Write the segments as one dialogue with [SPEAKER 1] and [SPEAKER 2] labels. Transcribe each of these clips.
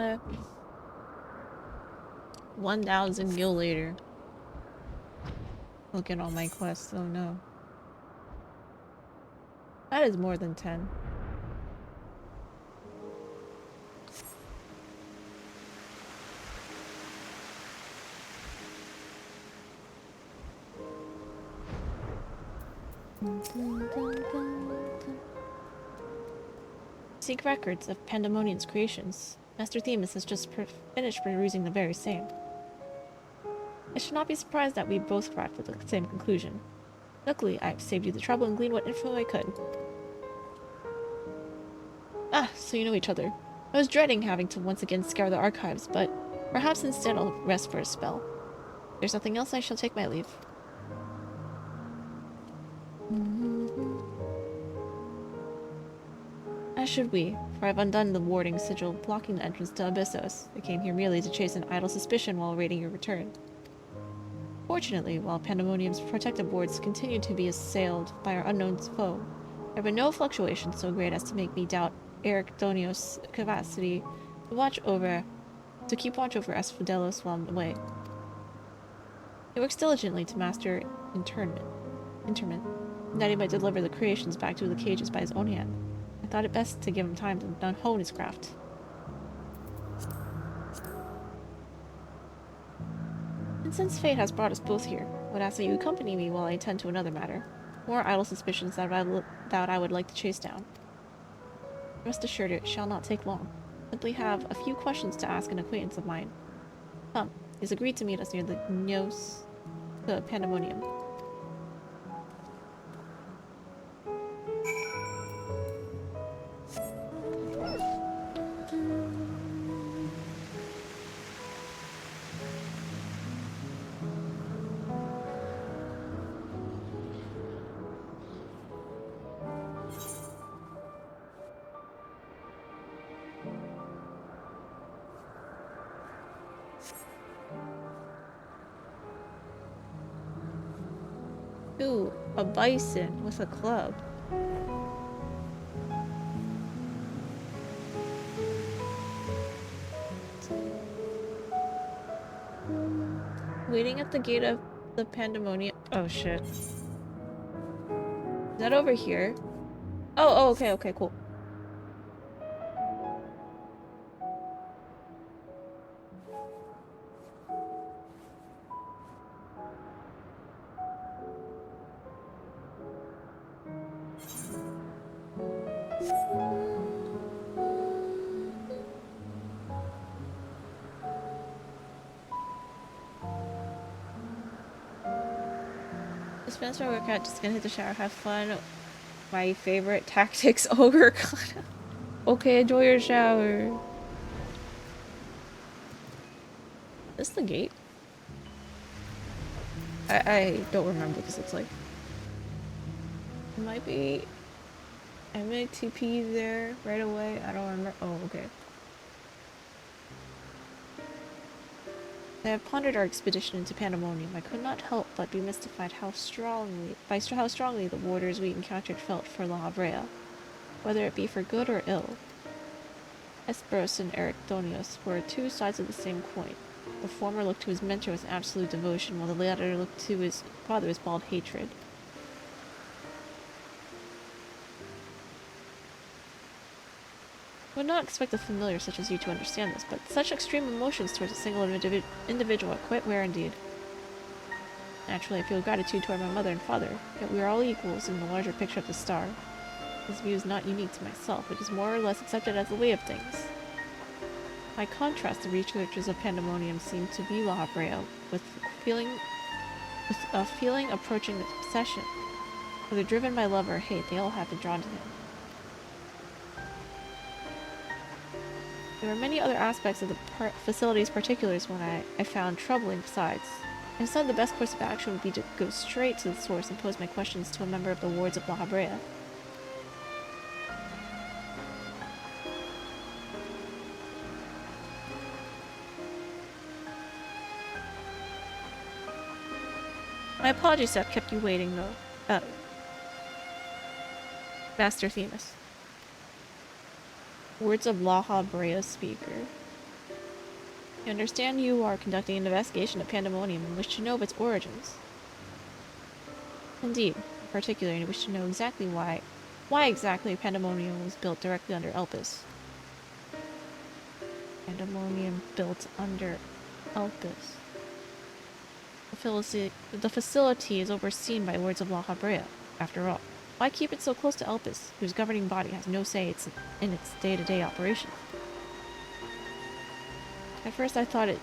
[SPEAKER 1] What? 1,000 gil later. Look at all my quests. Oh no. That is more than 10. Seek records of Pandemonium's creations. Master Themis has just finished perusing the very same. I should not be surprised that we both arrived at the same conclusion. Luckily, I have saved you the trouble and gleaned what info I could. Ah, so you know each other. I was dreading having to once again scour the archives, but perhaps instead I'll rest for a spell. If there's nothing else, I shall take my leave. As should we, for I've undone the warding sigil blocking the entrance to Abyssos. I came here merely to chase an idle suspicion while awaiting your return. Fortunately, while Pandemonium's protective wards continue to be assailed by our unknown foe, there have been no fluctuations so great as to make me doubt Eric Donios' capacity to keep watch over Asphodelos while I'm away. He works diligently to master interment, that he might deliver the creations back to the cages by his own hand. I thought it best to give him time to hone his craft. And since fate has brought us both here, I would ask that you accompany me while I attend to another matter. More idle suspicions that I would like to chase down. Rest assured it shall not take long. Simply have a few questions to ask an acquaintance of mine. Come, he's agreed to meet us near the Pandemonium. Ooh, a bison with a club. Waiting at the gate of the Pandemonium. Oh shit. Is that over here? Oh, okay, cool. Just finished my workout, just gonna hit the shower, have fun. My favorite tactics, ogre. Okay, enjoy your shower. Is this the gate? I don't remember what this looks like. It might be... I made TP there right away. I don't remember. Oh, okay. I have pondered our expedition into Pandemonium. I could not help but be mystified how strongly the warders we encountered felt for La Habrea, whether it be for good or ill. Esperos and Eric Donios were two sides of the same coin. The former looked to his mentor with absolute devotion, while the latter looked to his father with bald hatred. I would not expect a familiar such as you to understand this, but such extreme emotions towards a single individual are quite rare indeed. Naturally, I feel gratitude toward my mother and father, yet we are all equals in the larger picture of the star. This view is not unique to myself, it is more or less accepted as the way of things. By contrast, the researchers of Pandemonium seem to view La Habrea with a feeling approaching obsession. Whether driven by love or hate, they all have been drawn to him. There were many other aspects of the facility's particulars when I found troubling besides. I decided the best course of action would be to go straight to the source and pose my questions to a member of the wards of La Habrea. My apologies to have kept you waiting, though. Master Themis. Words of La Habrea speaker. I understand you are conducting an investigation of Pandemonium and wish to know of its origins. Indeed. In particular, I wish to know exactly why exactly Pandemonium was built directly under Elpis. Pandemonium built under Elpis. The facility is overseen by Words of La Habrea, after all. Why keep it so close to Elpis, whose governing body has no say in its day-to-day operations? At first I thought it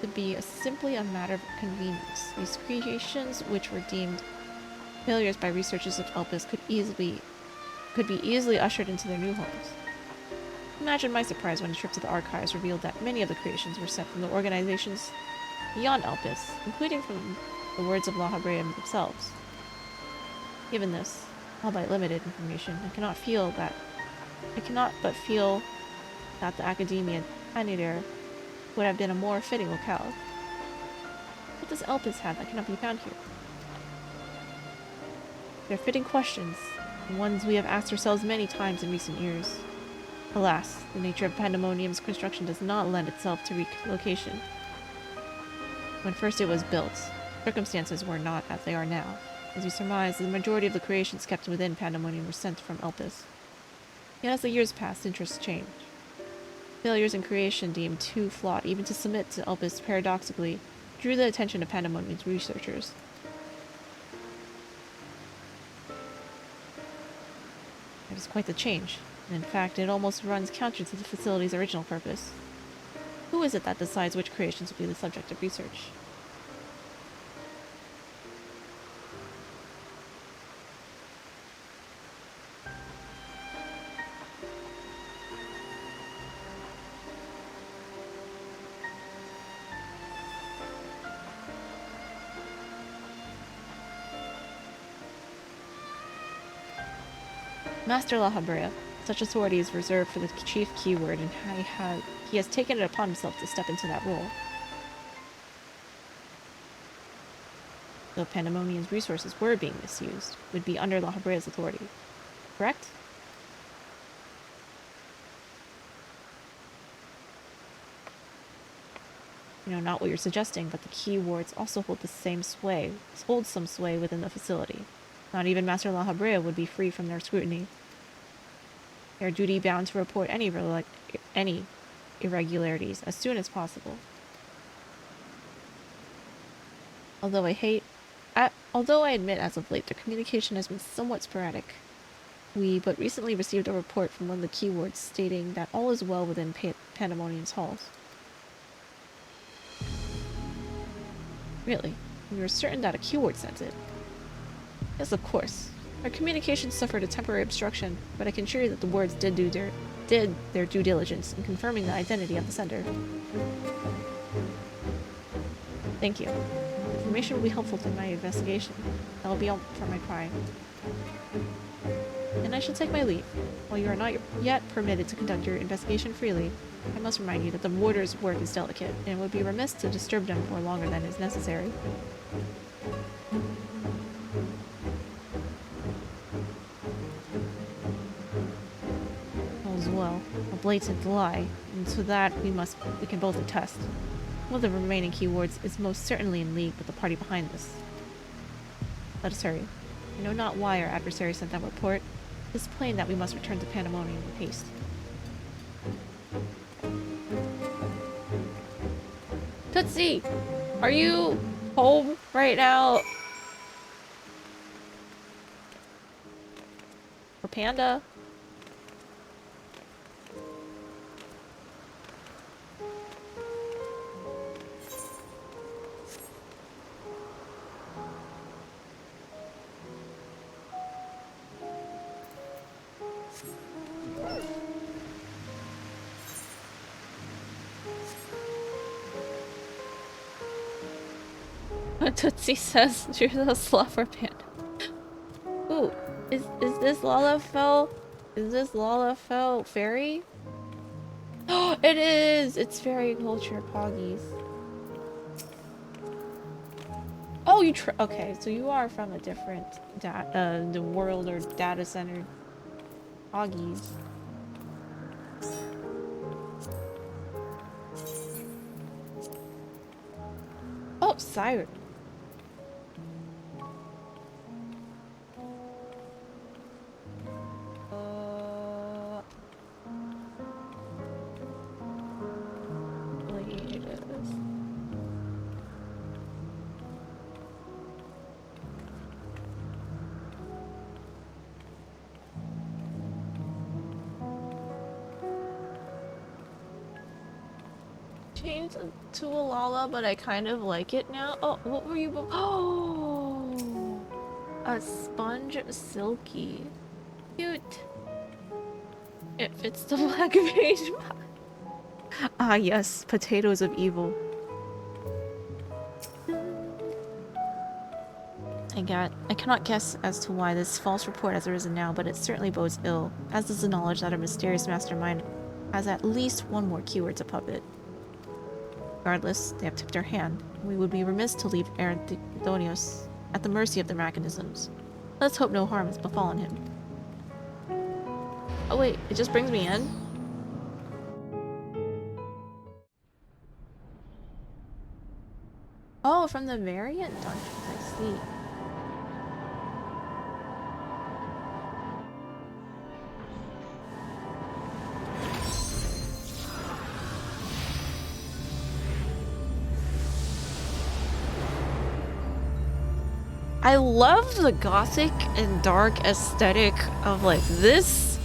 [SPEAKER 1] to be simply a matter of convenience. These creations, which were deemed failures by researchers of Elpis, could be easily ushered into their new homes. Imagine my surprise when a trip to the archives revealed that many of the creations were sent from the organizations beyond Elpis, including from the Words of La Habrea themselves. Given this, albeit limited information, I cannot but feel that the Academia Anidere would have been a more fitting locale. What does Elpis have that cannot be found here? They're fitting questions, and ones we have asked ourselves many times in recent years. Alas, the nature of Pandemonium's construction does not lend itself to relocation. When first it was built, circumstances were not as they are now. As you surmise, the majority of the creations kept within Pandemonium were sent from Elpis. Yet as the years passed, interests changed. Failures in creation deemed too flawed even to submit to Elpis paradoxically drew the attention of Pandemonium's researchers. It was quite the change, and in fact it almost runs counter to the facility's original purpose. Who is it that decides which creations will be the subject of research? Master La Habrea. Such authority is reserved for the chief keyword, and he has taken it upon himself to step into that role. Though Pandemonium's resources were being misused, would be under La Habrea's authority. Correct? You know, not what you're suggesting, but the keywords also hold some sway within the facility. Not even Master La Habrea would be free from their scrutiny. They are duty-bound to report any irregularities as soon as possible. Although I admit as of late their communication has been somewhat sporadic. We but recently received a report from one of the keywords stating that all is well within Pandemonium's halls. Really? We were certain that a keyword sent it. Yes, of course. Our communications suffered a temporary obstruction, but I can assure you that the words did their due diligence in confirming the identity of the sender. Thank you. Information will be helpful to my investigation. That will be all for my prying. And I shall take my leave. While you are not yet permitted to conduct your investigation freely, I must remind you that the warder's work is delicate, and it would be remiss to disturb them for longer than is necessary. All's well. A blatant lie, and to that we can both attest. One of the remaining keywords is most certainly in league with the party behind this. Let us hurry. I know not why our adversary sent that report. It is plain that we must return to Pandemonium with haste. Tootsie! Are you home right now? Or Panda? Tootsie says she's a sluffer panda. Ooh, is this Lalafell? Is this Lalafell fairy? Oh, it is! It's fairy culture poggies. Oh, okay, so you are from a different the world or data center poggies. siren. Changed to a Lala, but I kind of like it now. Oh, what were you? Oh, a sponge silky. Cute. It fits the black page. Ah, yes, potatoes of evil. I cannot guess as to why this false report has arisen now, but it certainly bodes ill, as does the knowledge that our mysterious mastermind has at least one more keyword to puppet. Regardless, they have tipped our hand. We would be remiss to leave Eranthonios at the mercy of the mechanisms. Let's hope no harm has befallen him. Oh wait, it just brings me in? Oh, from the variant dungeons, I see. I love the gothic and dark aesthetic of like this,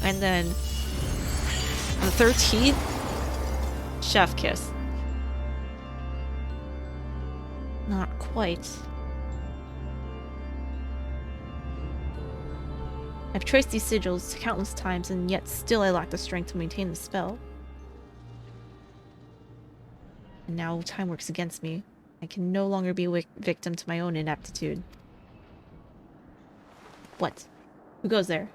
[SPEAKER 1] and then the 13th chef kiss. Not quite. I've traced these sigils countless times, and yet still I lack the strength to maintain the spell. And now time works against me. I can no longer be a victim to my own ineptitude. What? Who goes there?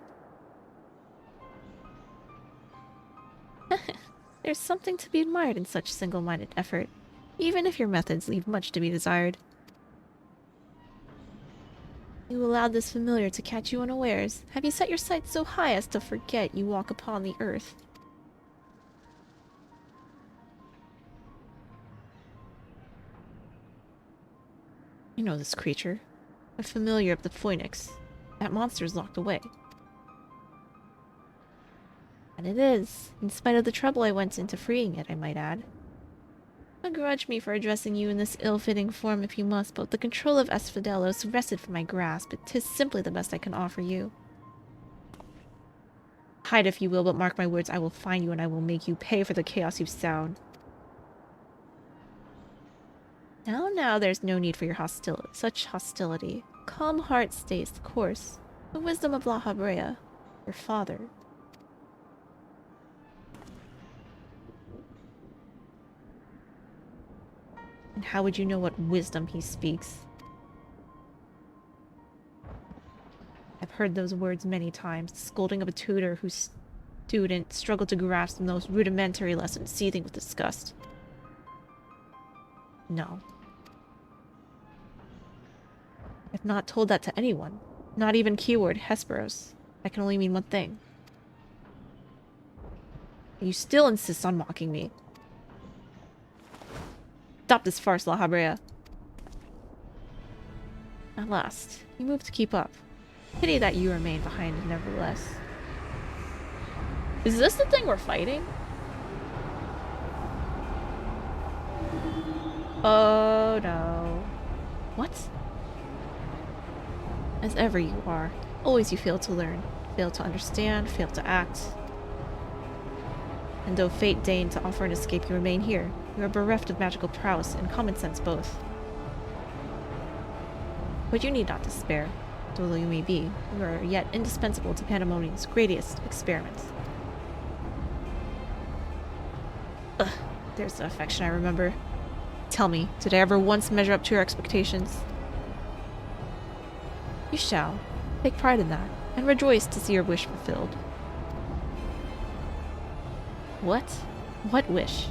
[SPEAKER 1] There's something to be admired in such single-minded effort, even if your methods leave much to be desired. You allowed this familiar to catch you unawares. Have you set your sights so high as to forget you walk upon the earth? You know this creature. A familiar of the Phoenix. That monster is locked away. And it is, in spite of the trouble I went into freeing it, I might add. Begrudge me for addressing you in this ill-fitting form if you must, but the control of Asphodelos wrested from my grasp. It 'tis simply the best I can offer you. Hide if you will, but mark my words, I will find you and I will make you pay for the chaos you've sown. Now, there's no need for your such hostility. Calm heart stays the course. The wisdom of La Habrea, your father. And how would you know what wisdom he speaks? I've heard those words many times, the scolding of a tutor whose student struggled to grasp the most rudimentary lesson, seething with disgust. No. I've not told that to anyone. Not even keyword Hesperos. That can only mean one thing. You still insist on mocking me. Stop this farce, La Habrea. At last, you move to keep up. Pity that you remain behind nevertheless. Is this the thing we're fighting? Oh no. What? As ever you are. Always you fail to learn, fail to understand, fail to act. And though fate deigned to offer an escape, you remain here. You are bereft of magical prowess and common sense both. But you need not despair. Though you may be, you are yet indispensable to Pandemonium's greatest experiment. Ugh, there's the affection I remember. Tell me, did I ever once measure up to your expectations? You shall. Take pride in that, and rejoice to see your wish fulfilled. What? What wish?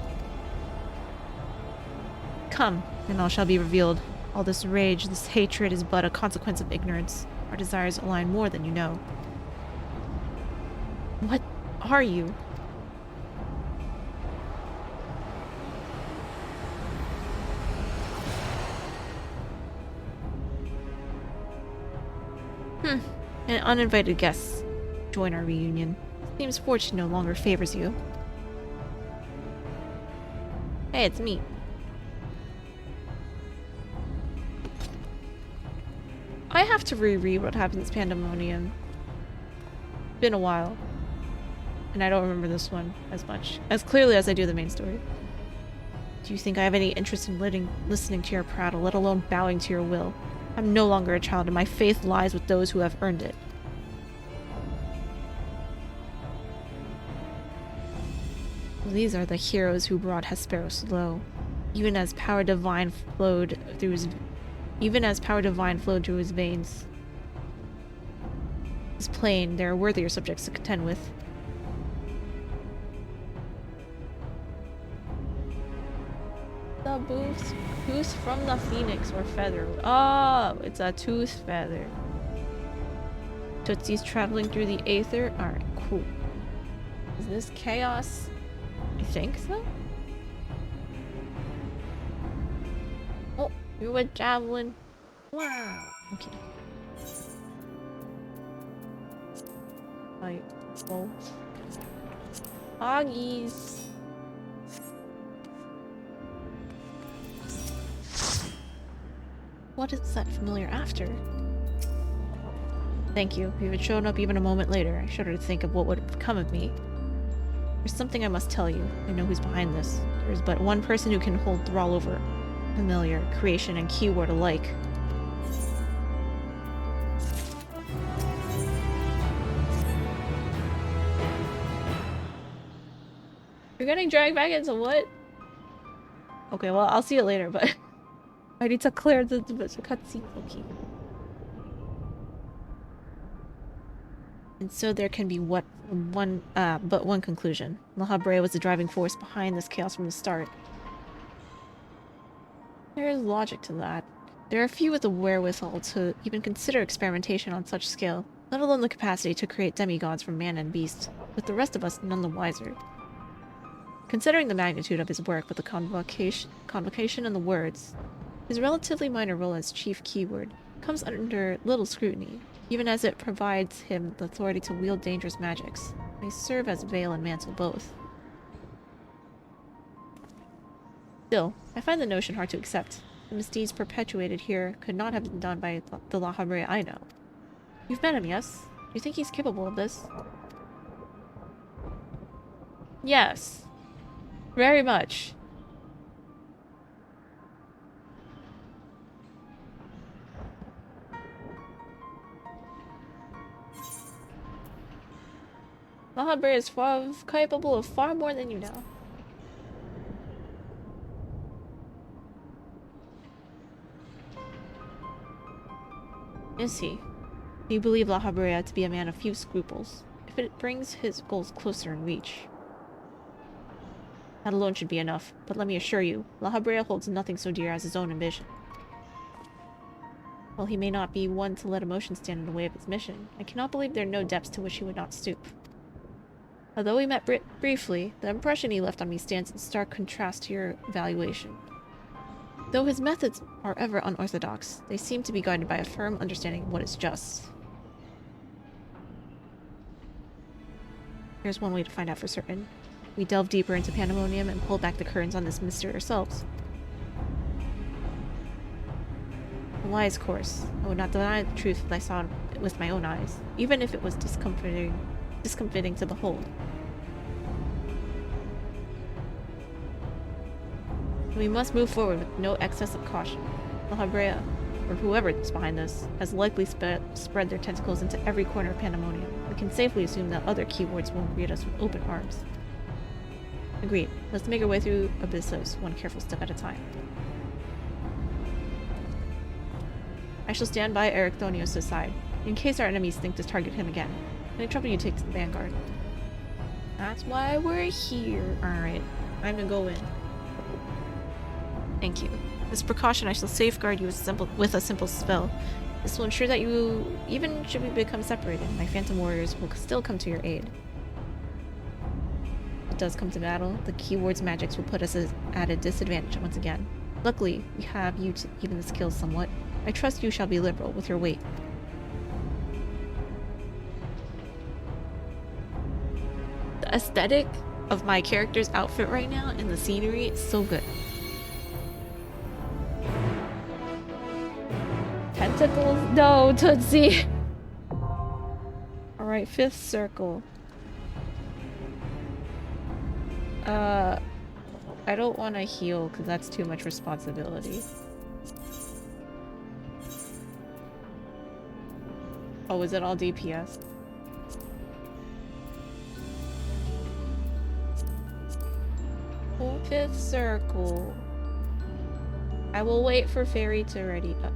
[SPEAKER 1] Come, and all shall be revealed. All this rage, this hatred is but a consequence of ignorance. Our desires align more than you know. What are you? and uninvited guests join our reunion. Seems fortune no longer favors you. Hey, it's me. I have to reread what happens in Pandemonium. Been a while. And I don't remember this one as much. As clearly as I do the main story. Do you think I have any interest in listening to your prattle, let alone bowing to your will? I'm no longer a child, and my faith lies with those who have earned it. These are the heroes who brought Hesperos low. Even as power divine flowed through his veins. It's plain there are worthier subjects to contend with. The tooth from the phoenix or feather. Oh, it's a tooth feather. Tootsie's traveling through the aether. Alright, cool. Is this chaos? I think so. Oh, you're a javelin. Wow. Okay. Like, oh. Oggies. What is that familiar after? Thank you. If you had shown up even a moment later, I shudder to think of what would have become of me. There's something I must tell you. I know who's behind this. There is but one person who can hold thrall over familiar, creation, and keyword alike. You're getting dragged back into what? Okay, well, I'll see it later, but I need to clear the cutscene. Okay. And so there can be but one conclusion. La Habrea was the driving force behind this chaos from the start. There is logic to that. There are few with the wherewithal to even consider experimentation on such scale, let alone the capacity to create demigods from man and beast, with the rest of us none the wiser. Considering the magnitude of his work with the convocation and the words, his relatively minor role as chief keyword comes under little scrutiny, even as it provides him the authority to wield dangerous magics, may serve as veil and mantle both. Still, I find the notion hard to accept. The misdeeds perpetuated here could not have been done by the La Habrea I know. You've met him, yes? Do you think he's capable of this? Yes. Very much. La Habrea is capable of far more than you know. Is he? Do you believe La Habrea to be a man of few scruples, if it brings his goals closer in reach? That alone should be enough, but let me assure you, La Habrea holds nothing so dear as his own ambition. While he may not be one to let emotion stand in the way of his mission, I cannot believe there are no depths to which he would not stoop. Although we met briefly, the impression he left on me stands in stark contrast to your evaluation. Though his methods are ever unorthodox, they seem to be guided by a firm understanding of what is just. Here's one way to find out for certain. We delve deeper into Pandemonium and pull back the curtains on this mystery ourselves. A wise course. I would not deny the truth if I saw it with my own eyes, even if it was discomforting to behold. We must move forward with no excess of caution. La Habrea, or whoever is behind this, has likely spread their tentacles into every corner of Pandemonium. We can safely assume that other keywords won't greet us with open arms. Agreed. Let's make our way through Abyssos, one careful step at a time. I shall stand by Ericthonios' side, in case our enemies think to target him again. Any trouble you take to the vanguard. That's why we're here. Alright, I'm gonna go in. Thank you. This precaution I shall safeguard you with a simple spell. This will ensure that you, even should we become separated, my phantom warriors will still come to your aid. If it does come to battle, the keyword's magics will put us at a disadvantage once again. Luckily, we have you to even the skills somewhat. I trust you shall be liberal with your weight. aesthetic of my character's outfit right now and the scenery is so good. Tentacles? No, Tootsie! Alright, 5th circle. I don't want to heal because that's too much responsibility. Oh, is it all DPS? Oh, 5th circle. I will wait for Fairy to ready up.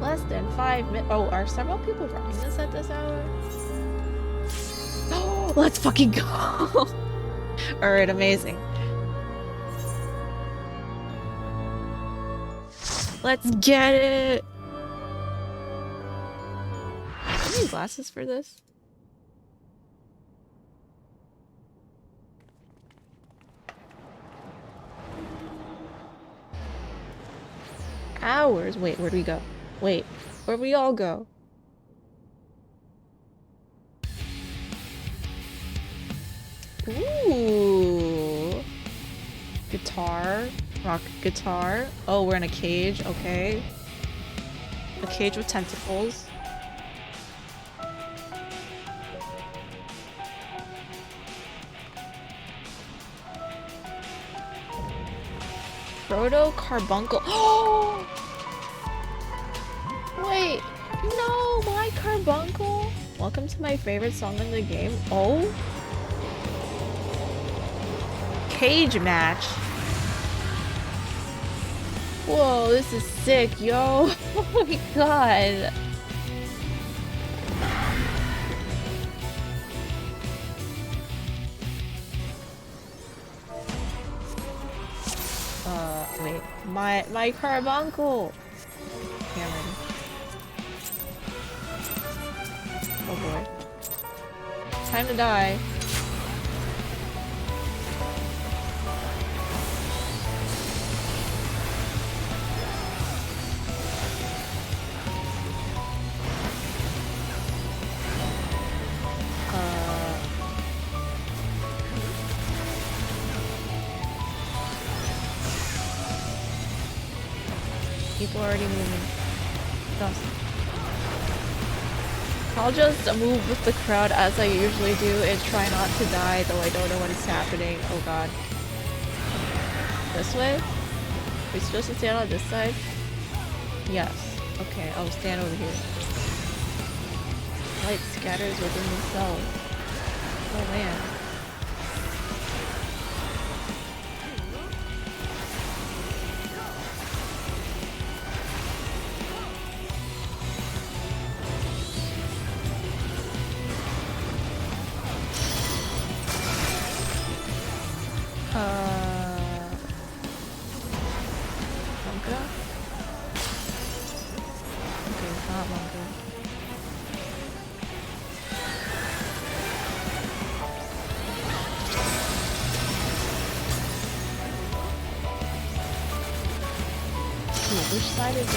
[SPEAKER 1] Less than 5 minutes. Oh, are several people running this at this hour? Oh, let's fucking go! Alright, amazing. Let's get it! Do I need glasses for this? Hours? Wait, where'd we go? Wait, where'd we all go? Ooh. Guitar. Rock guitar. Oh, we're in a cage. Okay. A cage with tentacles. Proto Carbuncle. Oh! Wait. No, my Carbuncle. Welcome to my favorite song in the game. Oh. Cage match. Whoa, this is sick, yo. Oh my god. Wait. My Carbuncle. Okay, I'm ready. Oh boy. Time to die. People are already moving. Dust. I'll just move with the crowd as I usually do and try not to die, though I don't know what is happening. Oh god. This way? Are we supposed to stand on this side? Yes. Okay, I'll stand over here. Light scatters within the cell. Oh man. Bunker? Okay, it's not bunker. Ooh, which side is it?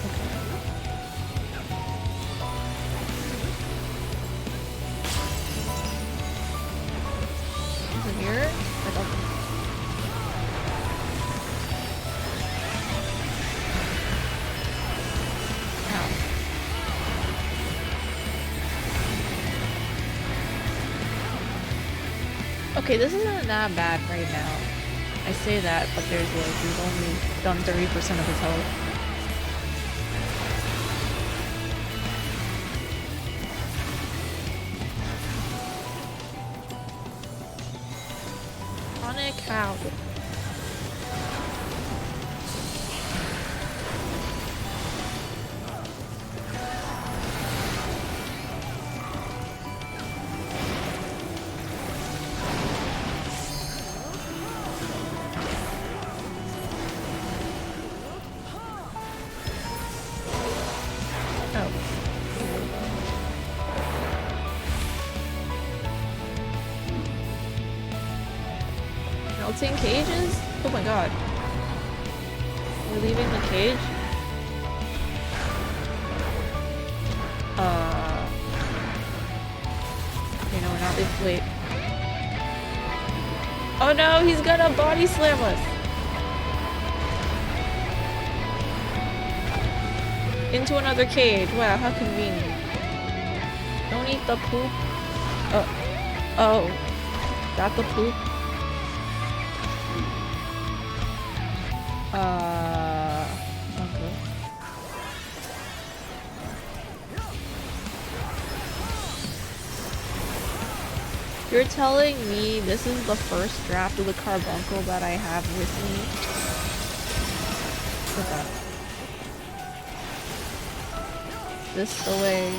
[SPEAKER 1] Okay. Is it here? I don't think. Okay, this isn't that bad right now. I say that, but there's like, we've only done 30% of his health. Sonic how? dancing cages? Oh my god. We're leaving the cage? Okay, no, we're not leaving. Wait. Oh no, he's gonna body slam us! Into another cage. Wow, how convenient. Don't eat the poop. Oh. Got the poop? Okay. You're telling me this is the first draft of the carbuncle that I have with me? Okay. This the way.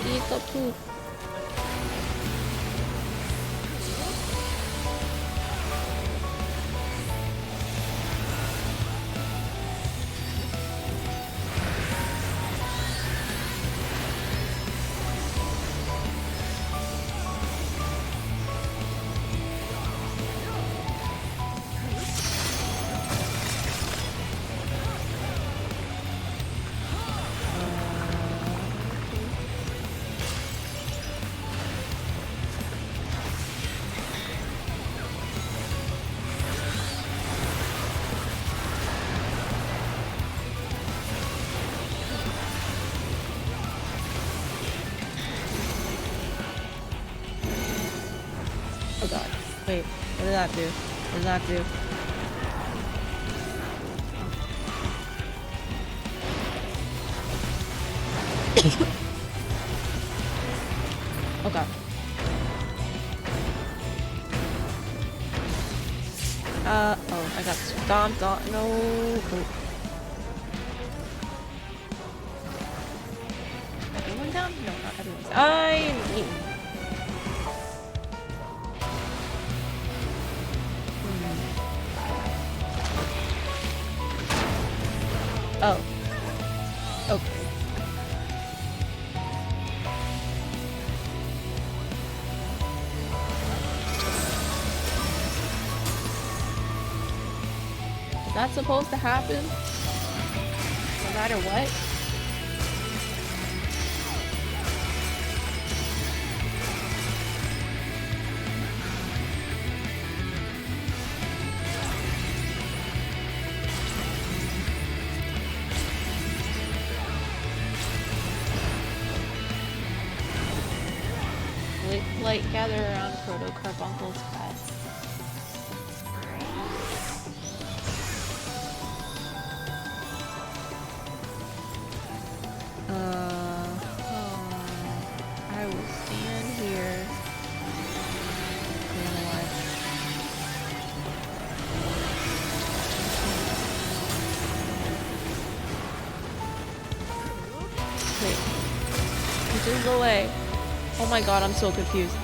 [SPEAKER 1] Eat the poop. Oh god. Wait, what did that do? What did that do? Oh god. Oh, I got stomped on. No. Oh. Everyone down? No, not everyone's down. I'm eating. Oh. Okay. Is that supposed to happen? No matter what? Light gather around Proto Carbuncle's head. I will stand here. Wait. Which is the way? Oh my god, I'm so confused.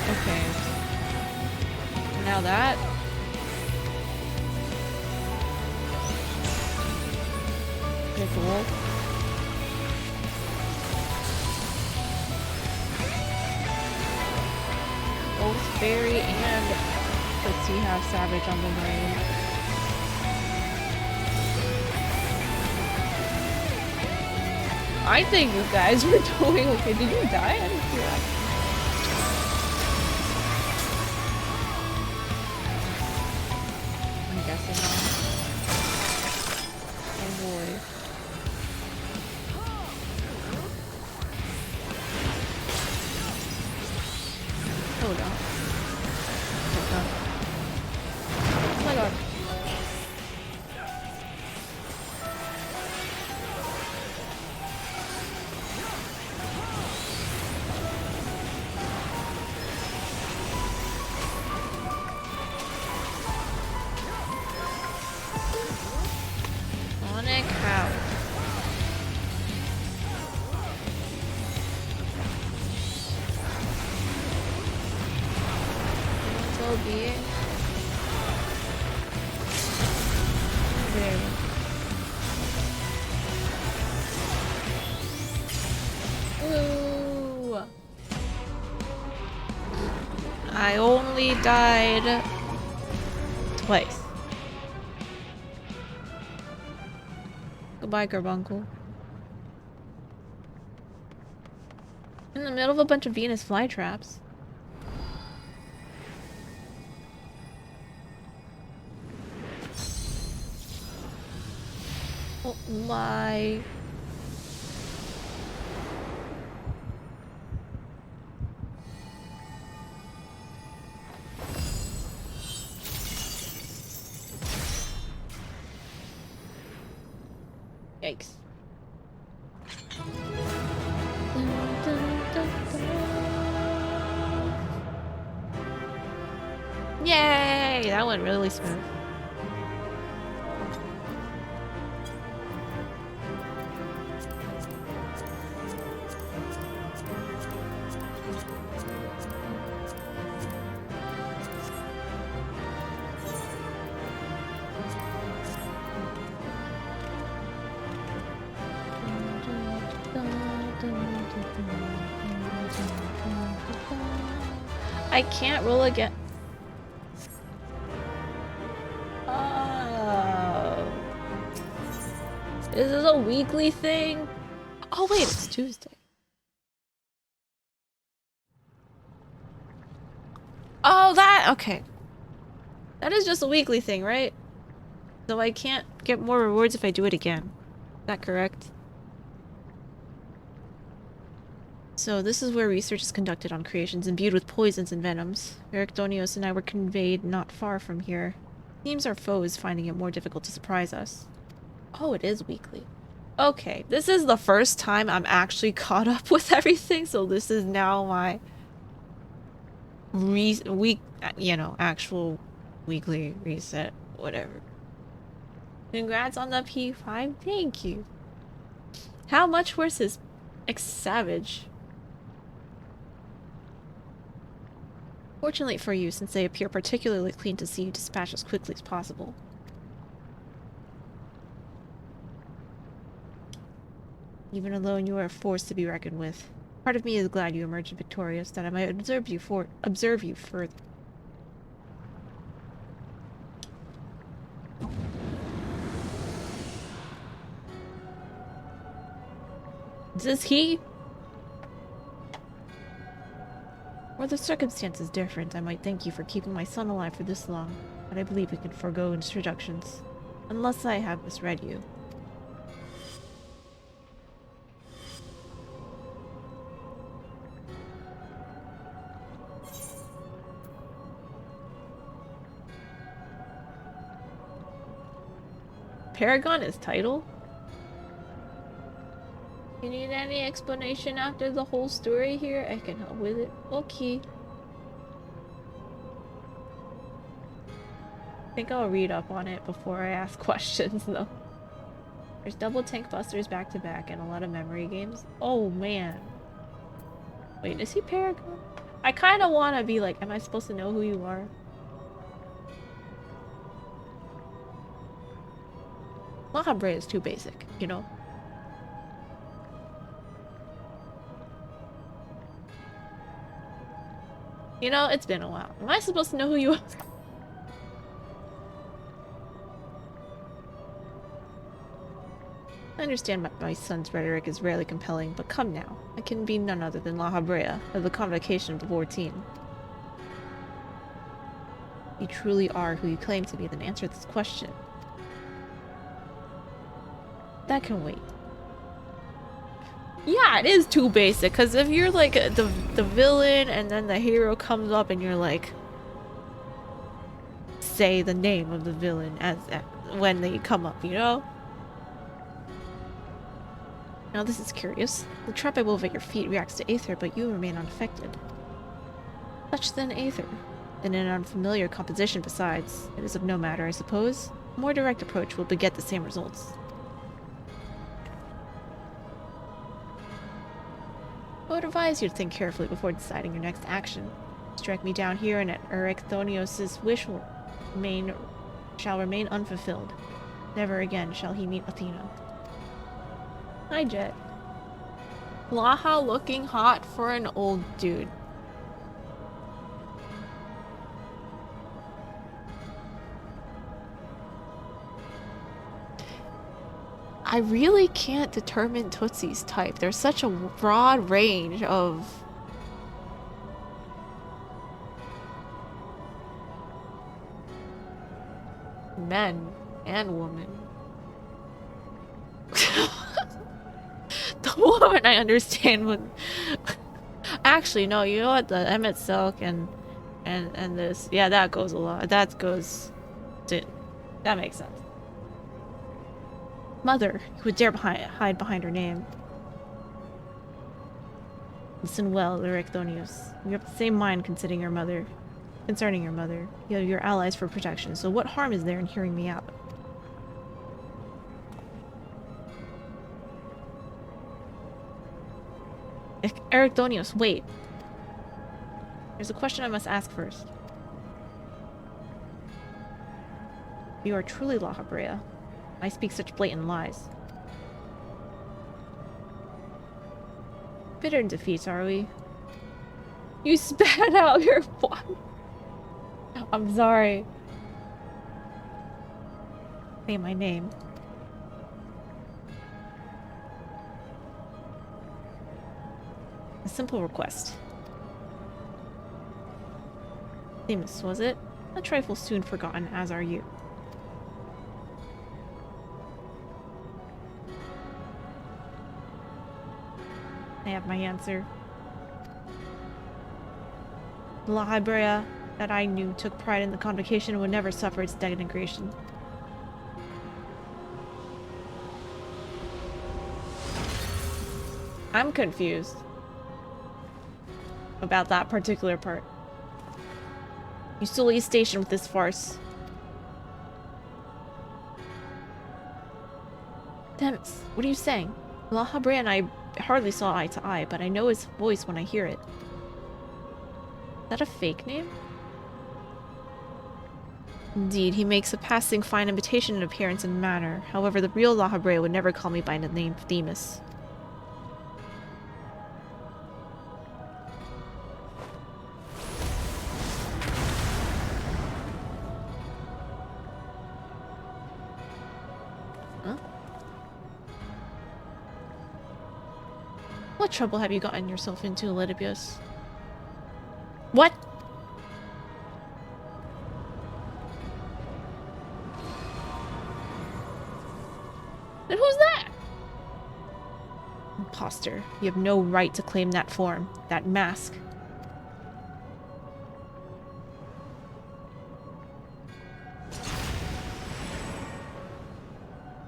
[SPEAKER 1] Okay. Now that. Okay, cool. Both Fairy and Fritzy have Savage on the brain. I think you guys were doing okay. Did you die? I didn't see that. I'm guessing not. Oh boy. Hold on. Oh god. only died twice. Goodbye, Carbuncle. In the middle of a bunch of Venus flytraps. Oh my. Yikes. Yay! That went really smooth. I can't roll again. Oh. Is this a weekly thing? Oh wait, it's Tuesday. Oh, that, okay. That is just a weekly thing, right? So I can't get more rewards if I do it again. Is that correct? So this is where research is conducted on creations imbued with poisons and venoms. Ericdonios and I were conveyed not far from here. Seems our foe is finding it more difficult to surprise us. Oh, it is weekly. Okay, this is the first time I'm actually caught up with everything, so this is now my actual weekly reset, whatever. Congrats on the P5, thank you. How much worse is xxSavage? Fortunately for you, since they appear particularly clean to see you dispatch as quickly as possible. Even alone, you are a force to be reckoned with. Part of me is glad you emerged victorious, that I might observe you further. Is this he? Were the circumstances different, I might thank you for keeping my son alive for this long, but I believe we can forego introductions. Unless I have misread you. Paragon is title? You need any explanation after the whole story here? I can help with it. Okay. I think I'll read up on it before I ask questions, though. There's double tank busters back to back and a lot of memory games. Oh, man. Wait, is he Paragon? I kind of want to be like, am I supposed to know who you are? La Habrea is too basic, you know? You know, it's been a while. Am I supposed to know who you are? I understand my son's rhetoric is rarely compelling, but come now. I can be none other than La Habrea, of the Convocation of the 14. If you truly are who you claim to be, then answer this question. That can wait. Yeah, it is too basic, because if you're like the villain and then the hero comes up and you're like, say the name of the villain as when they come up, you know? Now this is curious. The trap I wove at your feet reacts to aether, but you remain unaffected. Such then aether. Then an unfamiliar composition besides. It is of no matter, I suppose. A more direct approach will beget the same results. I would advise you to think carefully before deciding your next action. Strike me down here and at Ericthonios' wish shall remain unfulfilled. Never again shall he meet Athena. Hi, Jet. Laha looking hot for an old dude. I really can't determine Tootsie's type. There's such a broad range of... men and women. The woman I understand would... Actually, no, you know what? The Emmett Silk and this... Yeah, that goes a lot. That goes... That makes sense. Mother, who would dare hide behind her name. Listen well, Ericthonius. You have the same mind concerning your mother. You have your allies for protection, so what harm is there in hearing me out? Ericthonius, wait. There's a question I must ask first. You are truly La Habrea. I speak such blatant lies. Bitter in defeat, are we? You spat out your blood. I'm sorry. Say my name. A simple request. Themis, was it? A trifle soon forgotten, as are you. I have my answer. The La Habrea that I knew took pride in the convocation and would never suffer its denigration. I'm confused about that particular part. You still leave station with this farce. Themis, what are you saying? La Habrea and I hardly saw eye to eye, but I know his voice when I hear it. Is that a fake name? Indeed, he makes a passing fine imitation in appearance and manner. However, the real La Habrea would never call me by the name Themis. Huh? What trouble have you gotten yourself into, Litibius? What? Then who's that? Imposter. You have no right to claim that form, that mask.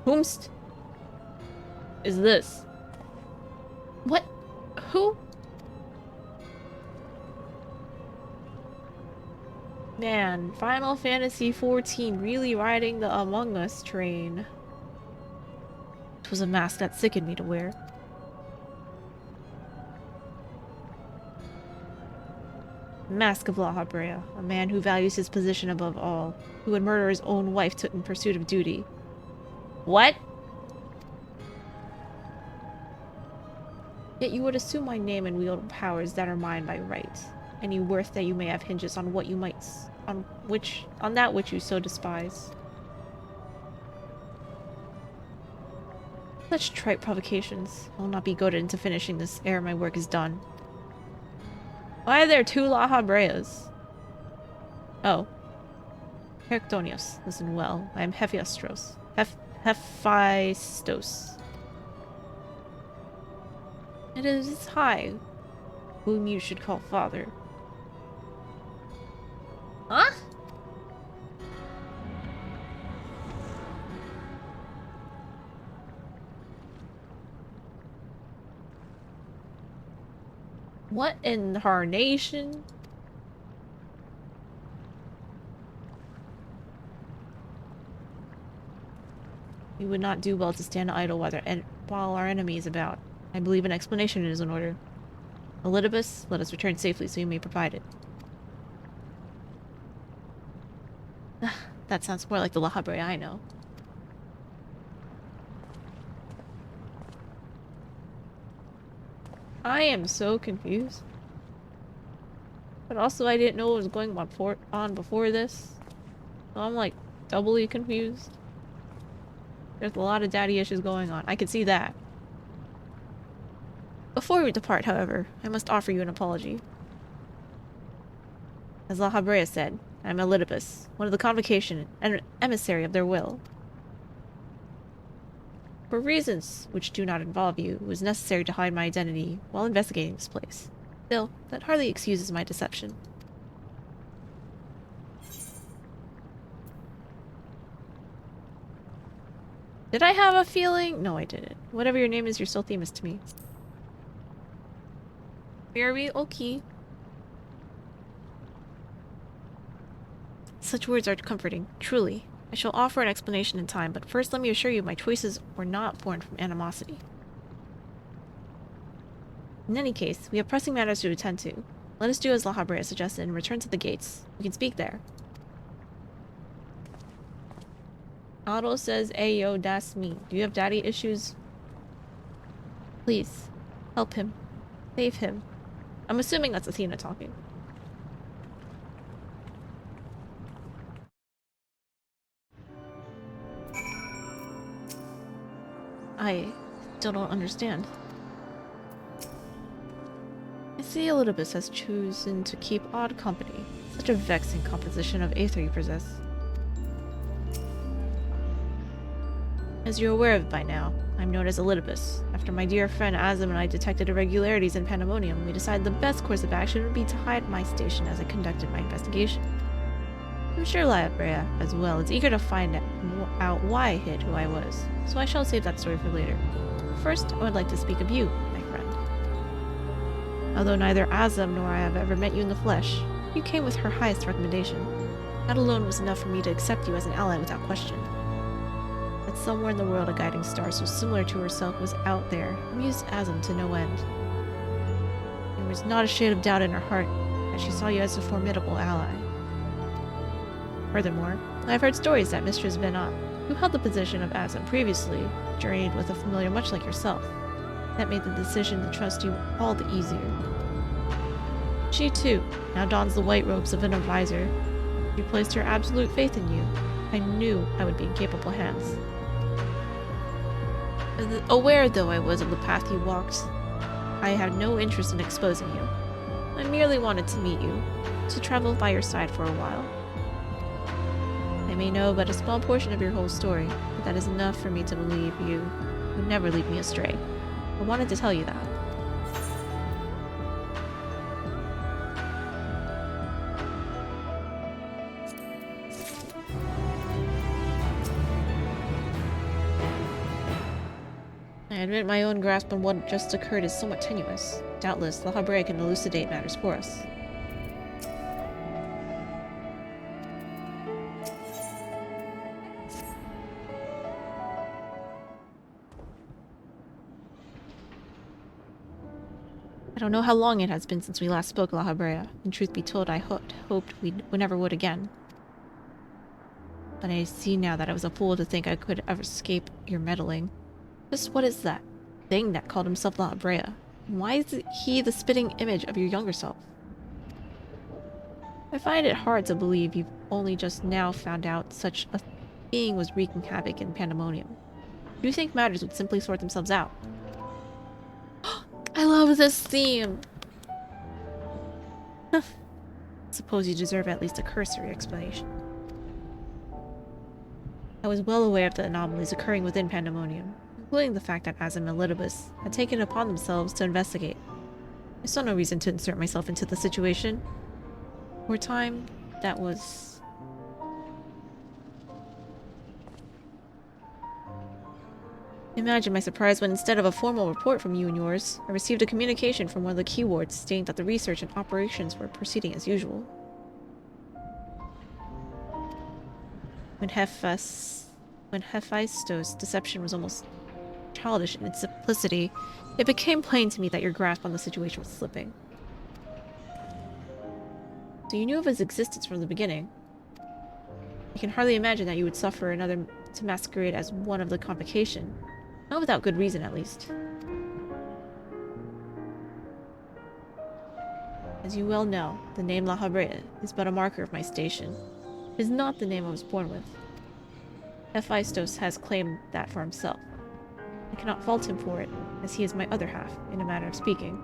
[SPEAKER 1] Whomst is this? What? Who? Man, Final Fantasy XIV really riding the Among Us train. It was a mask that sickened me to wear. Mask of La Habrea, a man who values his position above all, who would murder his own wife in pursuit of duty. What? Yet you would assume my name and wield powers that are mine by right. Any worth that you may have hinges on what you might on that which you so despise. Such trite provocations. I will not be goaded into finishing this ere my work is done. Why are there two La Habreas? Oh. Heractonius, listen well. I am Hephaestos. Hephaestos. It is I, whom you should call father. Huh? What incarnation? We would not do well to stand idle while our enemy is about. I believe an explanation is in order. Elidibus, let us return safely so you may provide it. That sounds more like the La Habrea I know. I am so confused. But also I didn't know what was going on before this. So I'm like doubly confused. There's a lot of daddy issues going on. I can see that. Before we depart, however, I must offer you an apology. As La Habrea said, I am Elidibus, one of the Convocation, and an emissary of their will. For reasons which do not involve you, it was necessary to hide my identity while investigating this place. Still, that hardly excuses my deception. Did I have a feeling? No, I didn't. Whatever your name is, you're still Themis to me. Very okay. Such words are comforting, truly. I shall offer an explanation in time, but first let me assure you my choices were not born from animosity. In any case, we have pressing matters to attend to. Let us do as La Habrea suggested and return to the gates. We can speak there. Otto says, Ayo, that's me. Do you have daddy issues? Please, help him. Save him. I'm assuming that's Athena talking. I still don't understand. I see Elidibus has chosen to keep odd company. Such a vexing composition of aether you possess. As you're aware of by now, I'm known as Elidibus. After my dear friend Azim and I detected irregularities in Pandemonium, we decided the best course of action would be to hide my station as I conducted my investigation. I'm sure La Habrea, as well, is eager to find out why I hid who I was, so I shall save that story for later. First, I would like to speak of you, my friend. Although neither Azim nor I have ever met you in the flesh, you came with her highest recommendation. That alone was enough for me to accept you as an ally without question. That somewhere in the world a guiding star so similar to herself was out there amused Azim to no end. There was not a shade of doubt in her heart that she saw you as a formidable ally. Furthermore, I have heard stories that Mistress Venat, who held the position of Azim previously, journeyed with a familiar much like yourself. That made the decision to trust you all the easier. She, too, now dons the white robes of an advisor. She placed her absolute faith in you. I knew I would be in capable hands. Aware though I was of the path you walked, I had no interest in exposing you. I merely wanted to meet you, to travel by your side for a while. I may know but a small portion of your whole story, but that is enough for me to believe you would never lead me astray. I wanted to tell you that. I admit my own grasp on what just occurred is somewhat tenuous. Doubtless, La Habrea can elucidate matters for us. I don't know how long it has been since we last spoke, La Habrea, and truth be told, I hoped we never would again. But I see now that I was a fool to think I could ever escape your meddling. Just what is that thing that called himself La Habrea? Why is he the spitting image of your younger self? I find it hard to believe you've only just now found out such a being was wreaking havoc in Pandemonium. Do you think matters would simply sort themselves out? I love this theme! Suppose you deserve at least a cursory explanation. I was well aware of the anomalies occurring within Pandemonium, including the fact that Azim and Elidibus had taken it upon themselves to investigate. I saw no reason to insert myself into the situation. For a time, that was... Imagine my surprise when instead of a formal report from you and yours, I received a communication from one of the key wards stating that the research and operations were proceeding as usual. When Hephaestos' deception was almost childish in its simplicity, it became plain to me that your grasp on the situation was slipping. So you knew of his existence from the beginning. I can hardly imagine that you would suffer another to masquerade as one of the Convocation. Not without good reason, at least. As you well know, the name La Habrea is but a marker of my station. It is not the name I was born with. Hephaestus has claimed that for himself. I cannot fault him for it, as he is my other half, in a manner of speaking.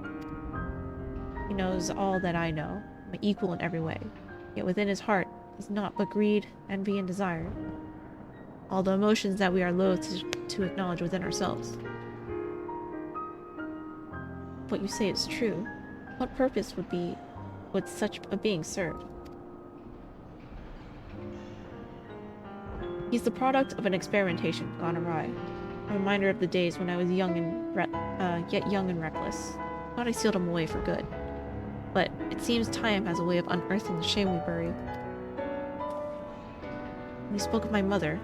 [SPEAKER 1] He knows all that I know, my equal in every way, yet within his heart is naught but greed, envy, and desire. All the emotions that we are loath to acknowledge within ourselves. What you say is true. What purpose would such a being serve? He's the product of an experimentation gone awry. A reminder of the days when I was young and yet young and reckless. Thought I sealed him away for good. But it seems time has a way of unearthing the shame we bury. When he spoke of my mother,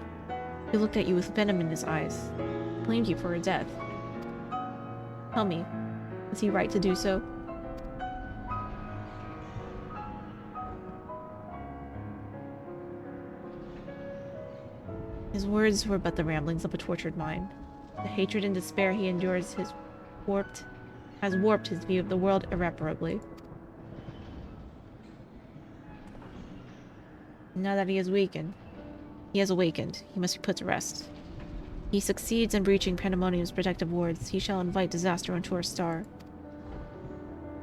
[SPEAKER 1] he looked at you with venom in his eyes, blamed you for her death. Tell me, was he right to do so? His words were but the ramblings of a tortured mind. The hatred and despair he endures has warped his view of the world irreparably. Now that he has awakened, he must be put to rest. If he succeeds in breaching Pandemonium's protective wards, he shall invite disaster onto our star.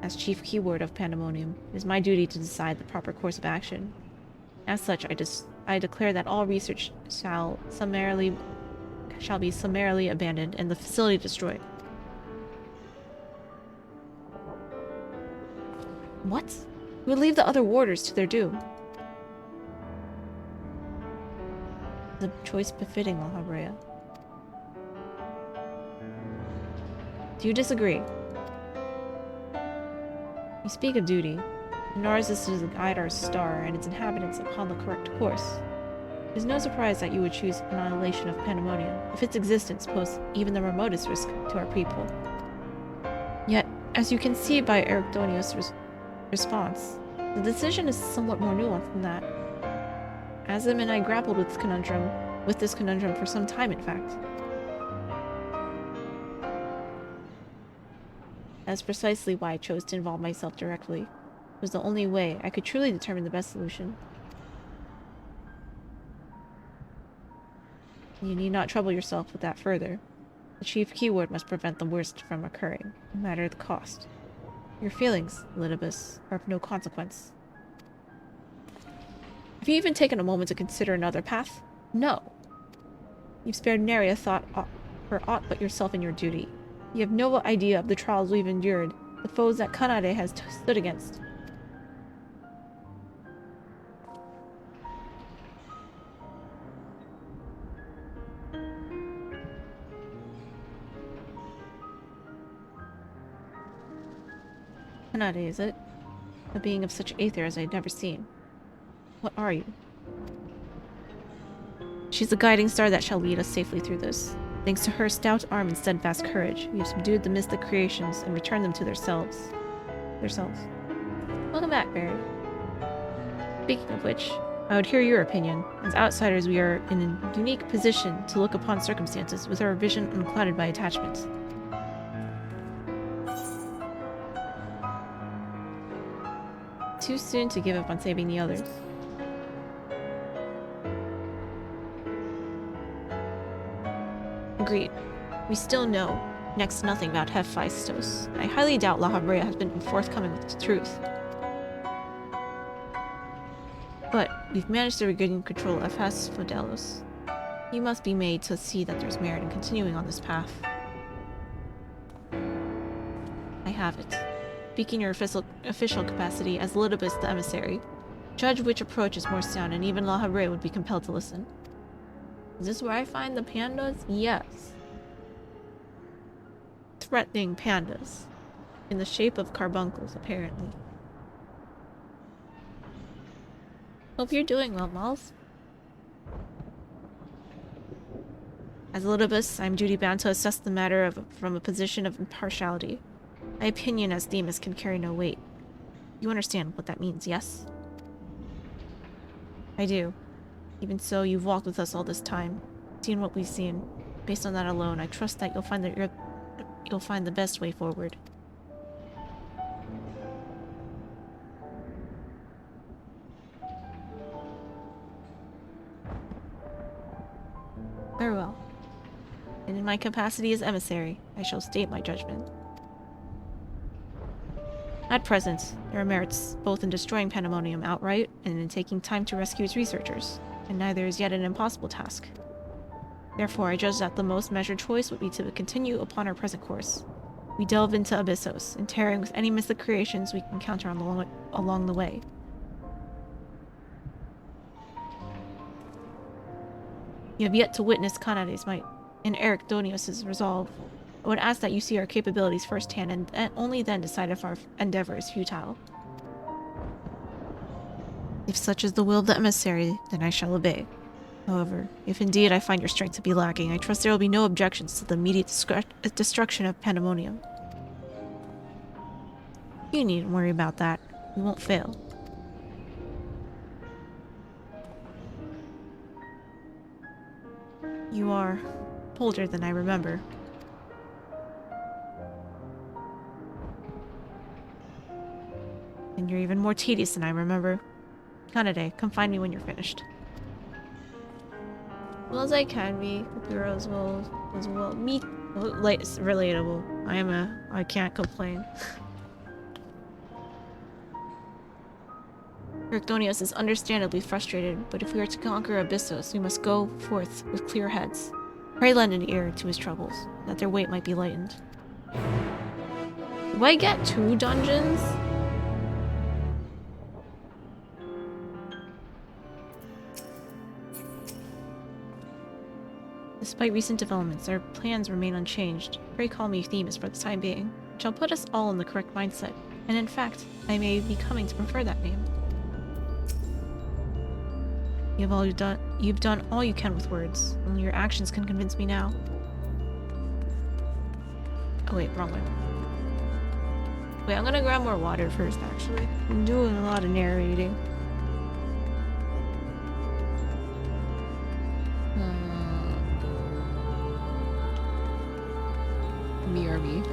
[SPEAKER 1] As chief keyword of Pandemonium, it is my duty to decide the proper course of action. As such, I declare that all research shall be summarily abandoned and the facility destroyed. What? We would leave the other warders to their doom. The choice befitting La Habrea. Do you disagree? You speak of duty, and ours is to guide our star and its inhabitants upon the correct course. It is no surprise that you would choose annihilation of Pandemonium, if its existence posed even the remotest risk to our people. Yet, as you can see by Ericdonius' response, the decision is somewhat more nuanced than that. Azim and I grappled with this conundrum for some time, in fact. That's precisely why I chose to involve myself directly. It was the only way I could truly determine the best solution. You need not trouble yourself with that further. The chief keyword must prevent the worst from occurring, no matter the cost. Your feelings, Elidibus, are of no consequence. Have you even taken a moment to consider another path? No. You've spared nary a thought for aught but yourself and your duty. You have no idea of the trials we've endured, the foes that Kanade has stood against. Kanade, is it? A being of such aether as I'd never seen. What are you? She's the guiding star that shall lead us safely through this. Thanks to her stout arm and steadfast courage, we have subdued the mystic creations and returned them to themselves. Welcome back, Barry. Speaking of which, I would hear your opinion. As outsiders, we are in a unique position to look upon circumstances with our vision unclouded by attachment. Too soon to give up on saving the others. Agreed. We still know next to nothing about Hephaestus. I highly doubt La Habrea has been forthcoming with the truth. But we've managed to regain control of Asphodelos. You must be made to see that there's merit in continuing on this path. I have it. Speaking your official capacity as Elidibus the emissary, judge which approach is more sound, and even La Habrea would be compelled to listen. Is this where I find the pandas? Yes. Threatening pandas. In the shape of carbuncles, apparently. Hope you're doing well, Malls. As Elidibus, I'm duty-bound to assess the matter from a position of impartiality. My opinion as Themis can carry no weight. You understand what that means, yes? I do. Even so, you've walked with us all this time, seen what we've seen. Based on that alone, I trust that you'll find the best way forward. Very well. And in my capacity as emissary, I shall state my judgment. At present, there are merits both in destroying Pandemonium outright and in taking time to rescue its researchers, and neither is yet an impossible task. Therefore, I judge that the most measured choice would be to continue upon our present course. We delve into Abyssos, interring with any mythic creations we can encounter along the way. You have yet to witness Kanade's might, and Eric Donios' resolve. I would ask that you see our capabilities firsthand, and only then decide if our endeavor is futile. If such is the will of the emissary, then I shall obey. However, if indeed I find your strength to be lacking, I trust there will be no objections to the immediate destruction of Pandemonium. You needn't worry about that. We won't fail. You are older than I remember. And you're even more tedious than I remember. Kanade, come find me when you're finished. Well as I can be. Hope you're as well. Me, like, relatable. I can't complain. Ericdonius is understandably frustrated, but if we are to conquer Abyssos, we must go forth with clear heads. Pray lend an ear to his troubles, that their weight might be lightened. Do I get 2 dungeons? Despite recent developments, our plans remain unchanged. Pray call me Themis for the time being, which shall put us all in the correct mindset, and in fact, I may be coming to prefer that name. You've done all you can with words. Only your actions can convince me now. Oh wait, wrong one. Wait, I'm gonna grab more water first, actually. I'm doing a lot of narrating. BRB.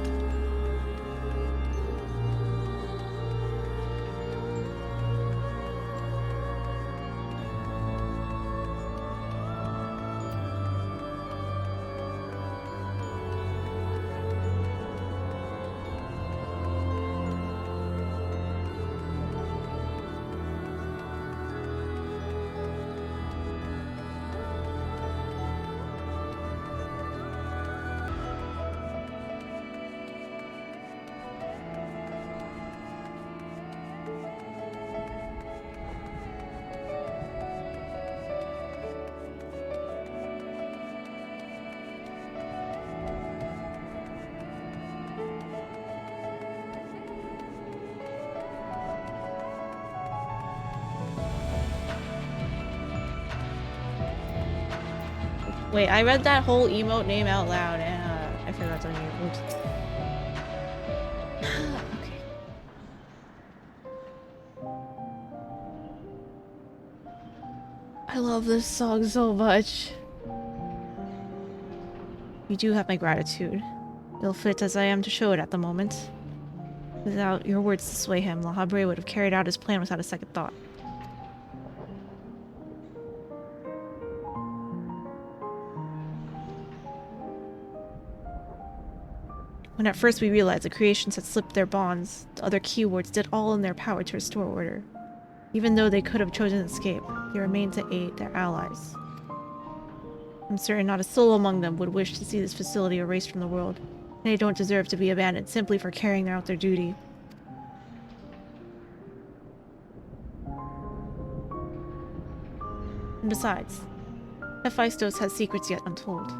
[SPEAKER 1] Wait, I read that whole emote name out loud and I forgot to unmute. Oops. Okay. I love this song so much. You do have my gratitude. Ill-fit as I am to show it at the moment. Without your words to sway him, La Habre would have carried out his plan without a second thought. When at first we realized the creations had slipped their bonds, the other keywords did all in their power to restore order. Even though they could have chosen escape, they remained to aid their allies. I'm certain not a soul among them would wish to see this facility erased from the world, and they don't deserve to be abandoned simply for carrying out their duty. And besides, Hephaestus has secrets yet untold.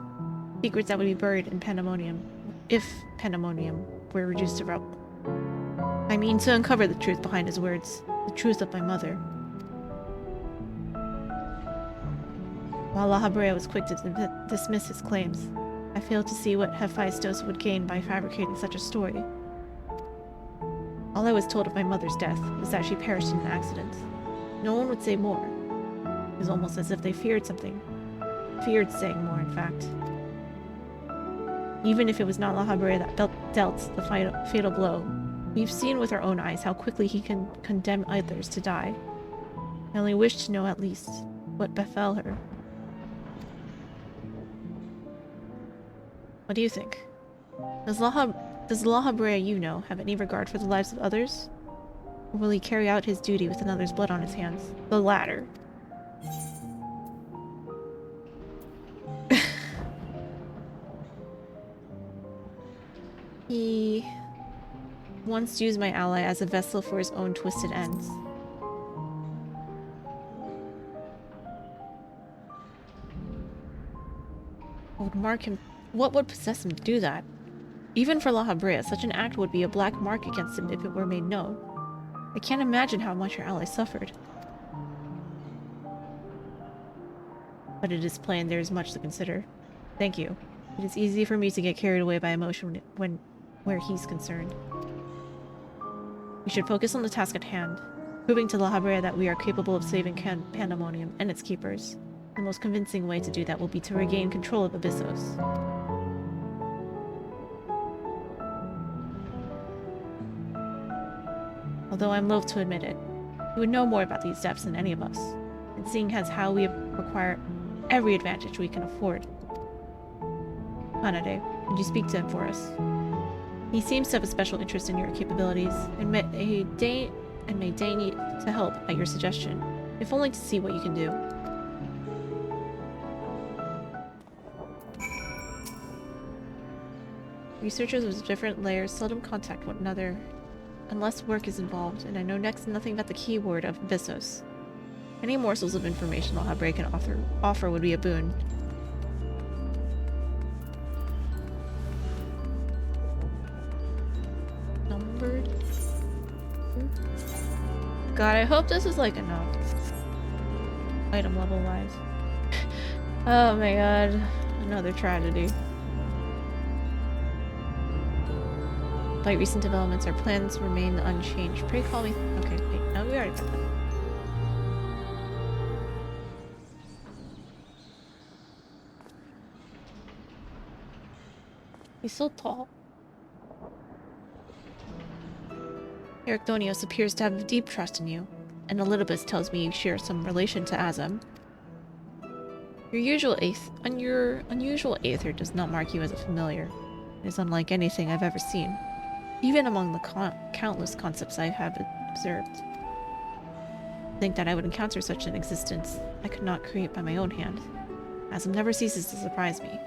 [SPEAKER 1] Secrets that would be buried in Pandemonium, if Pandemonium were reduced to rubble. I mean to uncover the truth behind his words, the truth of my mother. While La Habrea was quick to dismiss his claims, I failed to see what Hephaestus would gain by fabricating such a story. All I was told of my mother's death was that she perished in an accident. No one would say more. It was almost as if they feared something. Feared saying more, in fact. Even if it was not La Habre that dealt the fatal blow, we've seen with our own eyes how quickly he can condemn others to die. I only wish to know at least what befell her. What do you think? Does La Habrea you know have any regard for the lives of others? Or will he carry out his duty with another's blood on his hands? The latter. He once used my ally as a vessel for his own twisted ends. What would possess him to do that? Even for La Habrea, such an act would be a black mark against him if it were made known. I can't imagine how much your ally suffered. But it is plain there is much to consider. Thank you. It is easy for me to get carried away by emotion where he's concerned. We should focus on the task at hand, proving to La Habrea that we are capable of saving Pandemonium and its keepers. The most convincing way to do that will be to regain control of Abyssos. Although I'm loath to admit it, he would know more about these depths than any of us, and seeing as how we require every advantage we can afford. Kanade, would you speak to him for us? He seems to have a special interest in your capabilities, and may deign to help at your suggestion, if only to see what you can do. Researchers with different layers seldom contact one another unless work is involved, and I know next to nothing about the keyword of Abyssos. Any morsels of information La Habrea can offer would be a boon. Numbered? God, I hope this is like enough. Item level wise. Oh my god. Another tragedy. Despite recent developments, our plans remain unchanged. Pray call me. Okay, wait. No, we already got that. He's so tall. Ericdonios appears to have deep trust in you, and Elidibus tells me you share some relation to Azam. Your unusual aether does not mark you as a familiar. It is unlike anything I've ever seen, even among the countless concepts I have observed. To think that I would encounter such an existence I could not create by my own hand. Azam never ceases to surprise me.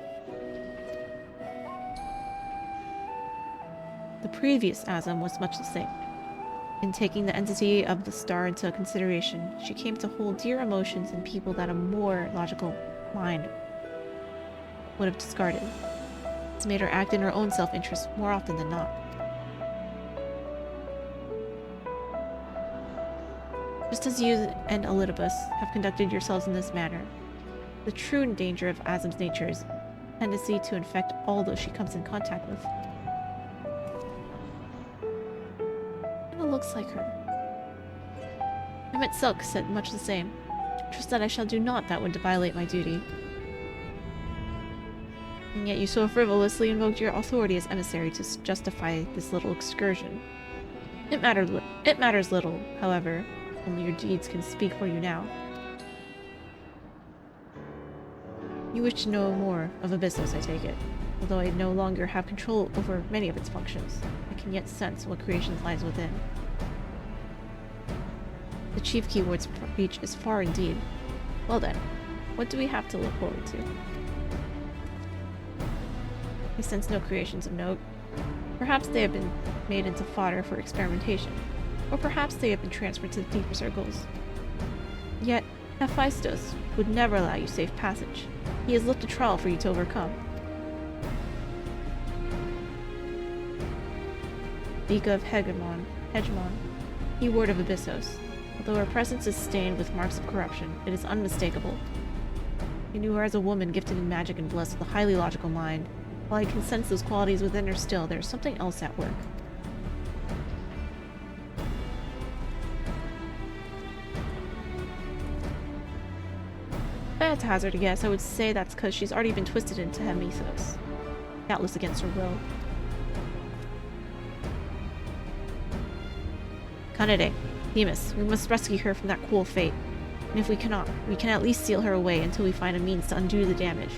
[SPEAKER 1] The previous Azam was much the same. In taking the entity of the star into consideration, she came to hold dear emotions in people that a more logical mind would have discarded. It's made her act in her own self-interest more often than not. Just as you and Elidibus have conducted yourselves in this manner, the true danger of Azam's nature is a tendency to infect all those she comes in contact with. It looks like her. I met Silk said much the same. Trust that I shall do naught that would violate my duty. And yet you so frivolously invoked your authority as emissary to justify this little excursion. It matters little, however. Only your deeds can speak for you now. You wish to know more of Abyssos, I take it. Although I no longer have control over many of its functions, I can yet sense what creation lies within. The chief keyword's reach is far indeed. Well then, what do we have to look forward to? I sense no creations of note. Perhaps they have been made into fodder for experimentation, or perhaps they have been transferred to the deeper circles. Yet, Hephaestus would never allow you safe passage. He has left a trial for you to overcome. Vika of Hegemon, keyword of Abyssos. Although her presence is stained with marks of corruption, it is unmistakable. I knew her as a woman gifted in magic and blessed with a highly logical mind. While I can sense those qualities within her still, there is something else at work. If I had to hazard a guess, I would say that's because she's already been twisted into Hephaestus. Doubtless against her will. Kanade, Demas, we must rescue her from that cruel fate. And if we cannot, we can at least seal her away until we find a means to undo the damage.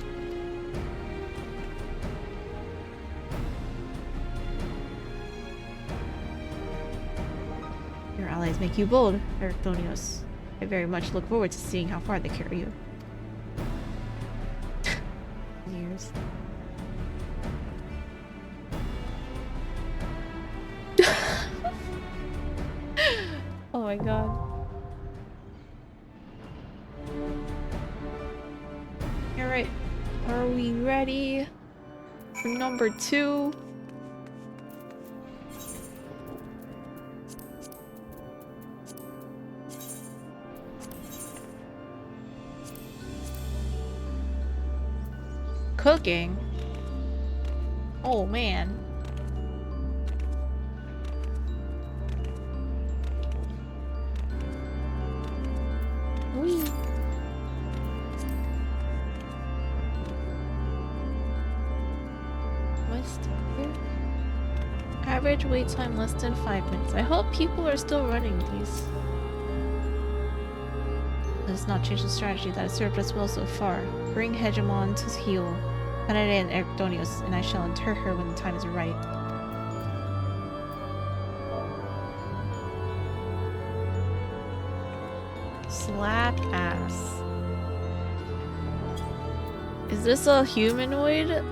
[SPEAKER 1] allies make you bold, Ericthonios. I very much look forward to seeing how far they carry you. Years. Oh my god. Alright, are we ready for number 2? Cooking? Oh man. Whee. West here. Average wait time less than 5 minutes. I hope people are still running these. Does not change the strategy that has served us well so far. Bring Hegemon to heal Kanade and Ericthonios, and I shall inter her when the time is right. Slap ass. Is this a humanoid?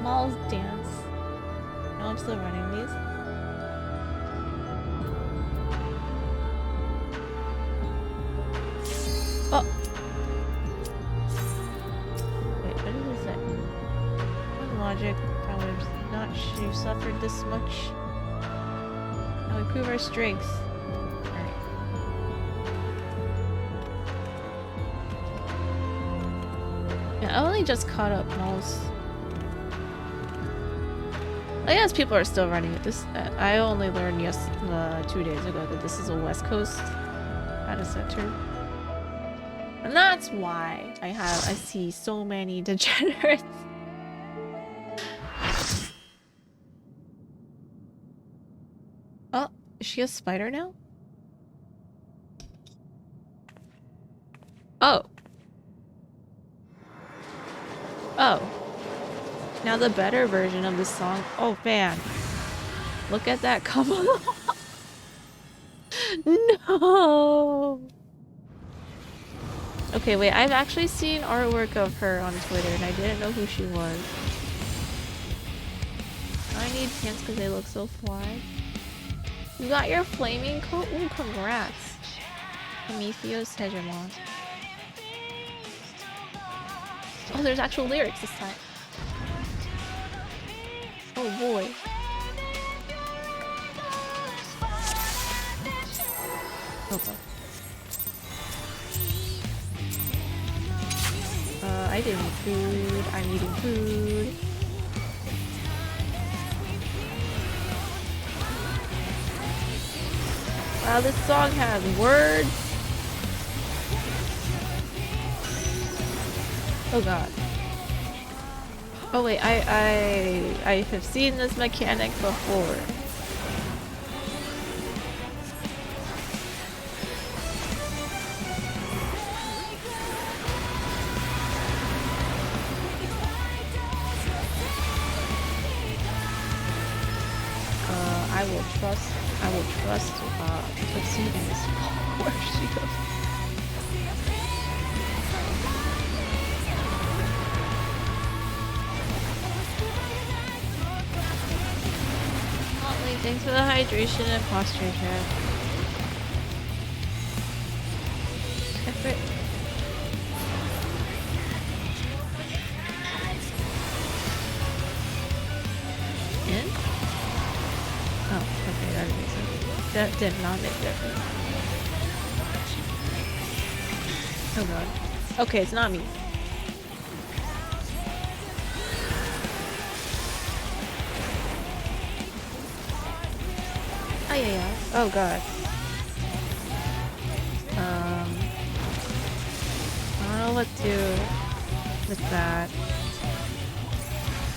[SPEAKER 1] Mall's dance. No, I'm still running these. Oh! Wait, what did it say? What logic? I would have not you suffered this much. Now we prove our strength. Alright. Yeah, I only just caught up, Knowles. I guess people are still running it. This I only learned 2 days ago that this is a West Coast data center. And that's why I see so many degenerates. Oh, is she a spider now? Oh. Oh. Now the better version of this song. Oh man. Look at that couple. No. Okay, wait, I've actually seen artwork of her on Twitter and I didn't know who she was. I need pants because they look so fly. You got your flaming coat? Ooh, congrats. Prometheus Hegemon. Oh, there's actual lyrics this time. Oh boy. Okay. I didn't need food. I'm eating food. Wow, this song has words. Oh god. Oh wait, I have seen this mechanic before. I will trust Tootsie in this where she goes. Motley, thanks for the hydration and posture check. Effort. In? Oh, okay, that makes sense. That did not make difference. Oh god. Okay, it's not me. Oh yeah. Oh god. I don't know what to do with that.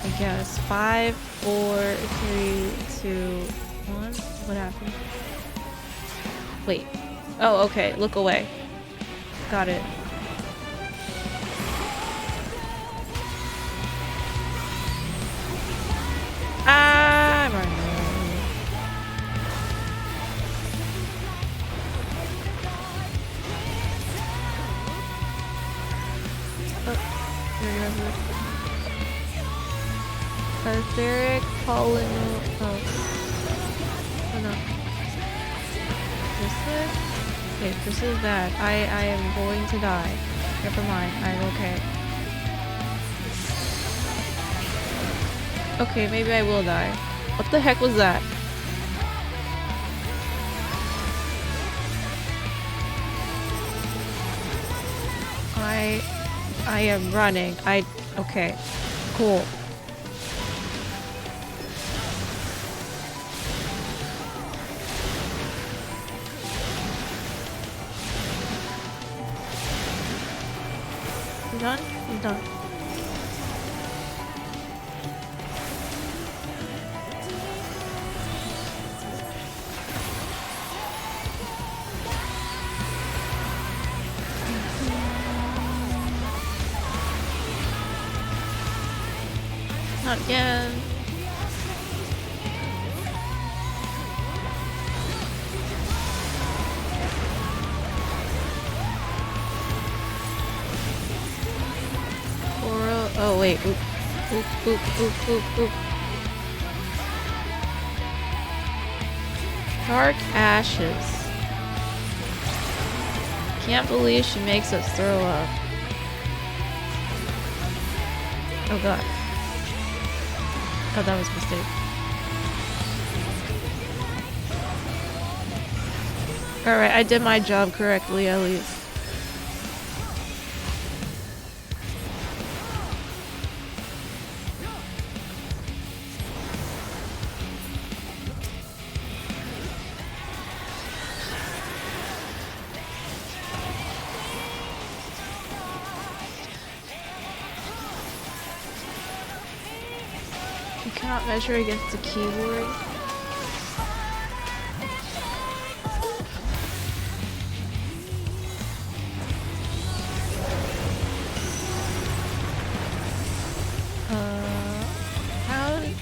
[SPEAKER 1] I guess 5, 4, 3, 2, 1. What happened? Wait. Oh, okay. Look away. Got it. I'm running. There you go. Etheric polyno. Oh no. This? Okay, this is that. I am going to die. Never mind. I'm okay. Okay, maybe I will die. What the heck was that? I am running. Okay. Cool. You done? I'm done. Not again. Oh wait. Oop. Oop, oop, oop, oop, oop. Dark ashes. Can't believe she makes us throw up. Oh god. Oh, that was a mistake. Alright, I did my job correctly at least. You cannot measure against the keyboard.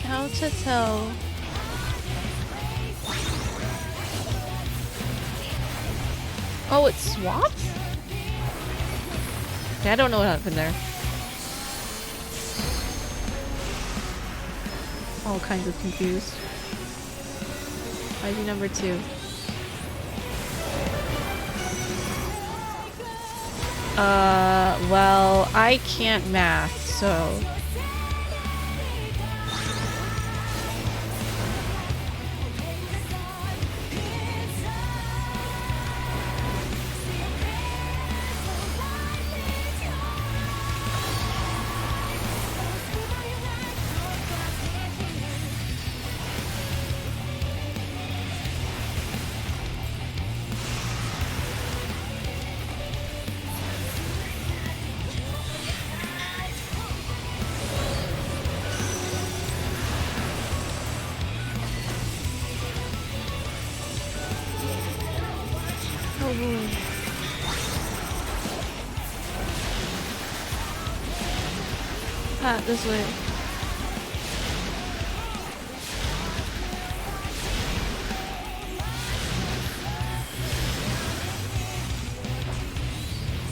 [SPEAKER 1] How to tell? Oh, it swapped? Okay, I don't know what happened there. All kinds of confused. ID number 2. Well, I can't math, so... This way.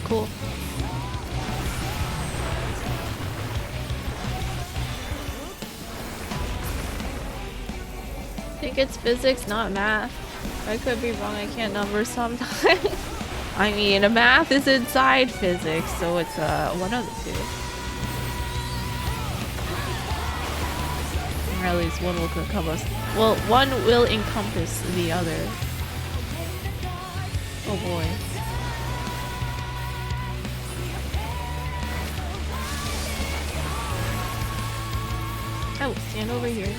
[SPEAKER 1] Cool. I think it's physics, not math. I could be wrong, I can't number sometimes. I mean, math is inside physics, so it's one of the two. Or at least one will encompass. Well, one will encompass the other. Oh boy. Oh, stand over here.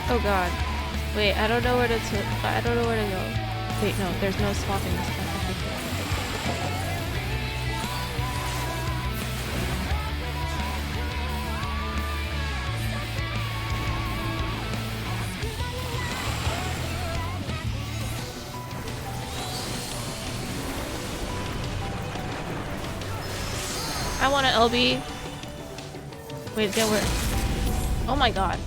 [SPEAKER 1] Oh god. Wait, I don't know where to I don't know where to go. Wait, no, there's no swapping this time. I want an LB. Wait, then where? Oh my god.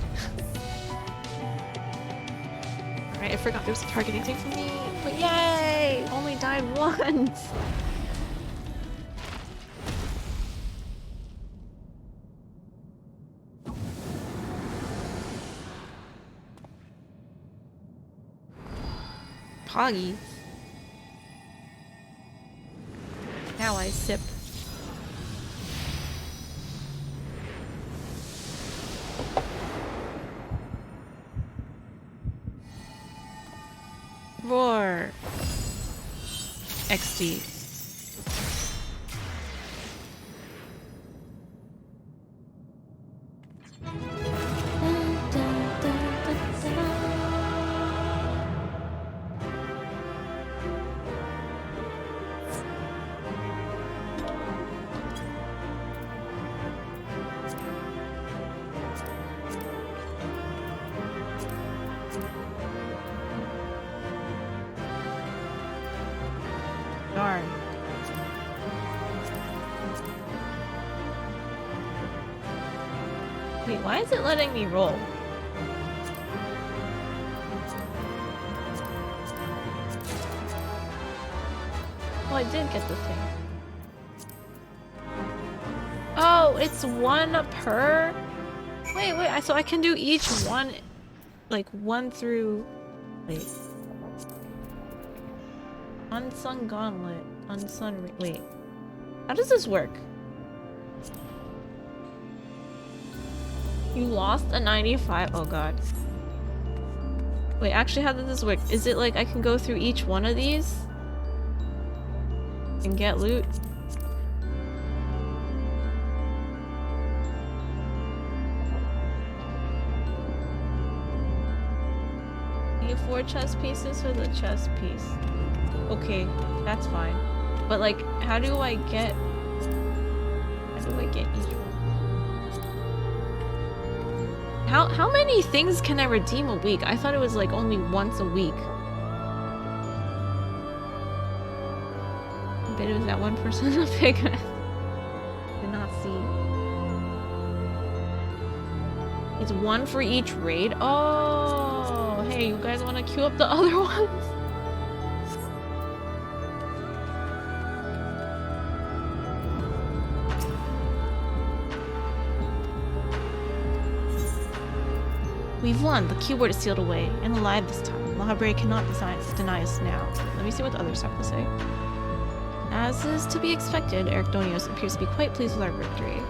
[SPEAKER 1] Alright, I forgot there was a targeting thing for me. But yay! Only died once! Poggy. Now I sip. Roar. XD. Darn. Wait, why is it letting me roll? Oh, I did get the thing. Oh, it's one per? Wait, so I can do each one, like one through, wait. Unsung Gauntlet, wait. How does this work? You lost a 95? Oh god. Wait, actually how does this work? Is it like I can go through each one of these? And get loot? You have 4 chest pieces for the chest piece. Okay, that's fine. But like, how do I get each one? How many things can I redeem a week? I thought it was like only once a week. I bet it was that one person to pick with. Did not see. It's one for each raid? Oh, hey, you guys want to queue up the other ones? We've won. The keyword is sealed away and alive this time. Library cannot deny us now. Let me see what the others have to say. As is to be expected, Eric Donios appears to be quite pleased with our victory.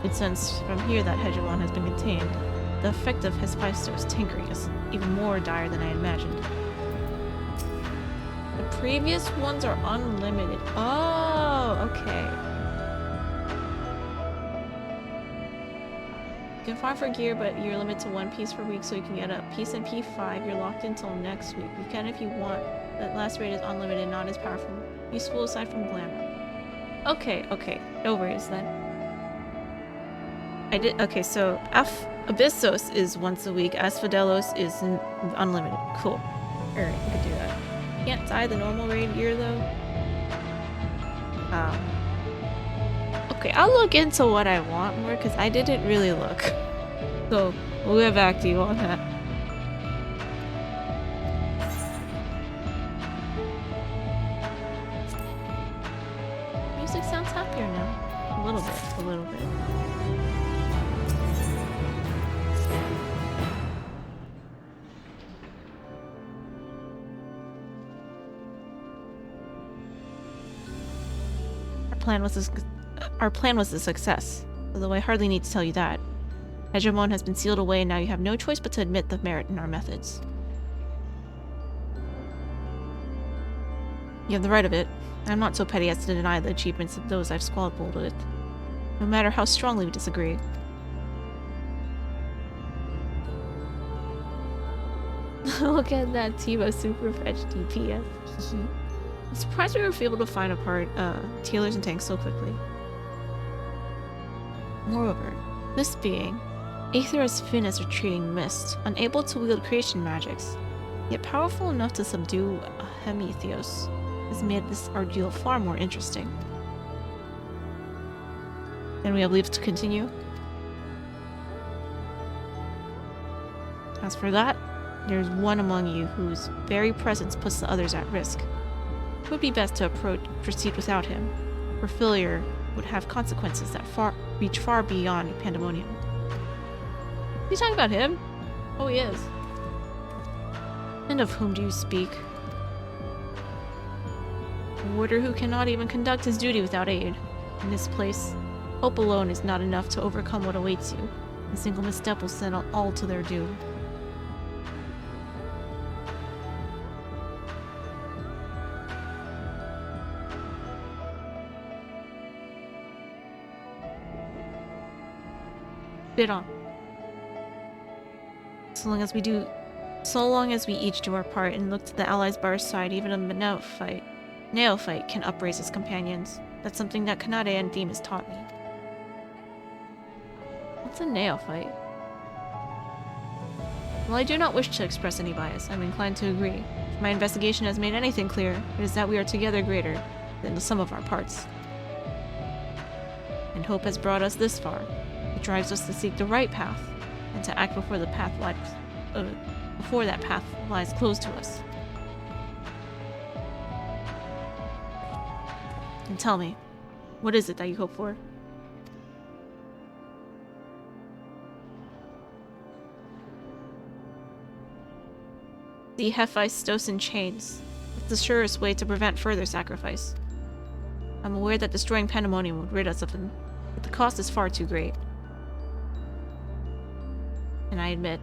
[SPEAKER 1] It sensed from here that Hegemon has been contained. The effect of his 5-star's tinkering is even more dire than I imagined. The previous ones are unlimited. Oh, okay. You can farm for gear, but you're limited to 1 piece per week, so you can get a piece in P5. You're locked in until next week. You can if you want. That last raid is unlimited, not as powerful. Useful aside from glamour. Okay. No worries then. Okay, so Abyssos is once a week. Asphodelos is unlimited. Cool. Alright, we could do that. Can't die the normal raid gear though. Okay, I'll look into what I want more, because I didn't really look. So, we'll get back to you on that. Music sounds happier now. A little bit. Our plan was a success, although I hardly need to tell you that. Hegemon has been sealed away and now you have no choice but to admit the merit in our methods. You have the right of it. I'm not so petty as to deny the achievements of those I've squabbled with, no matter how strongly we disagree. Look at that Tiba super fetch DPS. I'm surprised we were able to find apart healers and tanks so quickly. Moreover, this being, Aether as thin as retreating mist, unable to wield creation magics, yet powerful enough to subdue a Hemitheos, has made this ordeal far more interesting. Then we have leave to continue. As for that, there's one among you whose very presence puts the others at risk. It would be best to proceed without him, for failure would have consequences that reach far beyond Pandemonium. Are you talking about him? Oh, he is. And of whom do you speak? A warder who cannot even conduct his duty without aid. In this place, hope alone is not enough to overcome what awaits you. A single misstep will send all to their doom. Bid on. So long as we each do our part and look to the allies by our side, even a neophyte can upraise his companions. That's something that Kanade and Theme has taught me. What's a neophyte? While I do not wish to express any bias, I'm inclined to agree. If my investigation has made anything clear, it is that we are together greater than the sum of our parts. And hope has brought us this far. It drives us to seek the right path, and to act before that path lies closed to us. And tell me, what is it that you hope for? The FFXIV in chains. It's the surest way to prevent further sacrifice. I'm aware that destroying Pandemonium would rid us of him, but the cost is far too great. And I admit,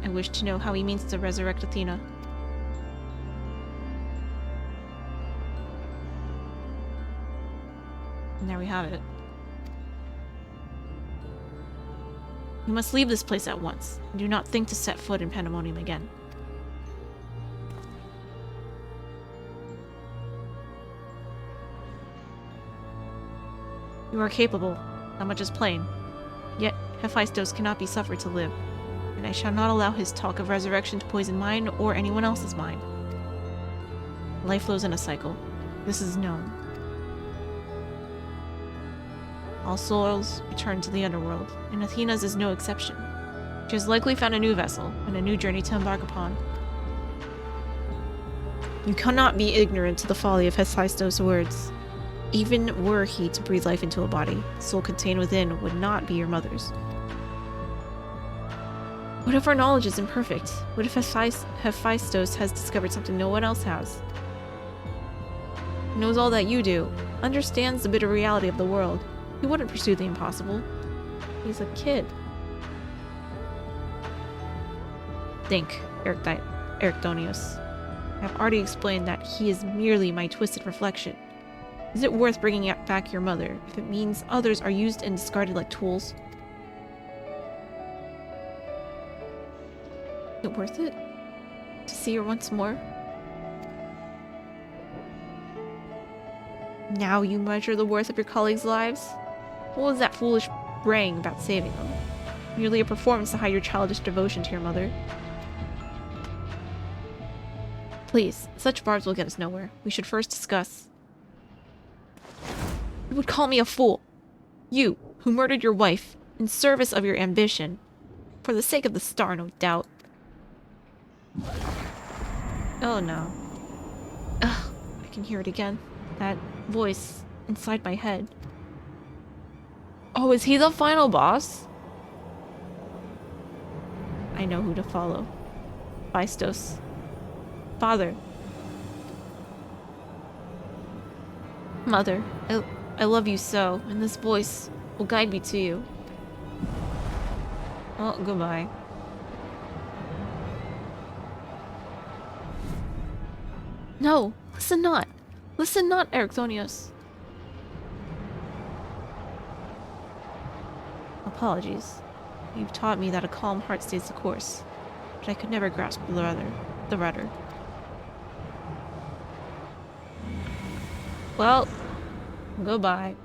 [SPEAKER 1] I wish to know how he means to resurrect Athena. And there we have it. You must leave this place at once, and do not think to set foot in Pandemonium again. You are capable, that much is plain. Yet, Hephaestus cannot be suffered to live, and I shall not allow his talk of resurrection to poison mine or anyone else's mind. Life flows in a cycle. This is known. All souls return to the underworld, and Athena's is no exception. She has likely found a new vessel and a new journey to embark upon. You cannot be ignorant to the folly of Hephaestus' words. Even were he to breathe life into a body, the soul contained within would not be your mother's. What if our knowledge is imperfect? What if Hephaestus has discovered something no one else has? He knows all that you do, understands the bitter reality of the world. He wouldn't pursue the impossible. He's a kid. Think, Ericdonius. I have already explained that he is merely my twisted reflection. Is it worth bringing back your mother if it means others are used and discarded like tools? Is it worth it? To see her once more? Now you measure the worth of your colleagues' lives? What was that foolish braying about saving them? Merely a performance to hide your childish devotion to your mother. Please, such barbs will get us nowhere. We should first discuss. You would call me a fool. You, who murdered your wife, in service of your ambition. For the sake of the star, no doubt. Oh no. Ugh, I can hear it again. That voice inside my head. Oh, is he the final boss? I know who to follow. Hephaestus. Father. Mother, I love you so, and this voice will guide me to you. Oh, goodbye. No, listen not. Listen not, Ericdonius. Apologies. You've taught me that a calm heart stays the course, but I could never grasp the rudder. Well, goodbye.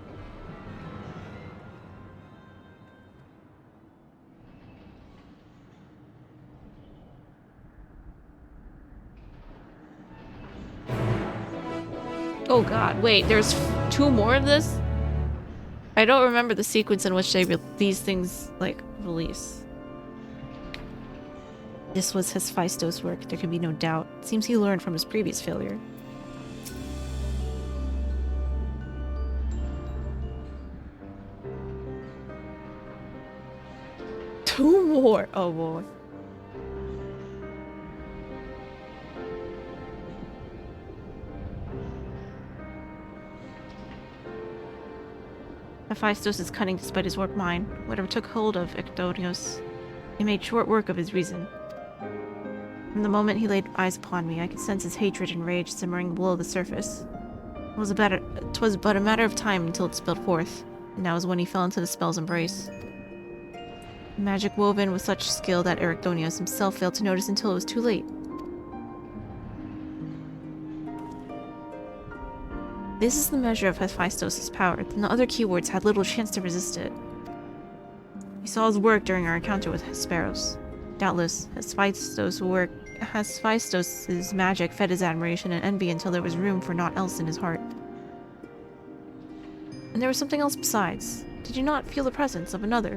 [SPEAKER 1] Oh god, wait, there's 2 more of this? I don't remember the sequence in which these things, like, release. This was Hephaestus' work, there can be no doubt. Seems he learned from his previous failure. Two more! Oh boy. Hephaestus is cunning despite his warped mind. Whatever took hold of Ecdonios, he made short work of his reason. From the moment he laid eyes upon me, I could sense his hatred and rage simmering below the surface. Twas but a matter of time until it spilled forth, and that was when he fell into the spell's embrace. Magic woven with such skill that Ecdonios himself failed to notice until it was too late. This is the measure of Hephaestus' power, then the other keywords had little chance to resist it. We saw his work during our encounter with Hesperos. Doubtless, Hephaestus' magic fed his admiration and envy until there was room for naught else in his heart. And there was something else besides. Did you not feel the presence of another?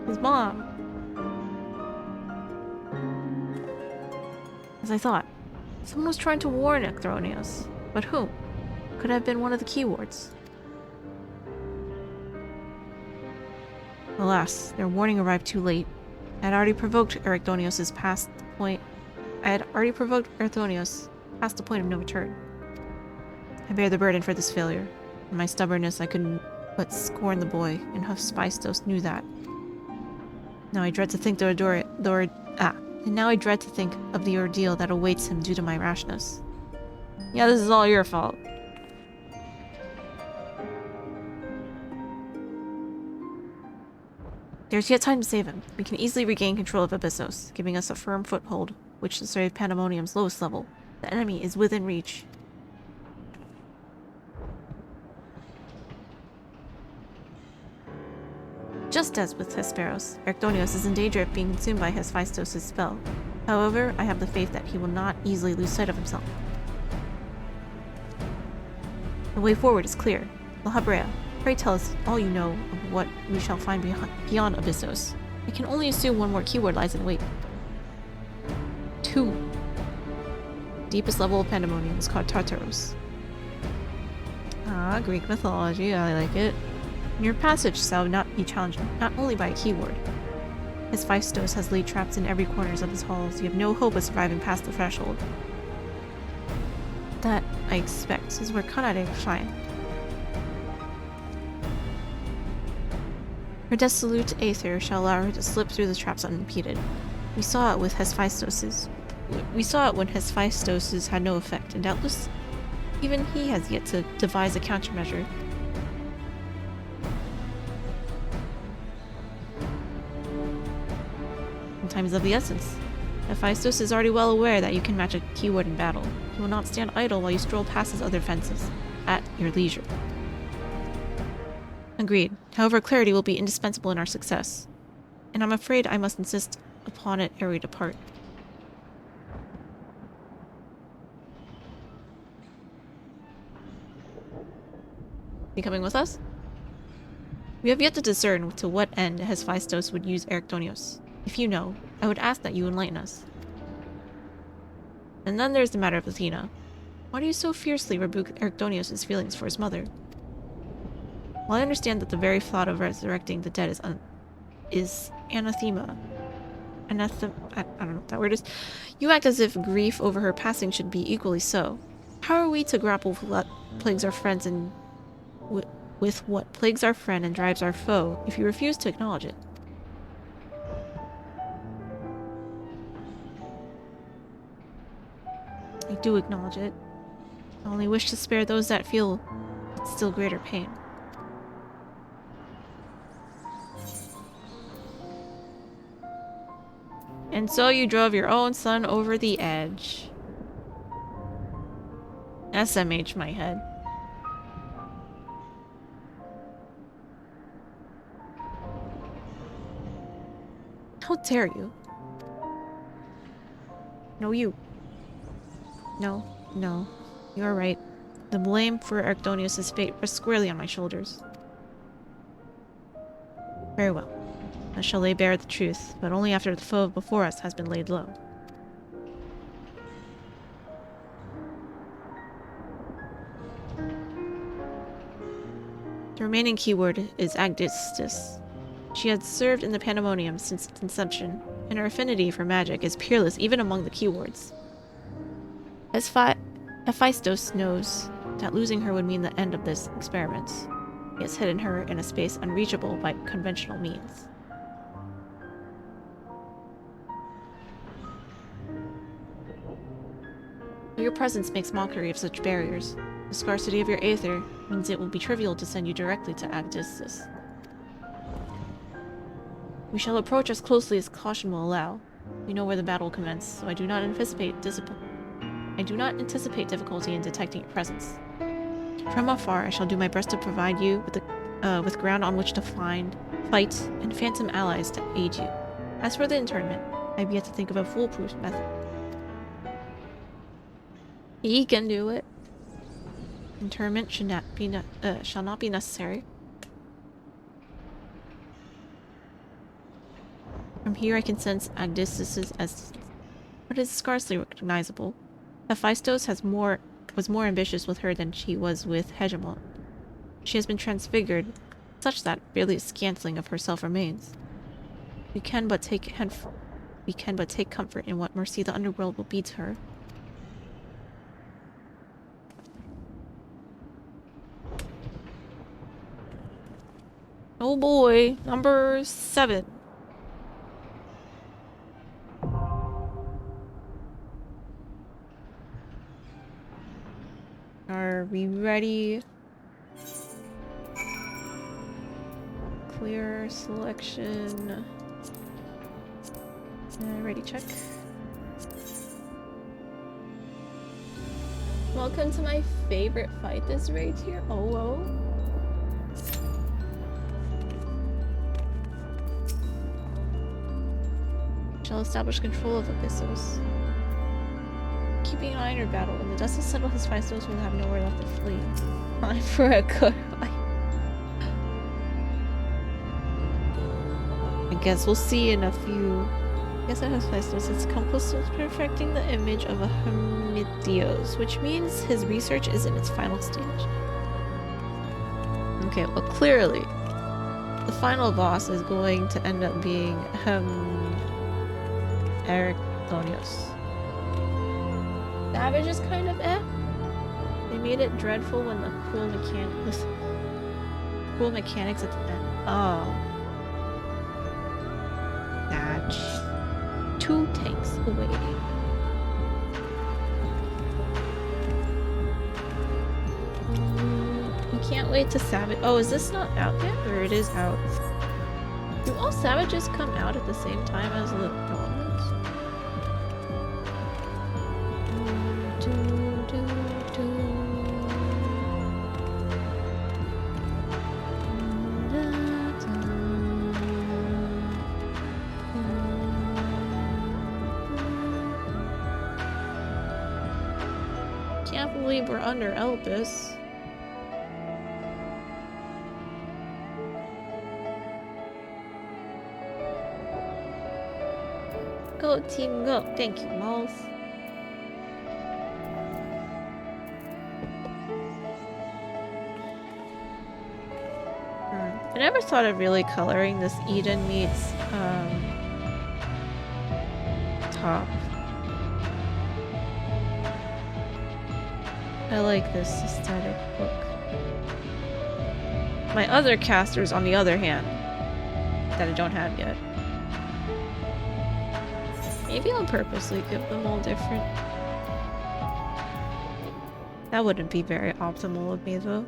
[SPEAKER 1] His mom. As I thought, someone was trying to warn Ecdonios. But whom? Could have been one of the keywords. Alas, their warning arrived too late. I had already provoked Ecdonios past the point of no return. I bear the burden for this failure. In my stubbornness, I couldn't but scorn the boy, and Hephaestus knew that. Now I dread to think of the ordeal that awaits him due to my rashness. Yeah, this is all your fault. There's yet time to save him. We can easily regain control of Abyssos, giving us a firm foothold, which will serve Pandemonium's lowest level. The enemy is within reach. Just as with Hesperos, Ecdonios is in danger of being consumed by Hephaestus' spell. However, I have the faith that he will not easily lose sight of himself. The way forward is clear. Lahabrea, pray tell us all you know of what we shall find beyond Abyssos. I can only assume one more keyword lies in wait. 2. Deepest level of Pandemonium is called Tartaros. Ah, Greek mythology, I like it. In your passage shall not be challenged not only by a keyword. Hephaestus has laid traps in every corners of his halls. You have no hope of surviving past the threshold. That, I expect, is where Kanade shine. Her dissolute aether shall allow her to slip through the traps unimpeded. We saw it when Hephaestus had no effect, and doubtless even he has yet to devise a countermeasure. Time is of the essence. Hephaestus is already well aware that you can match a keyword in battle. He will not stand idle while you stroll past his other fences, at your leisure. Agreed. However, clarity will be indispensable in our success, and I'm afraid I must insist upon it ere we depart. You coming with us? We have yet to discern to what end Hephaestus would use Ecdonios. If you know, I would ask that you enlighten us. And then there's the matter of Athena. Why do you so fiercely rebuke Ecdonios' feelings for his mother? While I understand that the very thought of resurrecting the dead is anathema. I don't know what that word is. You act as if grief over her passing should be equally so. How are we to grapple with what plagues our friends and with what plagues our friend and drives our foe if you refuse to acknowledge it? I do acknowledge it. I only wish to spare those that feel still greater pain. And so you drove your own son over the edge. SMH my head. How dare you? No, you. No, you are right. The blame for Ecdonios' fate rests squarely on my shoulders. Very well. I shall lay bare the truth, but only after the foe before us has been laid low. The remaining keyword is Agdistis. She had served in the Pandemonium since its inception, and her affinity for magic is peerless even among the keywords. Hephaestus knows that losing her would mean the end of this experiment. He has hidden her in a space unreachable by conventional means. Your presence makes mockery of such barriers. The scarcity of your aether means it will be trivial to send you directly to Agdistis. We shall approach as closely as caution will allow. We know where the battle will commence, so I do not anticipate difficulty in detecting your presence. From afar, I shall do my best to provide you with ground on which to fight, and phantom allies to aid you. As for the internment, I have yet to think of a foolproof method. He can do it. Interment shall not be necessary. From here I can sense Agdistis' essence, but it is scarcely recognizable. Hephaestus was more ambitious with her than she was with Hegemon. She has been transfigured, such that barely a scantling of herself remains. We can but take comfort in what mercy the underworld will be to her. Oh boy, number 7. Are we ready? Clear selection. Ready, check. Welcome to my favorite fight this raid here. Oh, whoa. Shall establish control of Abyssos. Keeping an eye on your battle. When the dust has settled, his Hephaestus will have nowhere left to flee. Time for a good fight. I guess we'll see in a few. I guess that Hephaestus has come close to perfecting the image of a Hermitios, which means his research is in its final stage. Okay, well clearly, the final boss is going to end up being Ericthonios. Savage is kind of eh. They made it dreadful when the cruel mechanics at the end. Oh. Thatch. 2 tanks away. You can't wait to Savage. Oh, is this not out yet? Or it is out? Do all Savages come out at the same time as the developments? Can't believe we're under Elpis. Go team, go! Thank you, Malls. I never thought of really coloring this Eden meets top. I like this aesthetic look. My other casters, on the other hand, that I don't have yet. Maybe I'll purposely give them all different. That wouldn't be very optimal of me, though.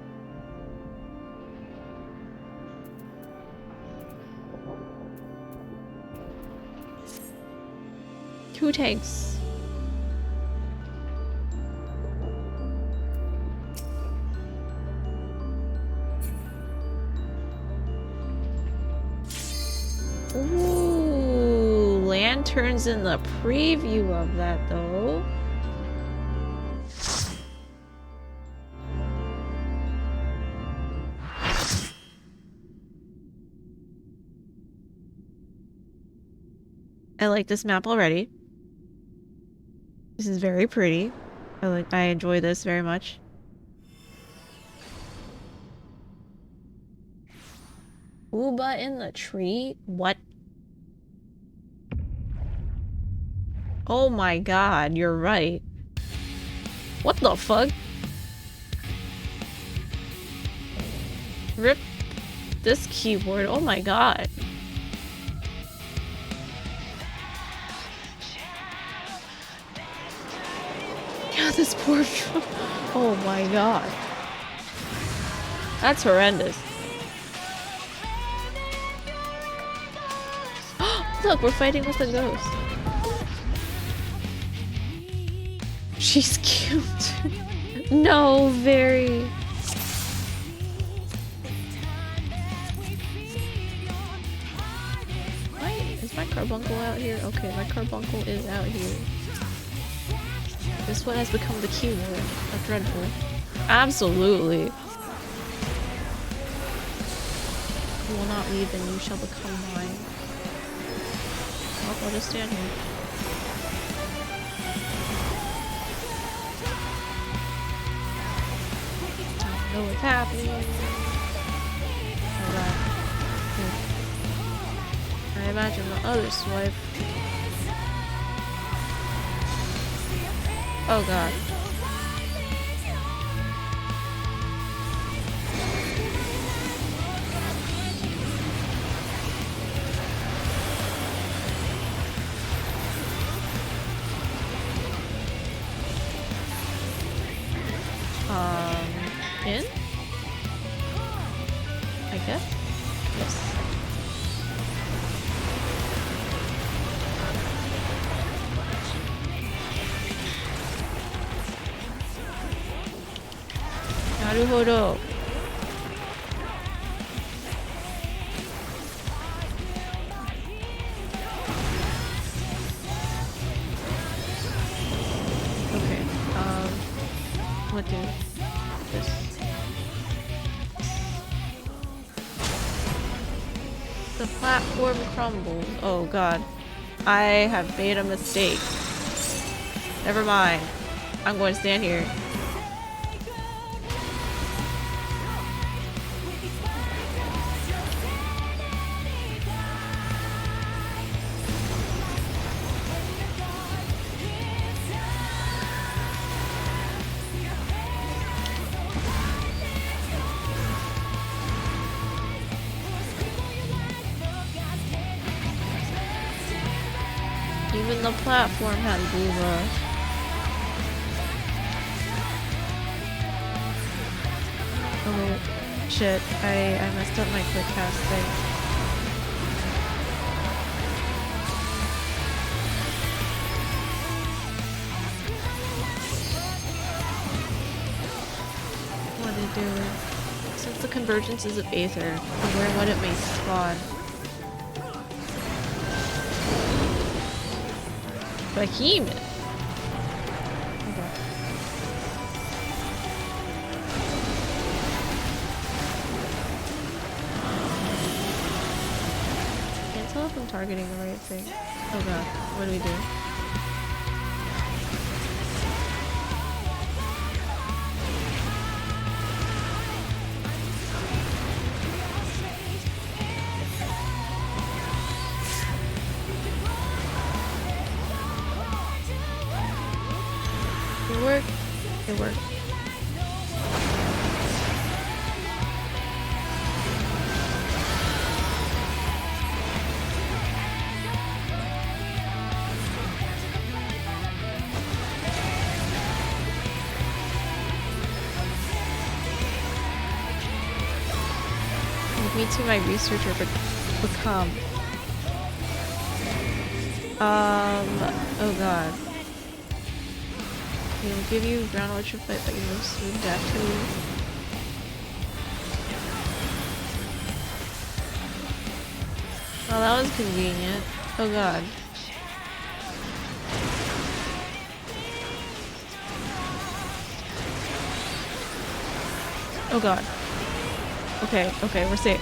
[SPEAKER 1] Two tanks. Ooh, lanterns in the preview of that, though. I like this map already. This is very pretty. I enjoy this very much. Uba in the tree? What? Oh my god, you're right. What the fuck? Rip this keyboard. Oh my god. Yeah, this poor oh my god. That's horrendous. Look, we're fighting with a ghost. She's cute. No, very. Is my carbuncle out here? Okay, my carbuncle is out here. This one has become the keyword. That's dreadful. Absolutely. You will not leave, and you shall become mine. I'll just stand here. Don't know what's happening. Alright. I imagine the other swipe. Oh god. In? I guess? Yes. Naruhodo. Okay, what do this? The platform crumbles. Oh god. I have made a mistake. Never mind. I'm going to stand here. Even the platform had Booba. Oh shit, I messed up my quick cast thing. What are they doing? Since the convergence is of Aether, beware what it may spawn. Behemoth. Okay. Can't tell if I'm targeting the right thing. Oh god, what do we do? It worked. It worked. Lead me to my researcher become. Oh god. He will give you ground orchard fight, but you must move back to. Oh, that was convenient. Oh god. Oh god. Okay, okay, we're safe.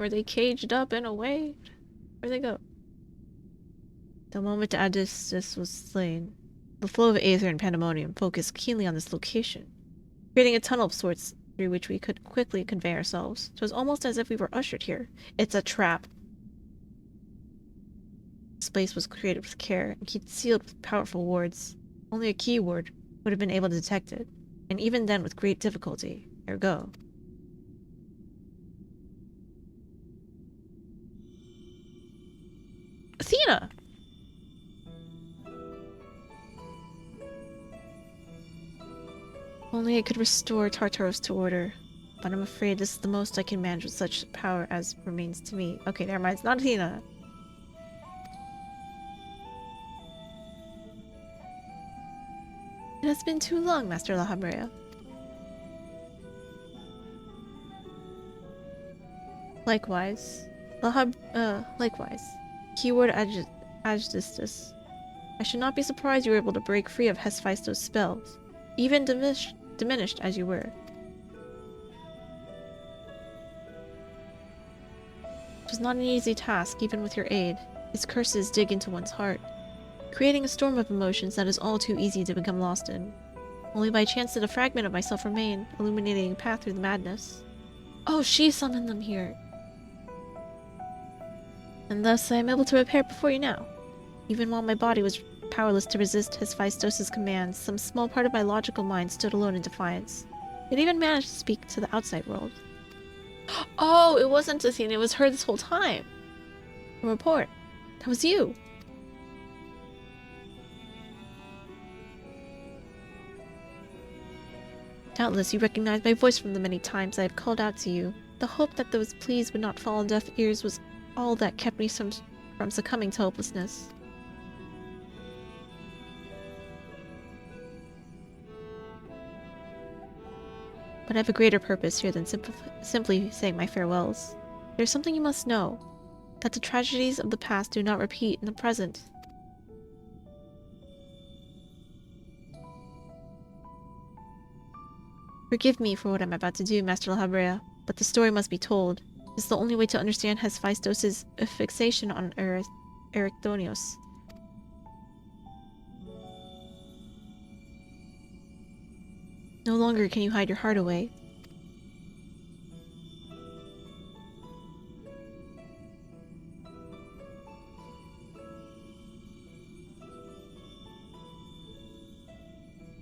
[SPEAKER 1] Were they caged up in a way? Where'd they go? The moment Odysseus was slain, the flow of aether and pandemonium focused keenly on this location, creating a tunnel of sorts through which we could quickly convey ourselves. It was almost as if we were ushered here. It's a trap. This place was created with care and sealed with powerful wards. Only a key ward would have been able to detect it, and even then with great difficulty. Ergo. Athena! Only I could restore Tartaros to order, but I'm afraid this is the most I can manage with such power as remains to me. Okay, never mind, it's not Athena. It has been too long, Master La Habrea. Likewise. Likewise. Keyword Adjustus. I should not be surprised you were able to break free of Hephaestus' spells, even diminished as you were. It was not an easy task, even with your aid. His curses dig into one's heart, creating a storm of emotions that is all too easy to become lost in. Only by chance did a fragment of myself remain, illuminating a path through the madness. Oh, she summoned them here! And thus I am able to appear before you now. Even while my body was powerless to resist Hephaestus' commands, some small part of my logical mind stood alone in defiance. It even managed to speak to the outside world. Oh, it wasn't Athena, it was her this whole time! A report. That was you! Doubtless you recognized my voice from the many times I have called out to you. The hope that those pleas would not fall on deaf ears was all that kept me from succumbing to hopelessness. But I have a greater purpose here than simply saying my farewells. There's something you must know, that the tragedies of the past do not repeat in the present. Forgive me for what I'm about to do, Master La Habrea, but the story must be told. It's the only way to understand Hephaestus' fixation on Erichthonios. No longer can you hide your heart away.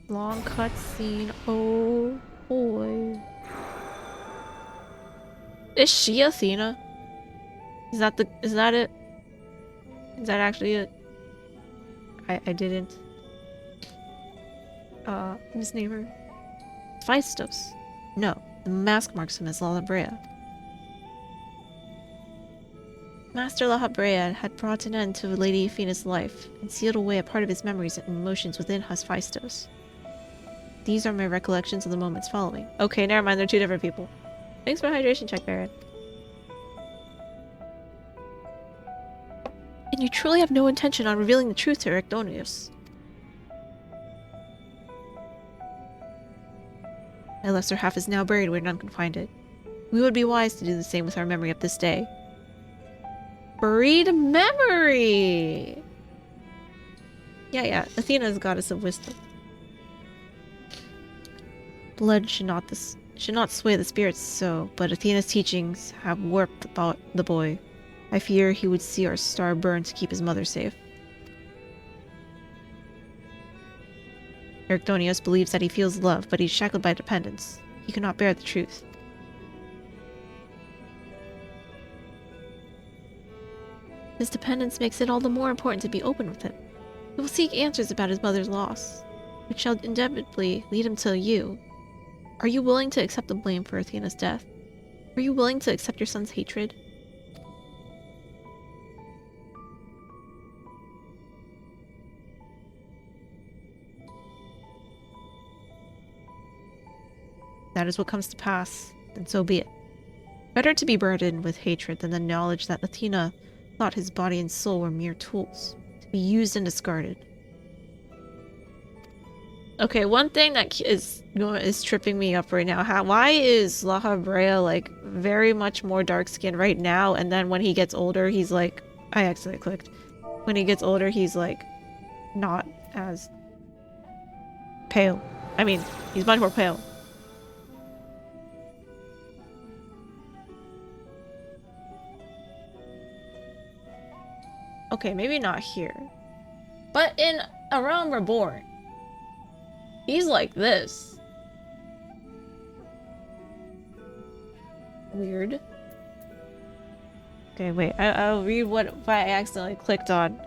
[SPEAKER 1] Long cutscene. Oh boy. Is she Athena? Is that it? Is that actually it? I didn't. Misname her. Hephaestus. No, the mask marks him as La Habrea. Master La Habrea had brought an end to Lady Athena's life and sealed away a part of his memories and emotions within Hephaestus. These are my recollections of the moments following. Okay, never mind, they're two different people. Thanks for hydration check, Baron. And you truly have no intention on revealing the truth to Erichthonios. My lesser half is now buried where none can find it. We would be wise to do the same with our memory of this day. Buried memory! Yeah, Athena is goddess of wisdom. Blood should not sway the spirits so, but Athena's teachings have warped the boy. I fear he would see our star burn to keep his mother safe. Erichthonios believes that he feels love, but he's shackled by dependence. He cannot bear the truth. His dependence makes it all the more important to be open with him. He will seek answers about his mother's loss, which shall inevitably lead him to you. Are you willing to accept the blame for Athena's death? Are you willing to accept your son's hatred? That is what comes to pass, then so be it. Better to be burdened with hatred than the knowledge that Athena thought his body and soul were mere tools, to be used and discarded. Okay, one thing that is tripping me up right now. Why is La Habrea like very much more dark skinned right now, and then when he gets older, he's like, I accidentally clicked. When he gets older, he's like not as pale. I mean, he's much more pale. Okay, maybe not here. But in A Realm Reborn, he's like this. Weird. Okay, wait. I'll read what I accidentally clicked on.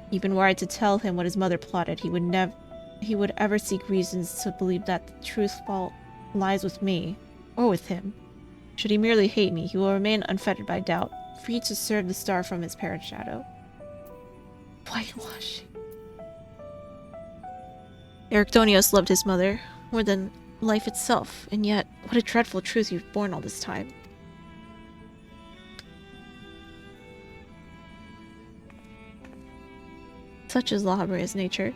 [SPEAKER 1] Even were I to tell him what his mother plotted, he would ever seek reasons to believe that the truth lies with me, or with him. Should he merely hate me, he will remain unfettered by doubt, free to serve the star from his parent shadow. Whitewashing. Ericdonios loved his mother more than life itself, and yet, what a dreadful truth you've borne all this time. Such is La Habrea's nature.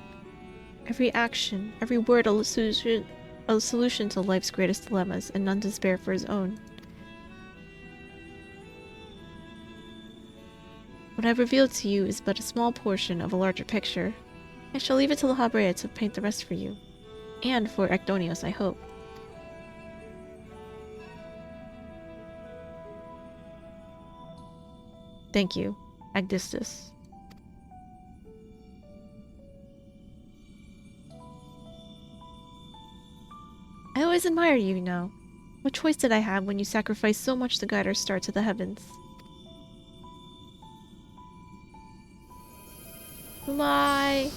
[SPEAKER 1] Every action, every word a solution to life's greatest dilemmas, and none to spare for his own. What I've revealed to you is but a small portion of a larger picture. I shall leave it to La Habrea to paint the rest for you. And for Ericdonios, I hope. Thank you, Agdistis. I always admire you, you know. What choice did I have when you sacrificed so much to guide our star to the heavens? Bye.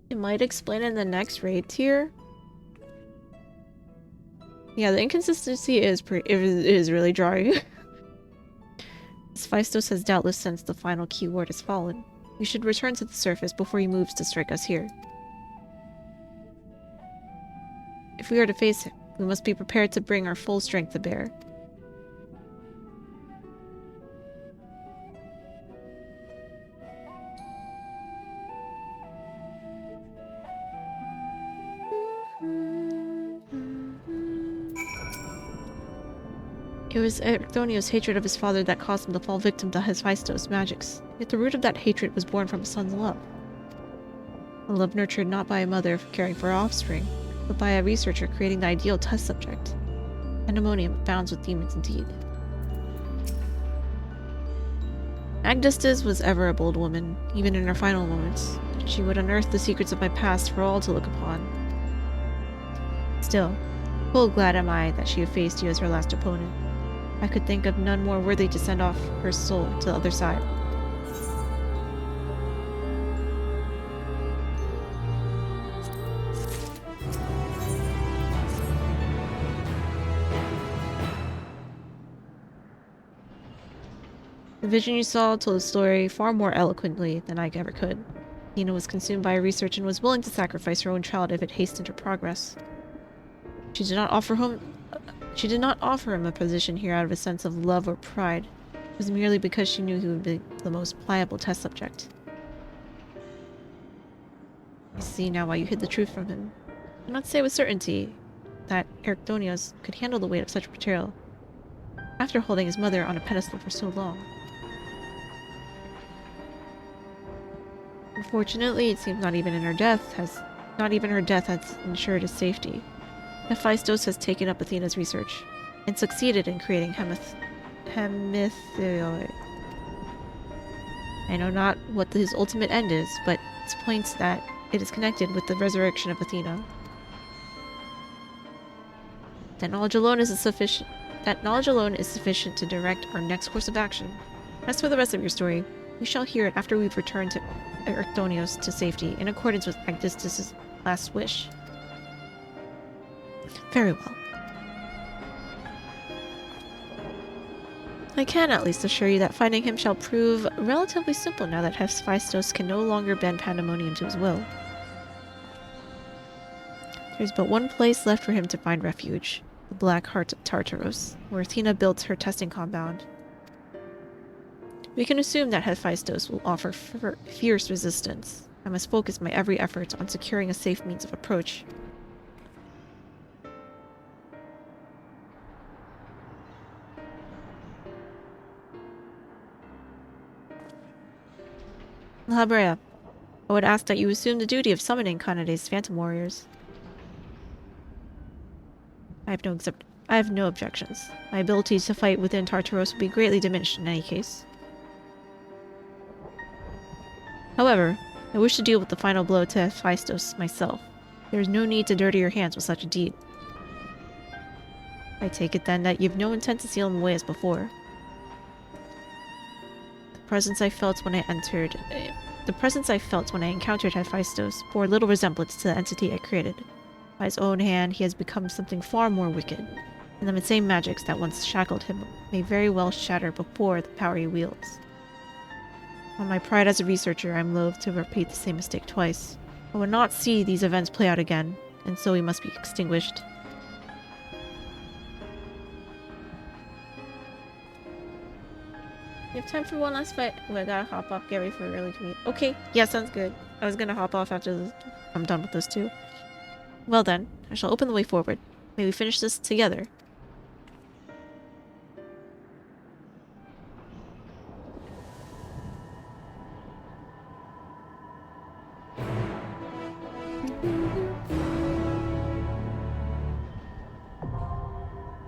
[SPEAKER 1] It might explain in the next raid tier. Yeah, the inconsistency is really jarring. Hephaestus has doubtless sensed the final keyword has fallen. We should return to the surface before he moves to strike us here. If we are to face him, we must be prepared to bring our full strength to bear. It was Ericdonios' hatred of his father that caused him to fall victim to Hephaestos' magics. Yet the root of that hatred was born from a son's love. A love nurtured not by a mother caring for her offspring, but by a researcher creating the ideal test subject. Pandemonium abounds with demons indeed. Agdistis was ever a bold woman, even in her final moments. She would unearth the secrets of my past for all to look upon. Still, full glad am I that she faced you as her last opponent. I could think of none more worthy to send off her soul to the other side. The vision you saw told the story far more eloquently than I ever could. Athena was consumed by research and was willing to sacrifice her own child if it hastened her progress. She did not offer him a position here out of a sense of love or pride. It was merely because she knew he would be the most pliable test subject. I see now why you hid the truth from him. I cannot say with certainty that Ericdonios could handle the weight of such betrayal after holding his mother on a pedestal for so long. Unfortunately, it seems not even her death has ensured his safety. Hephaestus has taken up Athena's research and succeeded in creating Hemithilioi. I know not what his ultimate end is, but it points that it is connected with the resurrection of Athena. That knowledge alone is sufficient to direct our next course of action. As for the rest of your story, we shall hear it after we've returned to Ericdonios to safety, in accordance with Agdistis' last wish. Very well. I can at least assure you that finding him shall prove relatively simple now that Hephaestus can no longer bend Pandemonium to his will. There's but one place left for him to find refuge, the Black Heart of Tartaros, where Athena built her testing compound. We can assume that Hephaestus will offer fierce resistance. I must focus my every effort on securing a safe means of approach. Labrea, I would ask that you assume the duty of summoning Kanade's phantom warriors. I have no objections. My ability to fight within Tartaros will be greatly diminished in any case. However, I wish to deal with the final blow to Hephaestus myself. There is no need to dirty your hands with such a deed. I take it then that you have no intent to seal him away as before. The presence I felt when I encountered Hephaestus bore little resemblance to the entity I created. By his own hand, he has become something far more wicked, and the same magics that once shackled him may very well shatter before the power he wields. On my pride as a researcher, I am loath to repeat the same mistake twice. I would not see these events play out again, and so he must be extinguished. You have time for one last fight? Oh, I gotta hop off, get ready for early to meet. Okay, yeah, sounds good. I was gonna hop off after I'm done with those two. Well then, I shall open the way forward. May we finish this together.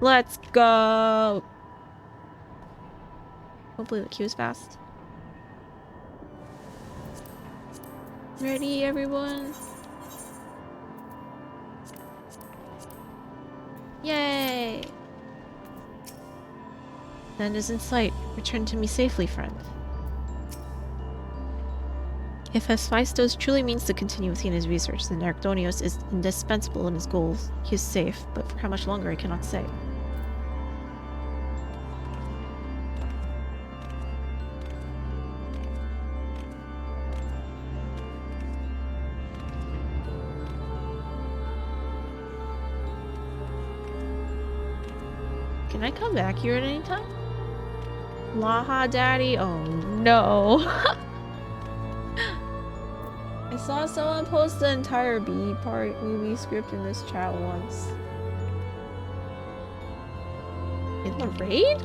[SPEAKER 1] Let's go! Hopefully the queue is fast. Ready, everyone? Yay! The end is in sight. Return to me safely, friend. If Hephaestus truly means to continue with his research, then Arctonios is indispensable in his goals. He is safe, but for how much longer I cannot say. Can I come back here at any time? Laha Daddy? Oh no. I saw someone post the entire B part movie script in this chat once. In the raid?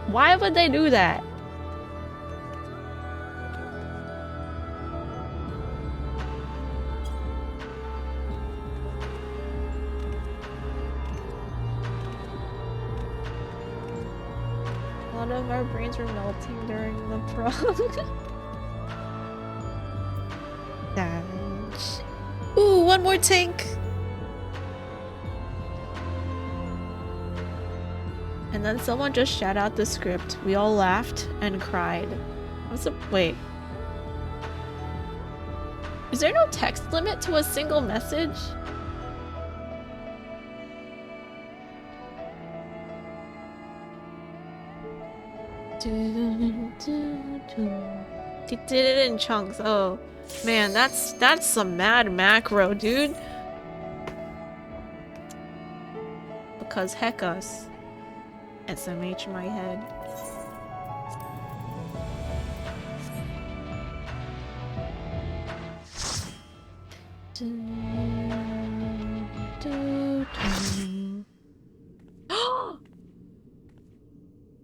[SPEAKER 1] Why would they do that? One of our brains were melting during the prog. Damage. Ooh, one more tank! And then someone just shout out the script. We all laughed and cried. Wait. Is there no text limit to a single message? He did it in chunks. Oh man, that's some mad macro, dude. Because heck us. SMH in my head.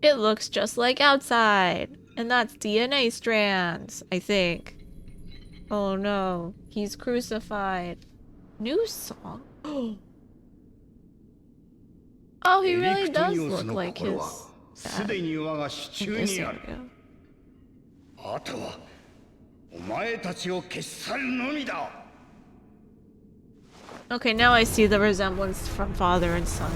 [SPEAKER 1] It looks just like outside. And that's DNA strands, I think. Oh no, he's crucified. New song? Oh, he really does look like his dad. Okay, now I see the resemblance from father and son.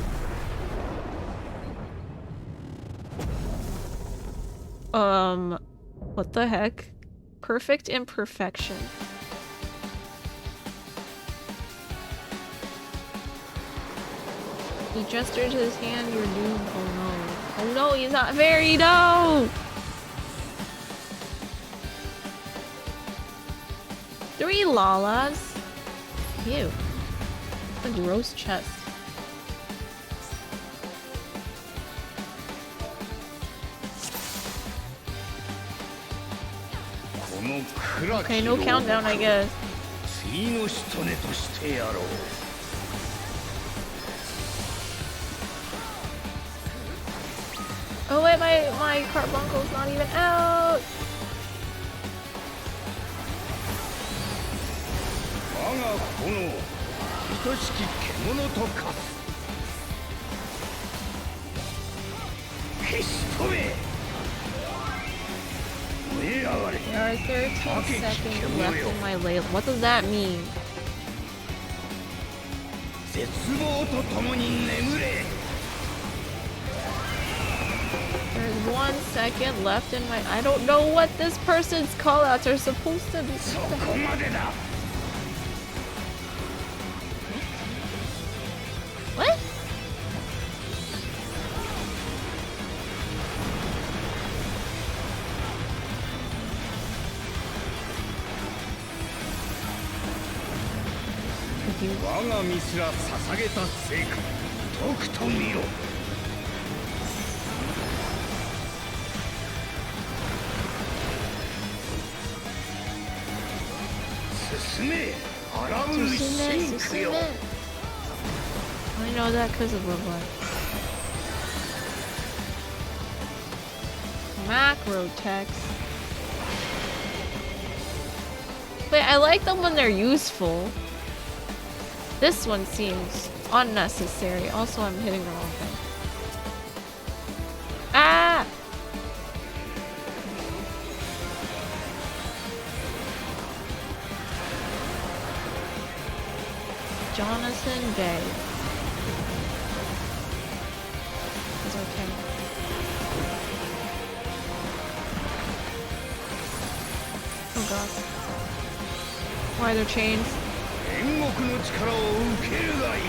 [SPEAKER 1] What the heck? Perfect imperfection. He gestured his hand, you're doomed. Oh no. Oh no, he's not very, no! 3 Lalas? Ew. A gross chest. Okay, no countdown, I guess. Oh wait, my carbuncle's not even out. There are 13 seconds left in my lay. What does that mean? There's 1 second left in my. I don't know what this person's callouts are supposed to be. What? I know that because of Love Life. Macro text. Wait, I like them when they're useful. This one seems unnecessary. Also, I'm hitting the wrong thing. Ah! Jonathan Day. It's okay. Oh god. Why are there chains?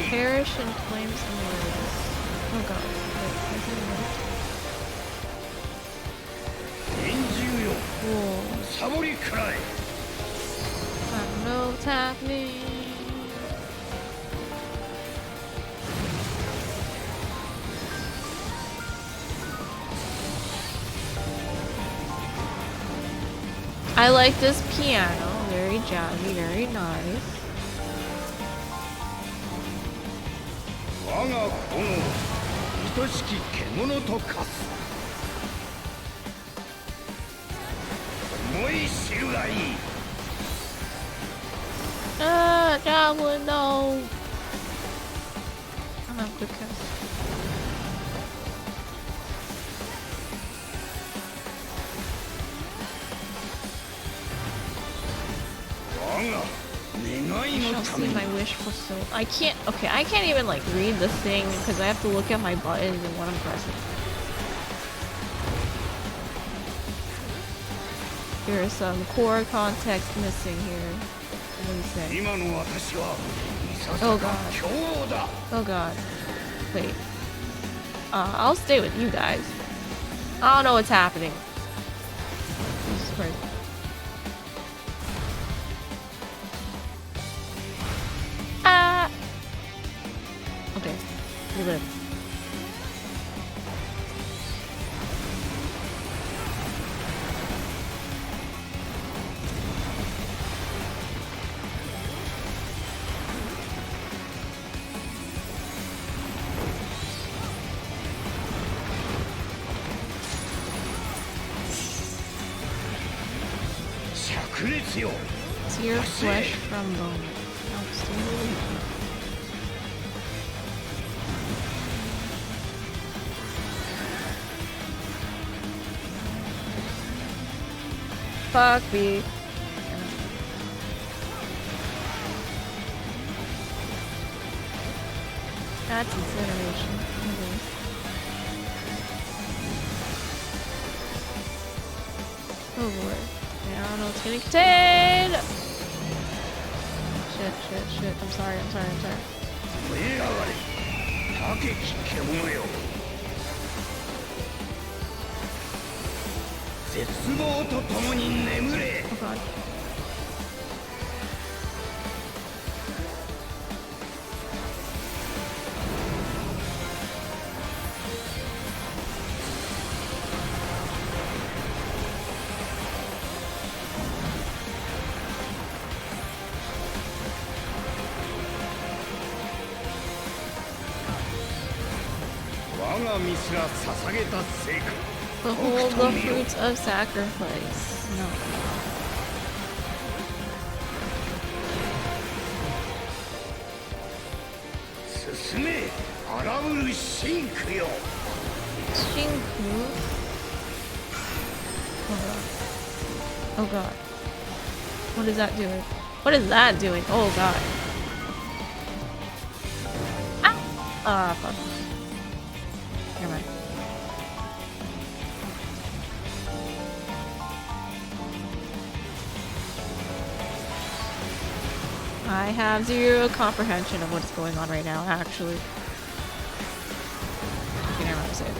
[SPEAKER 1] Perish in flames and words. Oh god. Wait, I know what's happening. I like this piano. Very jazzy, very nice. Goblin, no. I don't have good cast. I shall see my wish fulfilled. I can't. Okay, I can't even like read the thing because I have to look at my buttons and what I'm pressing. There's some core context missing here. What do you say? Oh god. Oh god. Wait. I'll stay with you guys. I don't know what's happening. Jesus Christ. Okay, we live. Tear flesh from bone. Outstanding. Fuck me. That's incineration. Okay. Oh boy. I don't know what's getting contained! Shit. I'm sorry. Oh god. Behold the fruits of sacrifice. No. Shinku? Oh god. What is that doing? What is that doing? Oh god. Ah! Ah, fuck. Never mind. I have zero comprehension of what's going on right now, actually. Okay, never mind, save.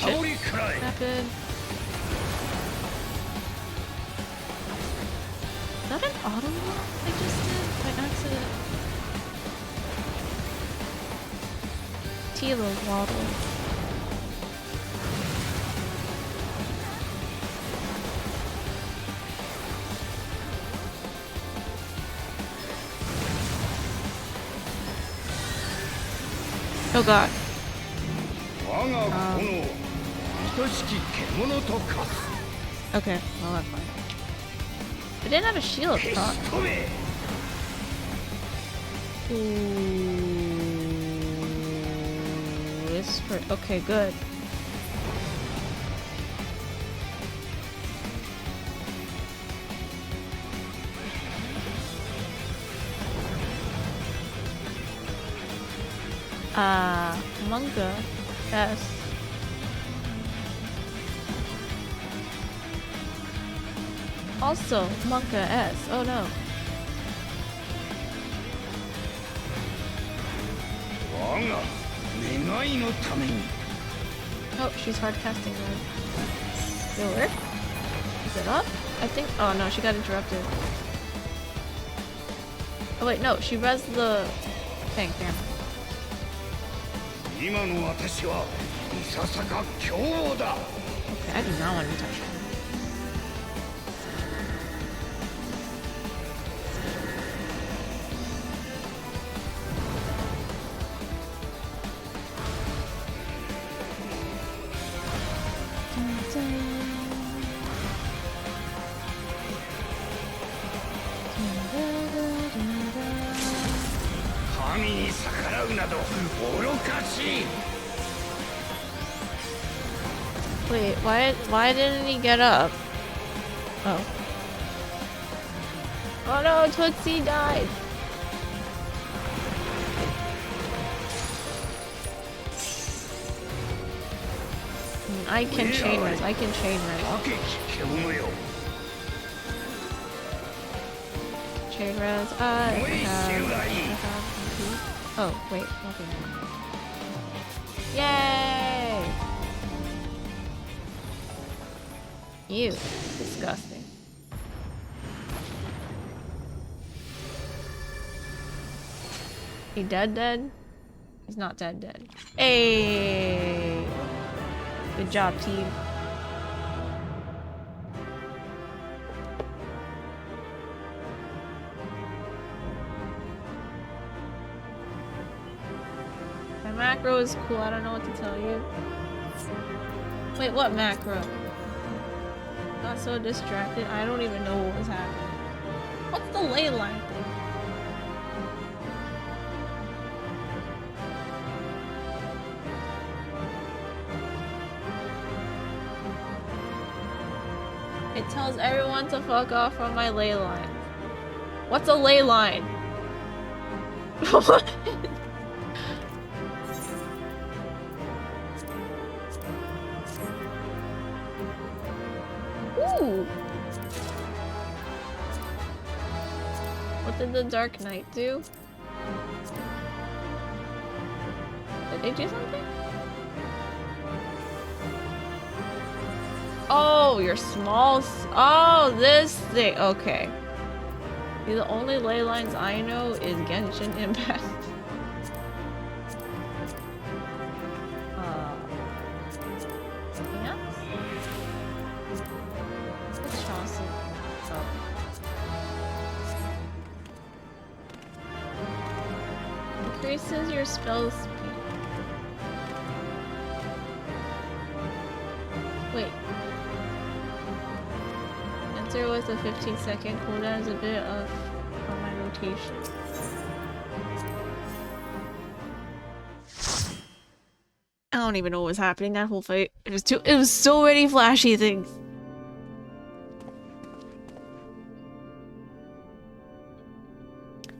[SPEAKER 1] Shit. What happened? Is that an auto lock I just did by accident? Tilo waddle. Oh god. Okay, well that's fine. It didn't have a shield proc. Ooh, this for okay, good. Manga. Yes. Also, Monka S. Oh no. Oh, she's hard casting mode. Did it work? Is it up? I think. Oh no, she got interrupted. Oh wait, no, she rezzed the thing. Damn. Okay, I do not want to touch her. Wait, why didn't he get up? Oh. Oh no, Tootsie died! I can chain res, I can chain res. Chain res, I have... Oh, wait, okay. Yay! Ew, disgusting. He dead? He's not dead. Hey! Good job, team. My macro is cool, I don't know what to tell you. Wait, what macro? Got so distracted, I don't even know what was happening. What's the ley line thing? It tells everyone to fuck off from my ley line. What's a ley line? What? Ooh. What did the Dark Knight do? Did they do something? Oh, your small oh, this thing. Okay. The only ley lines I know is Genshin Impact. Anything else? What's Chaucer? Oh. Increases your spell speed. Wait. Enter with a 15-second cooldown is a bit of my rotation. I don't even know what was happening that whole fight. It was so many flashy things.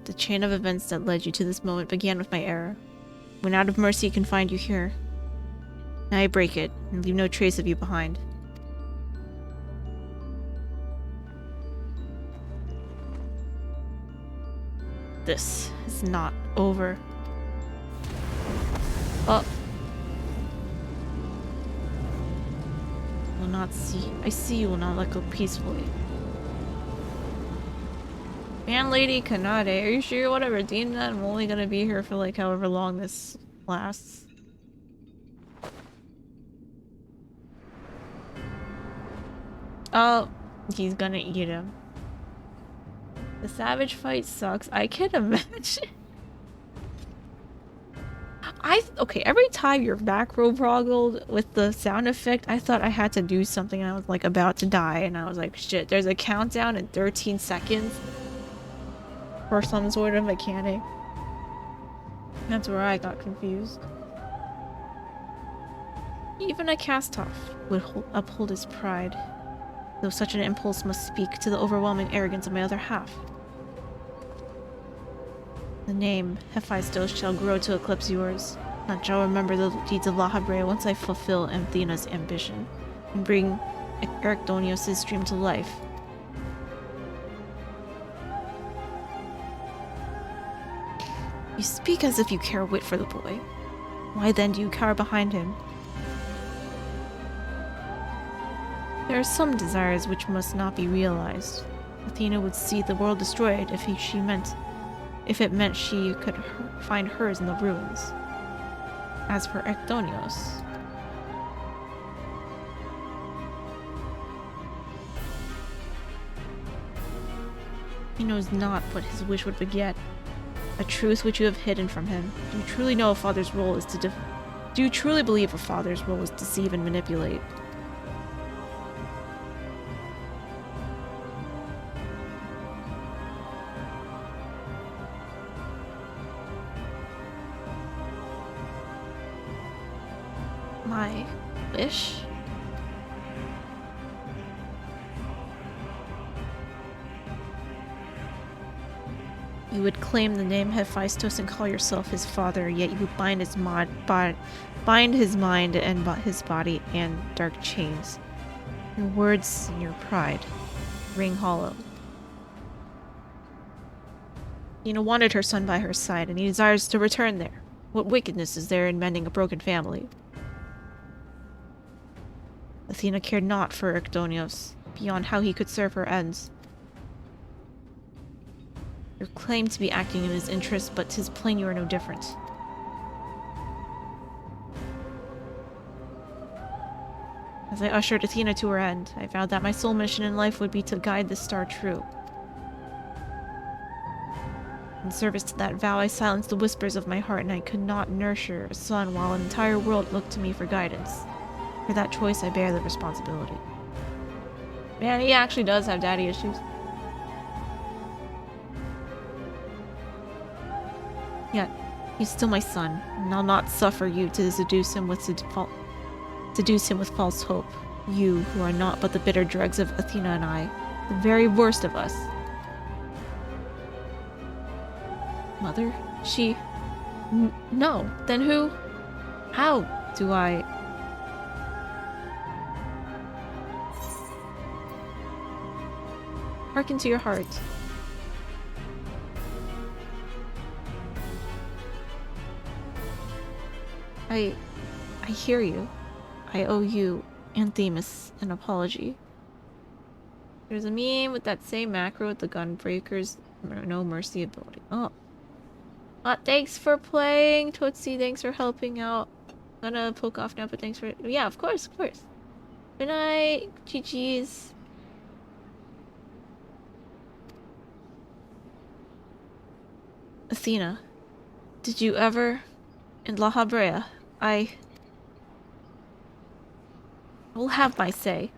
[SPEAKER 1] The chain of events that led you to this moment began with my error. When out of mercy can find you here. Now I break it and leave no trace of you behind. This is not over. Oh. Will not see. I see you will not let go peacefully. Man, Lady Kanade, are you sure you want to redeem that? I'm only gonna be here for like however long this lasts. Oh, he's gonna eat him. The savage fight sucks. I can imagine. Okay, every time your back row proggled with the sound effect, I thought I had to do something and I was like about to die and I was like, shit, there's a countdown in 13 seconds for some sort of mechanic. That's where I got confused. Even a cast-off would uphold his pride, though such an impulse must speak to the overwhelming arrogance of my other half. The name Hephaestus shall grow to eclipse yours. Not shall remember the deeds of La Habrea once I fulfill Anthena's ambition and bring Ericdonios' dream to life. You speak as if you care a whit for the boy. Why then do you cower behind him? There are some desires which must not be realized. Athena would see the world destroyed if it meant she could find hers in the ruins. As for Ericdonios, he knows not what his wish would beget. A truth which you have hidden from him. Do you truly know a father's role is to do you truly believe a father's role is to deceive and manipulate? My wish? You would claim the name Hephaestus and call yourself his father, yet you bind his mind and his body in dark chains. Your words and your pride ring hollow. Athena wanted her son by her side, and he desires to return there. What wickedness is there in mending a broken family? Athena cared not for Ericdonios, beyond how he could serve her ends. You claim to be acting in his interest, but 'tis plain you are no different. As I ushered Athena to her end, I vowed that my sole mission in life would be to guide the star true. In service to that vow, I silenced the whispers of my heart, and I could not nurture a son while an entire world looked to me for guidance. For that choice, I bear the responsibility. Man, he actually does have daddy issues. Yet, he's still my son, and I'll not suffer you to seduce him with false hope. You, who are not but the bitter dregs of Athena and I, the very worst of us. Mother? She... No. Then who? How do I... Hearken to your heart. I hear you. I owe you and Themis an apology. There's a meme with that same macro with the gun breakers No mercy ability. Oh. Thanks for playing. Tootsie, thanks for helping out. I'm gonna poke off now, but thanks for... Yeah, of course, of course. Good night. GG's. Athena, did you ever... In La Habrea, I will have my say.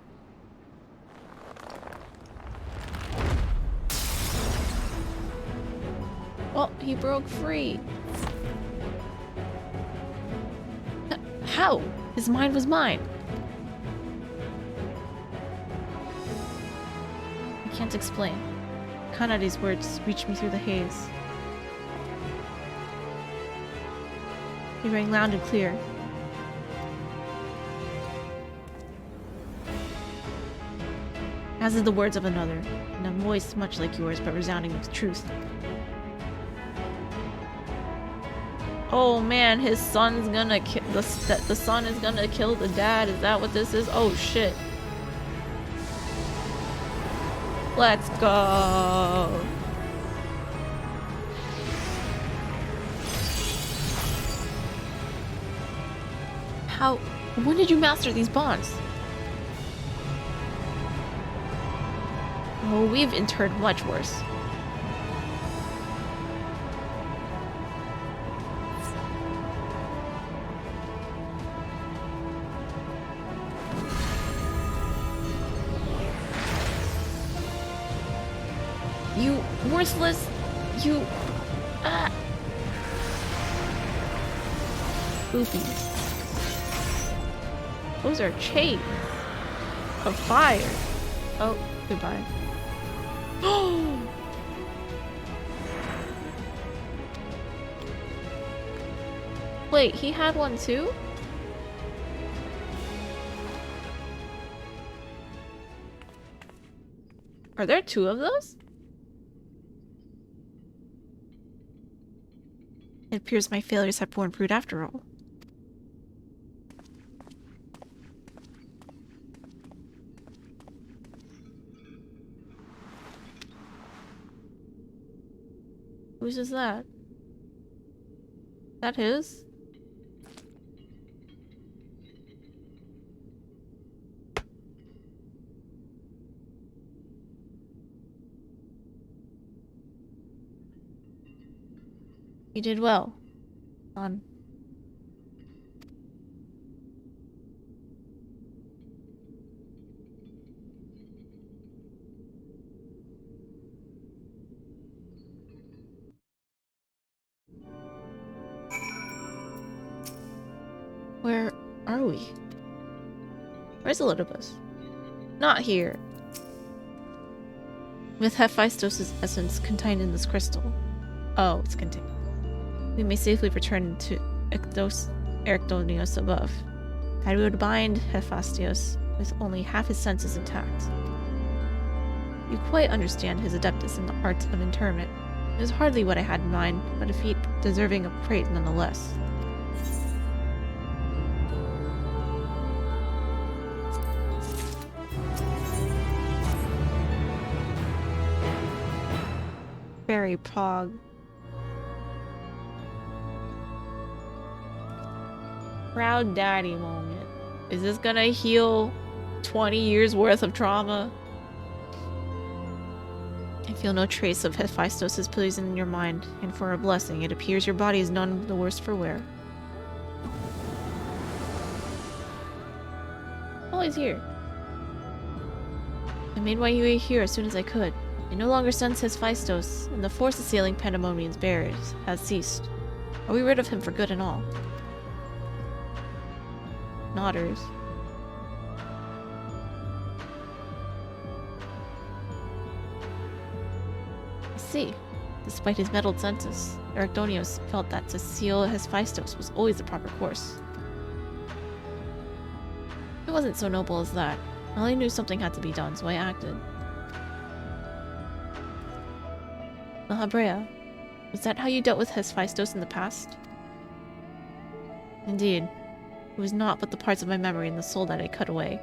[SPEAKER 1] Oh, he broke free. How? His mind was mine. I can't explain. Kanade's words reached me through the haze. He rang loud and clear. As is the words of another, in a voice much like yours but resounding with truth. Oh man, his son's gonna kill the son is gonna kill the dad. Is that what this is? Oh shit. Let's go. How? When did you master these bonds? Oh, we've interred much worse. You worthless... You... Boobies. Those are chains of fire. Oh, goodbye. Wait, he had one too? Are there two of those? It appears my failures have borne fruit after all. Whose is that? Is that his? You did well, son. Where are we? Where's Elidibus? Not here. With Hephaestus' essence contained in this crystal. Oh, it's contained. We may safely return to Ericdonius above. I would bind Hephaestus with only half his senses intact. You quite understand his adeptness in the art of interment. It was hardly what I had in mind, but a feat deserving of praise nonetheless. Very pog. Proud daddy moment. Is this gonna heal 20 years worth of trauma? I feel no trace of Hephaestus' poison in your mind, and for a blessing, it appears your body is none the worse for wear. Oh, he's here. I made my way here as soon as I could. I no longer sense Hephaestus, and the force assailing Pandemonium's barriers has ceased. Are we rid of him for good and all? Nodders. I see. Despite his meddled senses, Ericdonius felt that to seal Hephaestus was always the proper course. It wasn't so noble as that. I only knew something had to be done, so I acted. La Habrea, was that how you dealt with Hephaestus in the past? Indeed. It was naught but the parts of my memory and the soul that I cut away.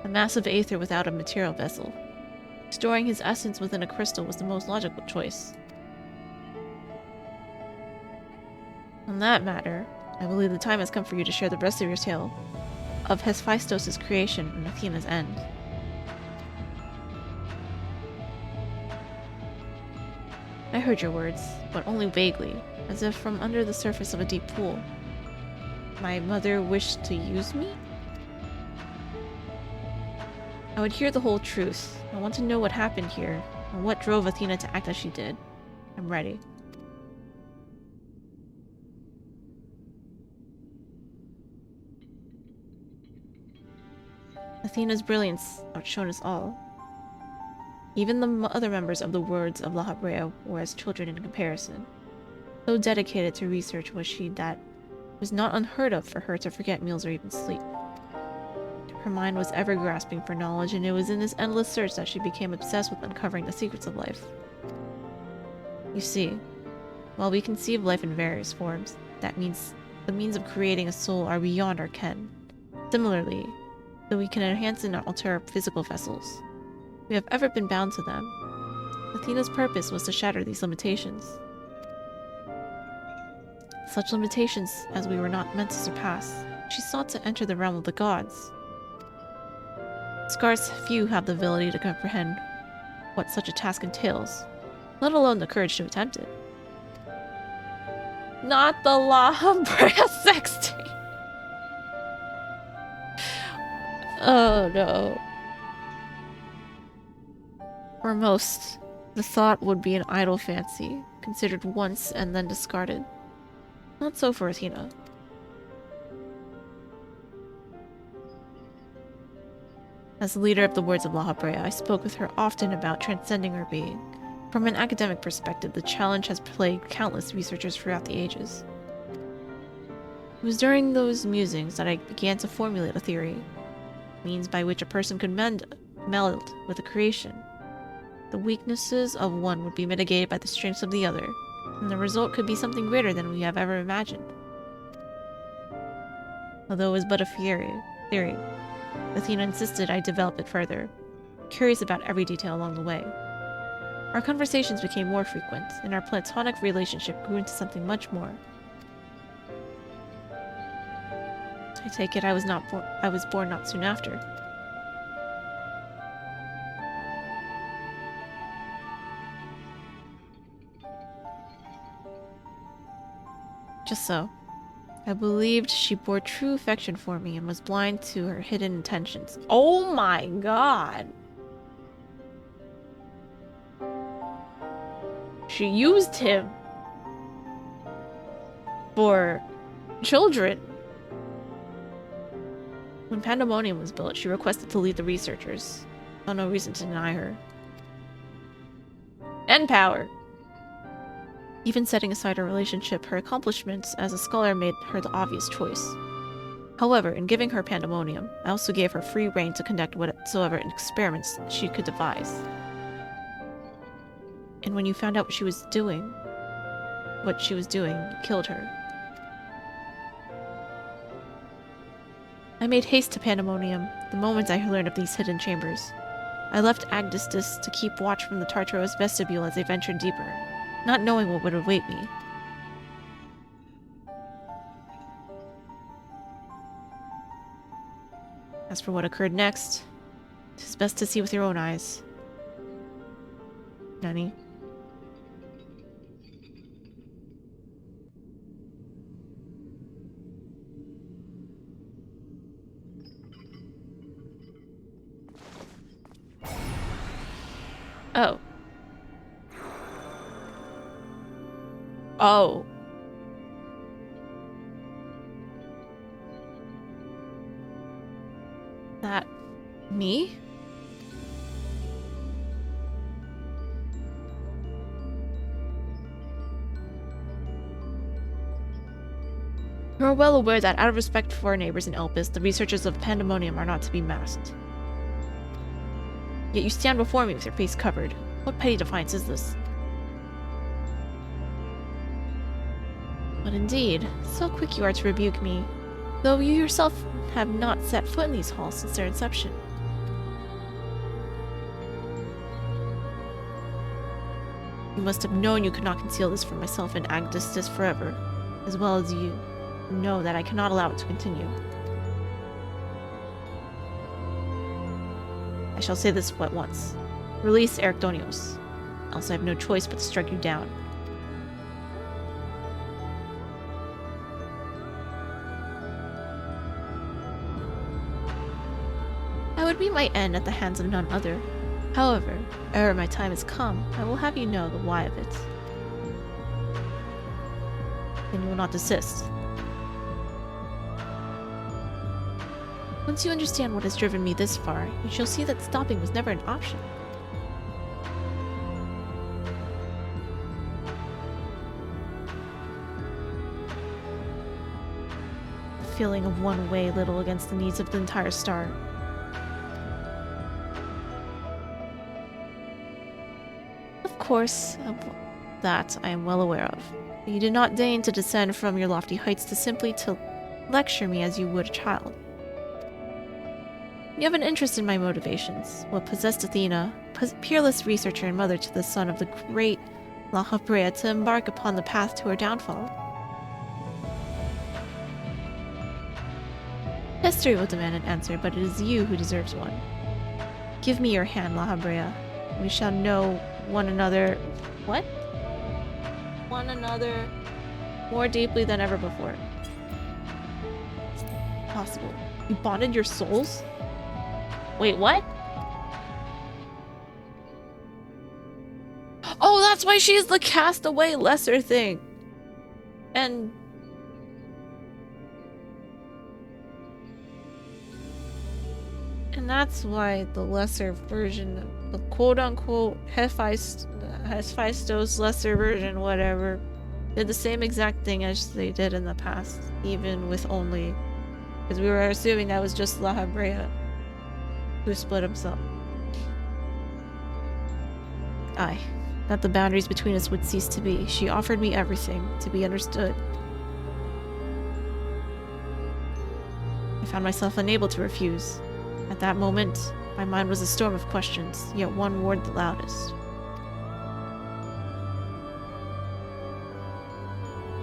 [SPEAKER 1] A massive aether without a material vessel. Storing his essence within a crystal was the most logical choice. On that matter, I believe the time has come for you to share the rest of your tale of Hephaestus' creation and Athena's end. I heard your words, but only vaguely, as if from under the surface of a deep pool. My mother wished to use me? I would hear the whole truth. I want to know what happened here, and what drove Athena to act as she did. I'm ready. Athena's brilliance outshone us all. Even the other members of the Words of La Habrea were as children in comparison. So dedicated to research was she that it was not unheard of for her to forget meals or even sleep. Her mind was ever grasping for knowledge, and it was in this endless search that she became obsessed with uncovering the secrets of life. You see, while we conceive life in various forms, that means the means of creating a soul are beyond our ken. Similarly, though we can enhance and alter our physical vessels, we have ever been bound to them. Athena's purpose was to shatter these limitations. Such limitations as we were not meant to surpass. She sought to enter the realm of the gods. Scarce few have the ability to comprehend what such a task entails, let alone the courage to attempt it. Not the La Habrea sexting! Oh no. For most, the thought would be an idle fancy, considered once and then discarded. Not so for Athena. As the leader of the Words of La Habrea, I spoke with her often about transcending our being. From an academic perspective, the challenge has plagued countless researchers throughout the ages. It was during those musings that I began to formulate a theory, means by which a person could meld with the creation. The weaknesses of one would be mitigated by the strengths of the other, and the result could be something greater than we have ever imagined. Although it was but a theory, Athena insisted I develop it further, curious about every detail along the way. Our conversations became more frequent, and our platonic relationship grew into something much more. I take it I was born not soon after. Just so. I believed she bore true affection for me and was blind to her hidden intentions. Oh my god! She used him for children. When Pandemonium was built, she requested to lead the researchers. Saw no reason to deny her. And power. Even setting aside her relationship, her accomplishments as a scholar made her the obvious choice. However, in giving her Pandemonium, I also gave her free rein to conduct whatsoever experiments she could devise. And when you found out what she was doing, you killed her. I made haste to Pandemonium the moment I learned of these hidden chambers. I left Agdistis to keep watch from the Tartarus vestibule as they ventured deeper, not knowing what would await me. As for what occurred next, it is best to see with your own eyes. Nani? Oh. Oh. That... me? You are well aware that out of respect for our neighbors in Elpis, the researchers of Pandemonium are not to be masked. Yet you stand before me with your face covered. What petty defiance is this? But indeed, so quick you are to rebuke me, though you yourself have not set foot in these halls since their inception. You must have known you could not conceal this from myself and Agdistis forever. as well as you, know that I cannot allow it to continue. I shall say this but once. Release Ericdonios, else I have no choice but to strike you down. I would meet my end at the hands of none other. However, ere my time has come, I will have you know the why of it. Then you will not desist. Once you understand what has driven me this far, you shall see that stopping was never an option. The feeling of one weigh little against the needs of the entire star. Of course, that I am well aware of. But you did not deign to descend from your lofty heights to lecture me as you would a child. You have an interest in my motivations, what possessed Athena, peerless researcher and mother to the son of the great La Habrea, to embark upon the path to her downfall. History will demand an answer, but it is you who deserves one. Give me your hand, La Habrea. We shall know one another... What? One another more deeply than ever before. It's possible. You bonded your souls? Wait, what? Oh, that's why she's the castaway lesser thing. And... that's why the lesser version of the quote-unquote Hephaestos lesser version, whatever, did the same exact thing as they did in the past, even with only... because we were assuming that was just La Habrea who split himself. Aye, that the boundaries between us would cease to be. She offered me everything, to be understood. I found myself unable to refuse. At that moment, my mind was a storm of questions, yet one roared the loudest.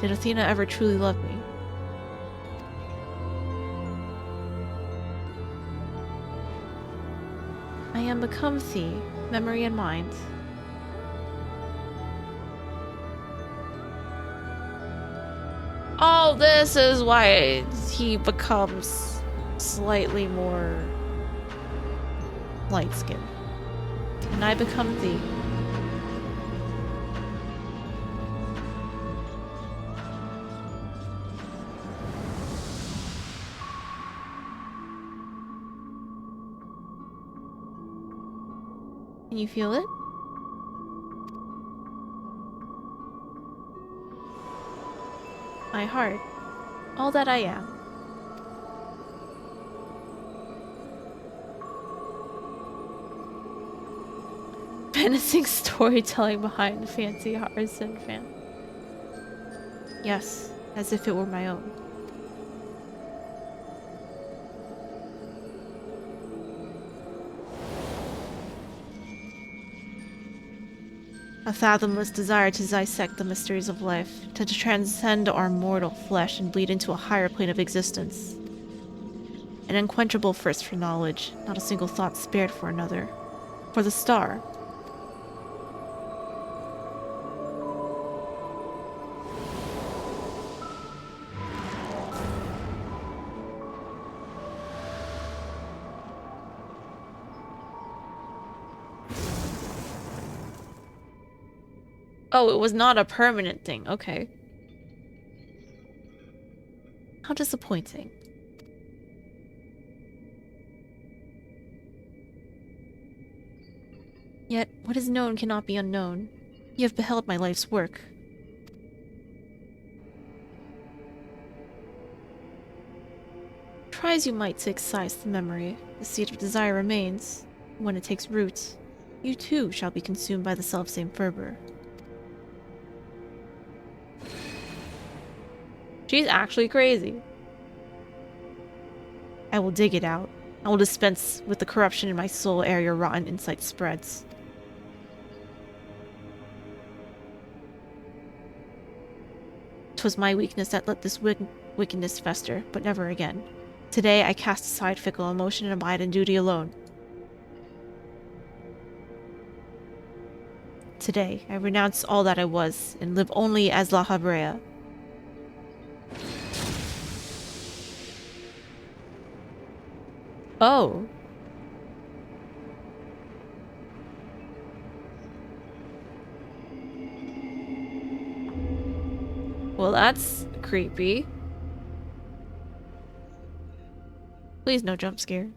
[SPEAKER 1] Did Athena ever truly love me? I am become thee, memory and mind. Oh, this is why he becomes slightly more light-skinned. And I become thee. Can you feel it? My heart. All that I am. Menacing storytelling behind the fancy Harrison fan. Yes, as if it were my own. A fathomless desire to dissect the mysteries of life, to transcend our mortal flesh and bleed into a higher plane of existence. An unquenchable thirst for knowledge, not a single thought spared for another. For the star. Oh, it was not a permanent thing. Okay. How disappointing. Yet, what is known cannot be unknown. You have beheld my life's work. Try as you might to excise the memory, the seed of desire remains. When it takes root, you too shall be consumed by the selfsame fervor. She's actually crazy. I will dig it out. I will dispense with the corruption in my soul ere your rotten insight spreads. 'Twas my weakness that let this wickedness fester, but never again. Today I cast aside fickle emotion and abide in duty alone. Today I renounce all that I was and live only as La Habrea. Oh. Well, that's creepy. Please, no jump scare.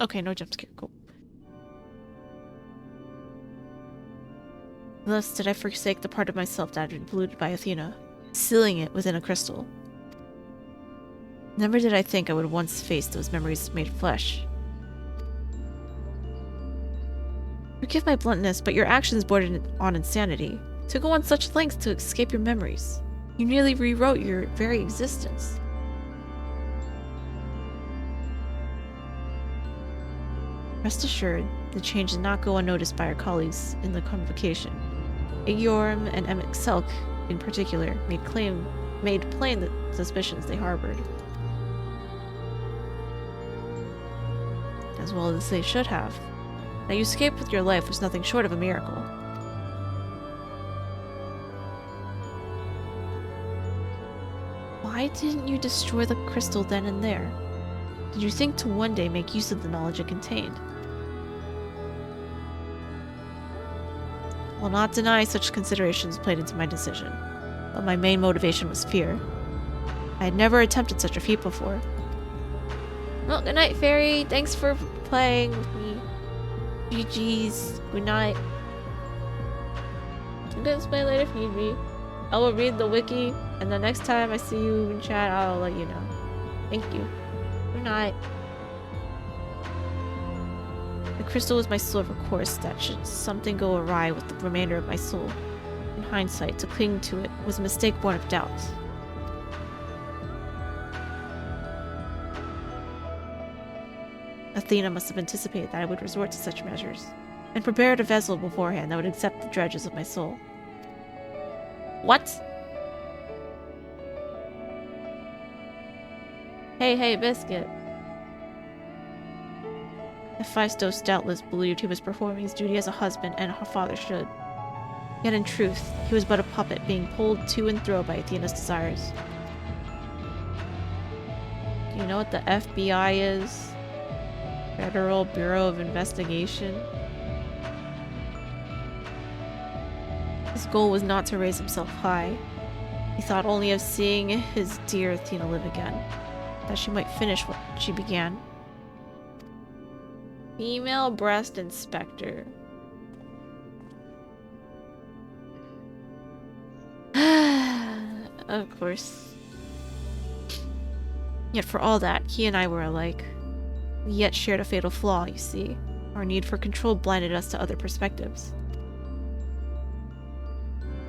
[SPEAKER 1] Okay, no jump scare. Cool. Thus did I forsake the part of myself that had been polluted by Athena, sealing it within a crystal. Never did I think I would once face those memories made flesh. Forgive my bluntness, but your actions bordered on insanity. To go on such lengths to escape your memories. You nearly rewrote your very existence. Rest assured, the change did not go unnoticed by our colleagues in the convocation. Igiorum and xxKanade, in particular, made plain the suspicions they harbored. As well as they should have. That you escaped with your life was nothing short of a miracle. Why didn't you destroy the crystal then and there? Did you think to one day make use of the knowledge it contained? I will not deny such considerations played into my decision, but my main motivation was fear. I had never attempted such a feat before. Well, good night, Fairy. Thanks for playing with me. GG's. Good night. I'm gonna play later if need be. I will read the wiki, and the next time I see you in chat, I'll let you know. Thank you. Good night. The crystal was my soul of course that should something go awry with the remainder of my soul. In hindsight, to cling to it was a mistake born of doubt. Athena must have anticipated that I would resort to such measures, and prepared a vessel beforehand that would accept the dredges of my soul. What? Hey, Biscuit. Hephaestus doubtless believed he was performing his duty as a husband and a father should. Yet in truth, he was but a puppet being pulled to and fro by Athena's desires. Do you know what the FBI is? Federal Bureau of Investigation? His goal was not to raise himself high. He thought only of seeing his dear Athena live again, that she might finish what she began. Female breast inspector. Of course. Yet for all that, he and I were alike. We yet shared a fatal flaw, you see. Our need for control blinded us to other perspectives.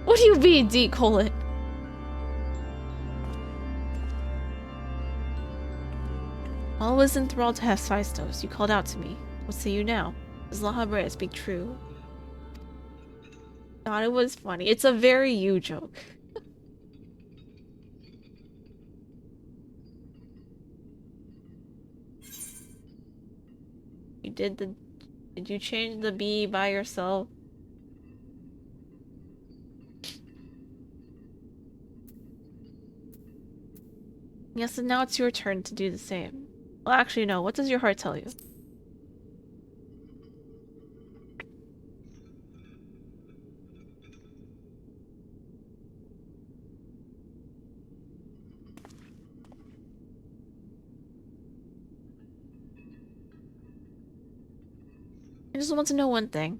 [SPEAKER 1] What do you mean, D. Colon? While I was enthralled to Hephaestus, you called out to me. What say you now? Does La Habrea speak true? Thought it was funny. It's a very you joke. Did you change the B by yourself? Yes, and now it's your turn to do the same. Well, actually, no. What does your heart tell you? I just want to know one thing.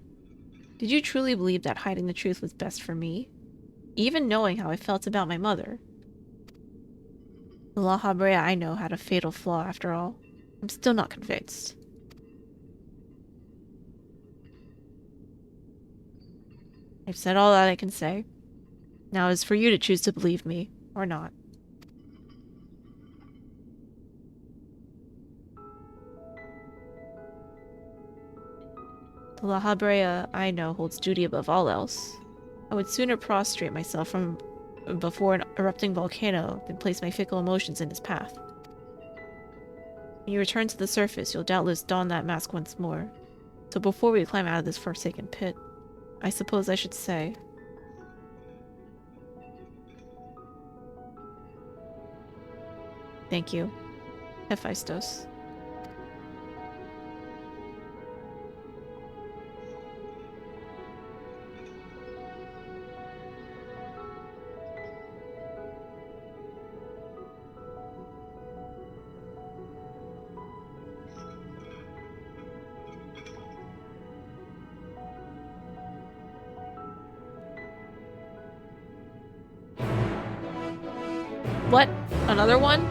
[SPEAKER 1] Did you truly believe that hiding the truth was best for me? Even knowing how I felt about my mother? The La Habrea I know had a fatal flaw after all. I'm still not convinced. I've said all that I can say. Now it's for you to choose to believe me, or not. The La Habrea I know holds duty above all else. I would sooner prostrate myself from before an erupting volcano than place my fickle emotions in his path. When you return to the surface, you'll doubtless don that mask once more. So before we climb out of this forsaken pit, I suppose I should say... Thank you, Hephaestus. What? Another one?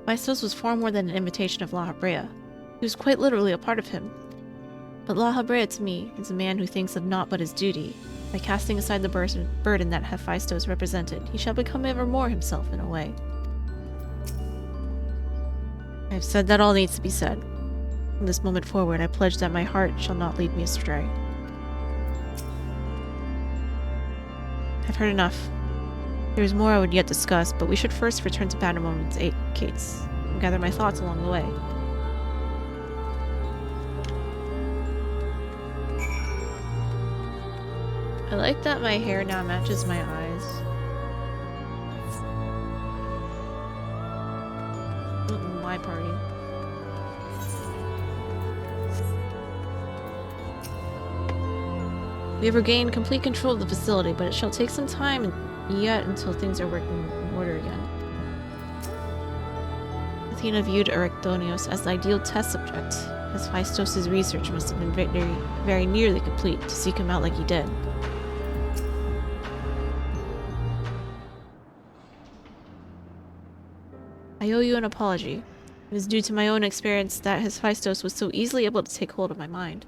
[SPEAKER 1] Hephaestus was far more than an imitation of La Habrea. He was quite literally a part of him. But La Habrea to me is a man who thinks of naught but his duty. By casting aside the burden that Hephaestus represented, he shall become ever more himself in a way. I have said that all needs to be said. From this moment forward, I pledge that my heart shall not lead me astray. I've heard enough. There is more I would yet discuss, but we should first return to Pandemonium's 8 gates and gather my thoughts along the way. I like that my hair now matches my eyes. My party. We have regained complete control of the facility, but it shall take some time yet until things are working in order again. Athena viewed Erectonios as the ideal test subject, as Hephaestus' research must have been very nearly complete to seek him out like he did. I owe you an apology. It is due to my own experience that Hephaestus was so easily able to take hold of my mind.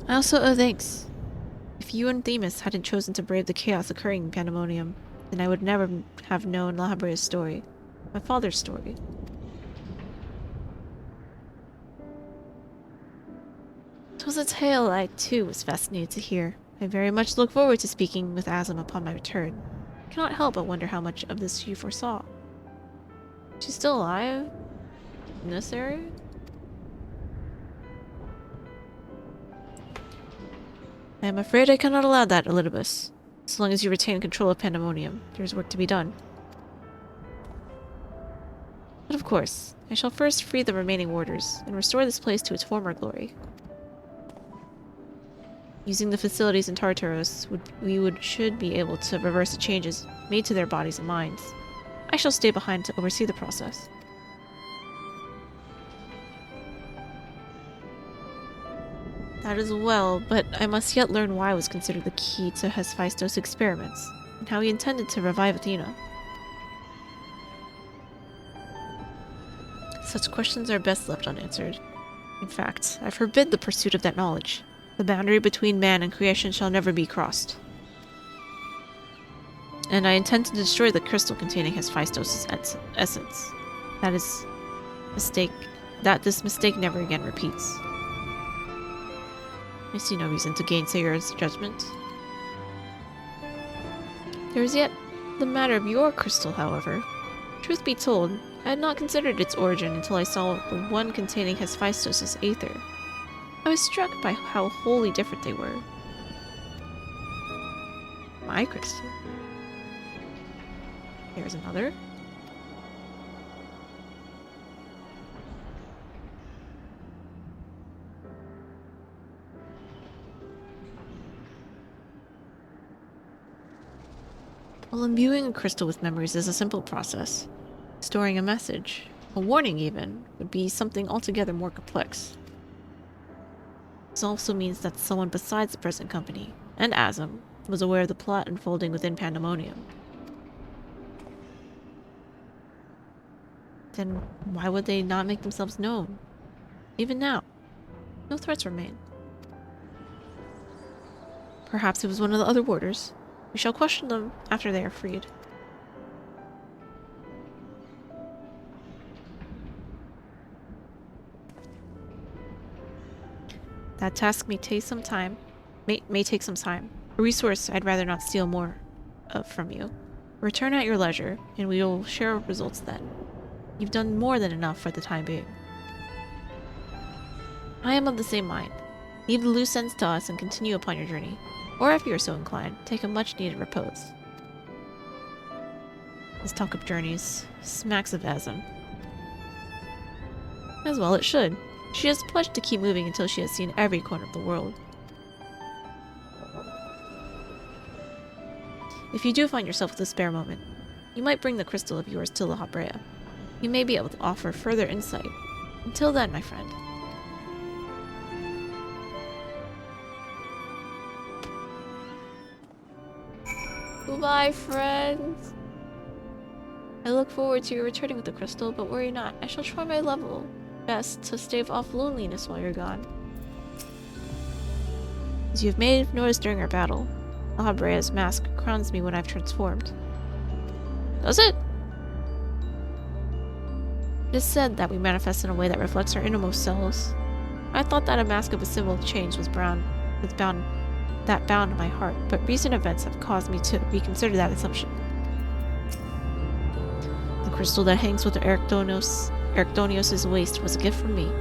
[SPEAKER 1] I also owe thanks. If you and Themis hadn't chosen to brave the chaos occurring in Pandemonium, then I would never have known La Habrea's story. My father's story. It was a tale I, too, was fascinated to hear. I very much look forward to speaking with Azim upon my return. I cannot help but wonder how much of this you foresaw. She's still alive? In this area? I am afraid I cannot allow that, Elidibus. So long as you retain control of Pandemonium, there is work to be done. But of course, I shall first free the remaining warders and restore this place to its former glory. Using the facilities in Tartaros, we should be able to reverse the changes made to their bodies and minds. I shall stay behind to oversee the process. That is well, but I must yet learn why was considered the key to Hephaestus' experiments, and how he intended to revive Athena. Such questions are best left unanswered. In fact, I forbid the pursuit of that knowledge. The boundary between man and creation shall never be crossed. And I intend to destroy the crystal containing Hephaestus' essence. That this mistake never again repeats. I see no reason to gainsay your judgment. There is yet the matter of your crystal, however. Truth be told, I had not considered its origin until I saw the one containing Hephaestus' aether. I was struck by how wholly different they were. My crystal. There's another. While imbuing a crystal with memories is a simple process, storing a message, a warning even, would be something altogether more complex. This also means that someone besides the present company, and Azim, was aware of the plot unfolding within Pandemonium. Then why would they not make themselves known? Even now, no threats remain. Perhaps it was one of the other warders. We shall question them after they are freed. That task may take some time. May take some time. A resource I'd rather not steal more of from you. Return at your leisure, and we will share results then. You've done more than enough for the time being. I am of the same mind. Leave the loose ends to us and continue upon your journey. Or if you are so inclined, take a much-needed repose. This talk of journeys smacks of Asm. As well it should. She has pledged to keep moving until she has seen every corner of the world. If you do find yourself with a spare moment, you might bring the crystal of yours to La Habrea. You may be able to offer further insight. Until then, my friend. Goodbye, friends. I look forward to your returning with the crystal, but worry not. I shall try my level best to stave off loneliness while you're gone. As you have made notice during our battle, La Habrea's mask crowns me when I've transformed. Does it? It is said that we manifest in a way that reflects our innermost selves. I thought that a mask of a symbol of change was bound my heart, but recent events have caused me to reconsider that assumption. The crystal that hangs with Ericdonios' waist was a gift from me,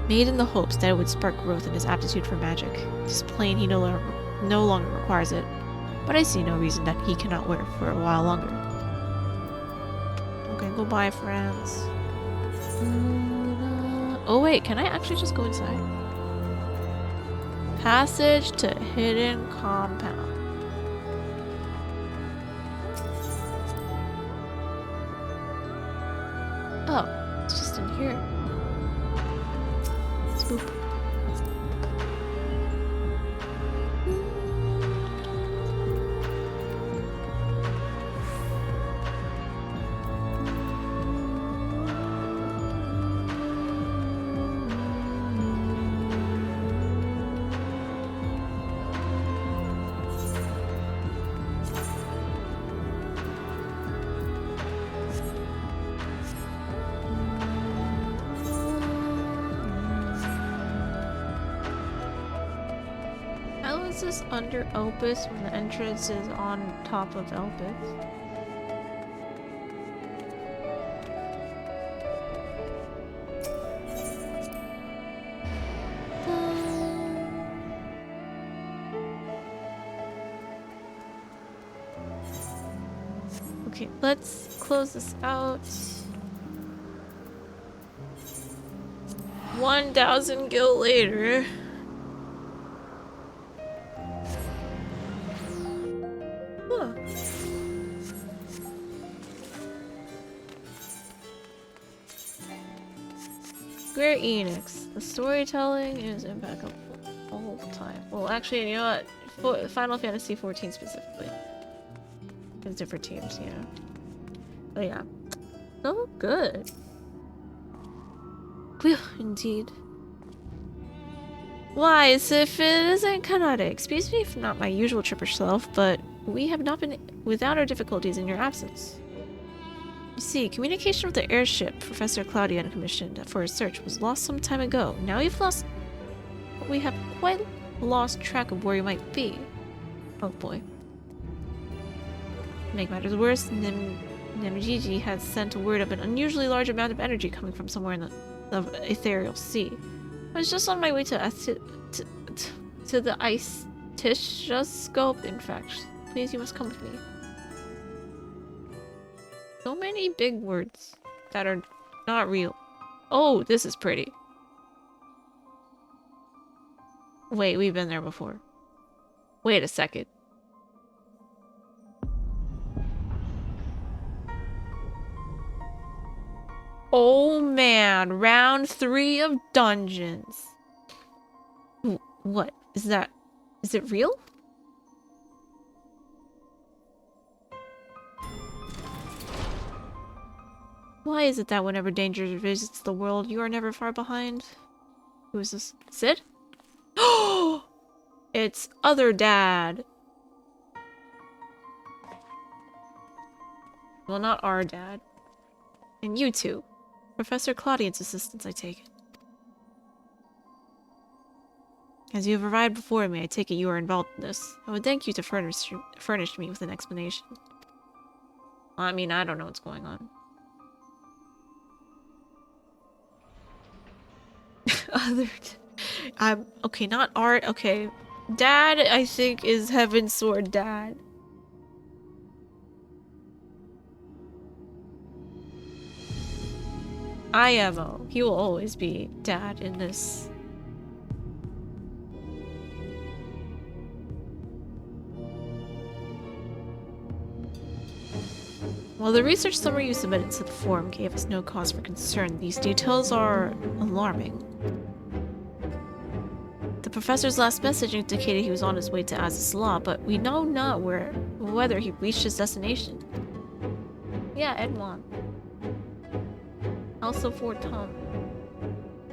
[SPEAKER 1] made in the hopes that it would spark growth in his aptitude for magic. It is plain he no longer requires it, but I see no reason that he cannot wear it for a while longer. Okay, goodbye, friends. Oh wait, can I actually just go inside? Passage to hidden compound. Oh, it's just in here. Spoop. Is this under Elpis when the entrance is on top of Elpis? Okay, let's close this out. 1,000 gil later. Square Enix. The storytelling is impeccable all the time. Well, actually, you know what? Final Fantasy XIV specifically. It's different teams, yeah. But yeah. So good. Whew, indeed. Why, as if it isn't Kanade. Excuse me for not my usual trippish self, but we have not been without our difficulties in your absence. You see, communication with the airship Professor Claudia commissioned for his search was lost some time ago. Now we have quite lost track of where you might be. Oh boy. To make matters worse, Nemjiji has sent word of an unusually large amount of energy coming from somewhere in the ethereal sea. I was just on my way to the Istiscope, in fact. Please, you must come with me. So many big words that are not real. Oh, this is pretty. Wait, we've been there before. Wait a second. Oh man, round 3 of dungeons. What? Is it real? Why is it that whenever danger visits the world, you are never far behind? Who is this? Sid? Oh! It's other dad. Well, not our dad. And you two. Professor Claudian's assistants, I take it. As you have arrived before me, I take it you are involved in this. I would thank you to furnish me with an explanation. I mean, I don't know what's going on. Okay, not art. Okay. Dad, I think, is Heaven's Sword Dad. IMO. He will always be Dad in this. While the research summary you submitted to the forum gave us no cause for concern, these details are alarming. The professor's last message indicated he was on his way to Az's Law, but we know not whether he reached his destination. Yeah, Edmond. Also for Tom.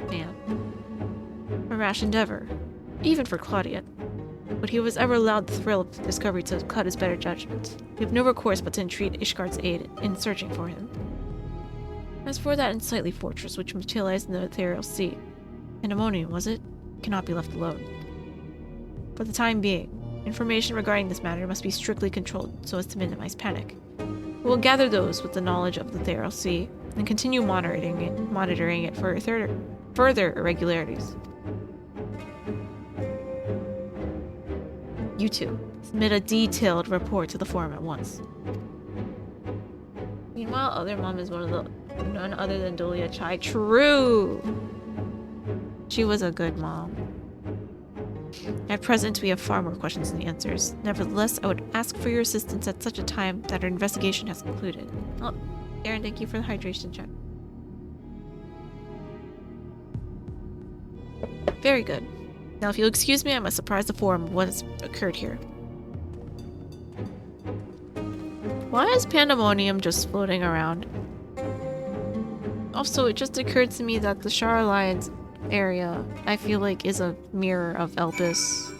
[SPEAKER 1] Man. A rash endeavor. Even for Claudia. But he was ever allowed the thrill of the discovery to cut his better judgment. We have no recourse but to entreat Ishgard's aid in searching for him. As for that unsightly fortress which materialized in the ethereal sea, Pandemonium, was it? Cannot be left alone. For the time being, information regarding this matter must be strictly controlled so as to minimize panic. We will gather those with the knowledge of the ethereal sea and continue monitoring it for further irregularities. You two, submit a detailed report to the forum at once. Meanwhile, other mom is none other than Dolia Chai. True! She was a good mom. At present, we have far more questions than answers. Nevertheless, I would ask for your assistance at such a time that our investigation has concluded. Oh, Aaron, thank you for the hydration check. Very good. Now, if you'll excuse me, I must apprise the forum of what has occurred here. Why is Pandemonium just floating around? Also, it just occurred to me that the Shar Alliance area, I feel like, is a mirror of Elpis.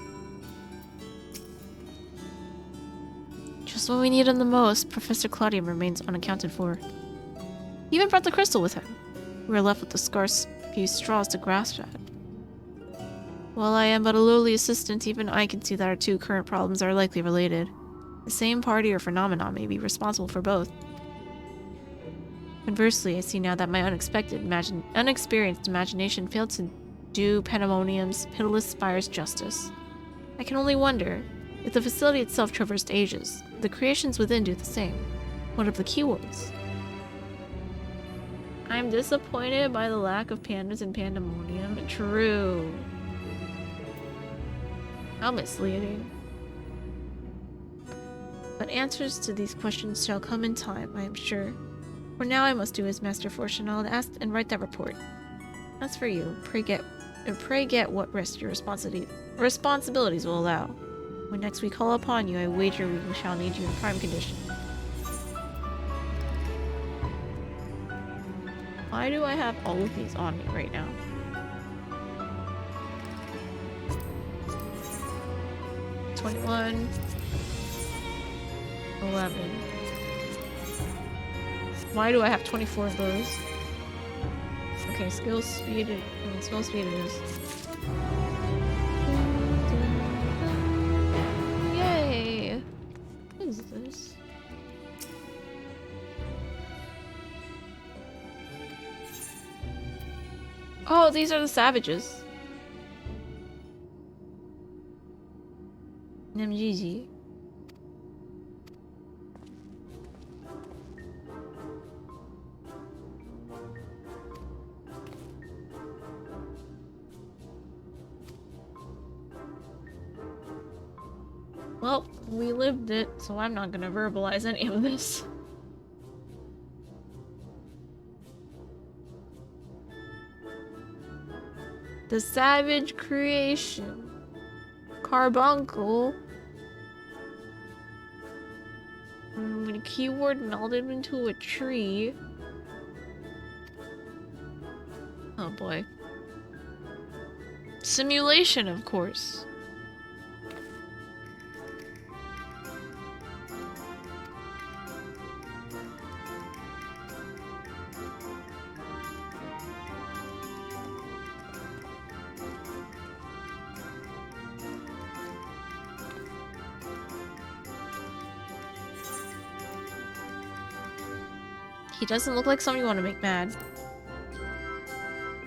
[SPEAKER 1] Just when we need him the most, Professor Claudium remains unaccounted for. He even brought the crystal with him. We are left with the scarce few straws to grasp at. While I am but a lowly assistant, even I can see that our two current problems are likely related. The same party or phenomenon may be responsible for both. Conversely, I see now that my unexperienced imagination failed to do Pandemonium's pitiless spires justice. I can only wonder, if the facility itself traversed ages, the creations within do the same. What of the keywords? I'm disappointed by the lack of pandas in Pandemonium. True. How misleading. But answers to these questions shall come in time, I am sure. For now, I must do as Master Fortunal asked and write that report. As for you, pray get what rest your responsibilities will allow. When next we call upon you, I wager we shall need you in prime condition. Why do I have all of these on me right now? $21, 11. Why do I have 24 of those? Okay, skill speed it is. Yay! What is this? Oh, these are the savages. Namjiji. Well, we lived it, so I'm not gonna verbalize any of this. The savage creation. Carbuncle. When a keyword melded into a tree. Oh boy. Simulation, of course. He doesn't look like someone you want to make mad.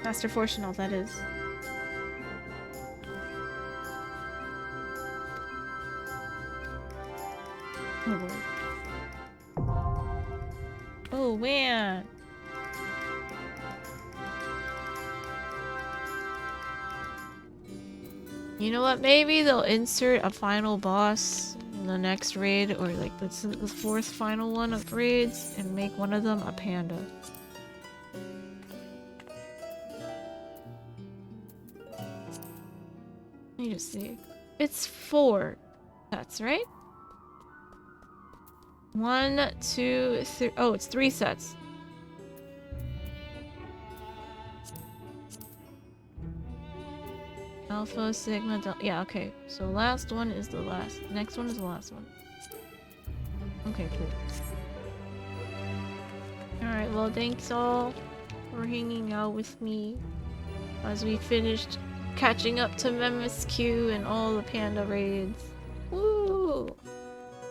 [SPEAKER 1] Master Fortunal, that is. Oh boy. Oh man. You know what? Maybe they'll insert a final boss in the next raid, or like the fourth final one of raids, and make one of them a panda. Let me just see. It's 4 sets, right? 1, 2, 3. Oh, it's 3 sets. Alpha, Sigma, Delta. Yeah, okay. So last one is the last. Next one is the last one. Okay, cool. Alright, well, thanks all for hanging out with me as we finished catching up to Memis Q and all the panda raids. Woo!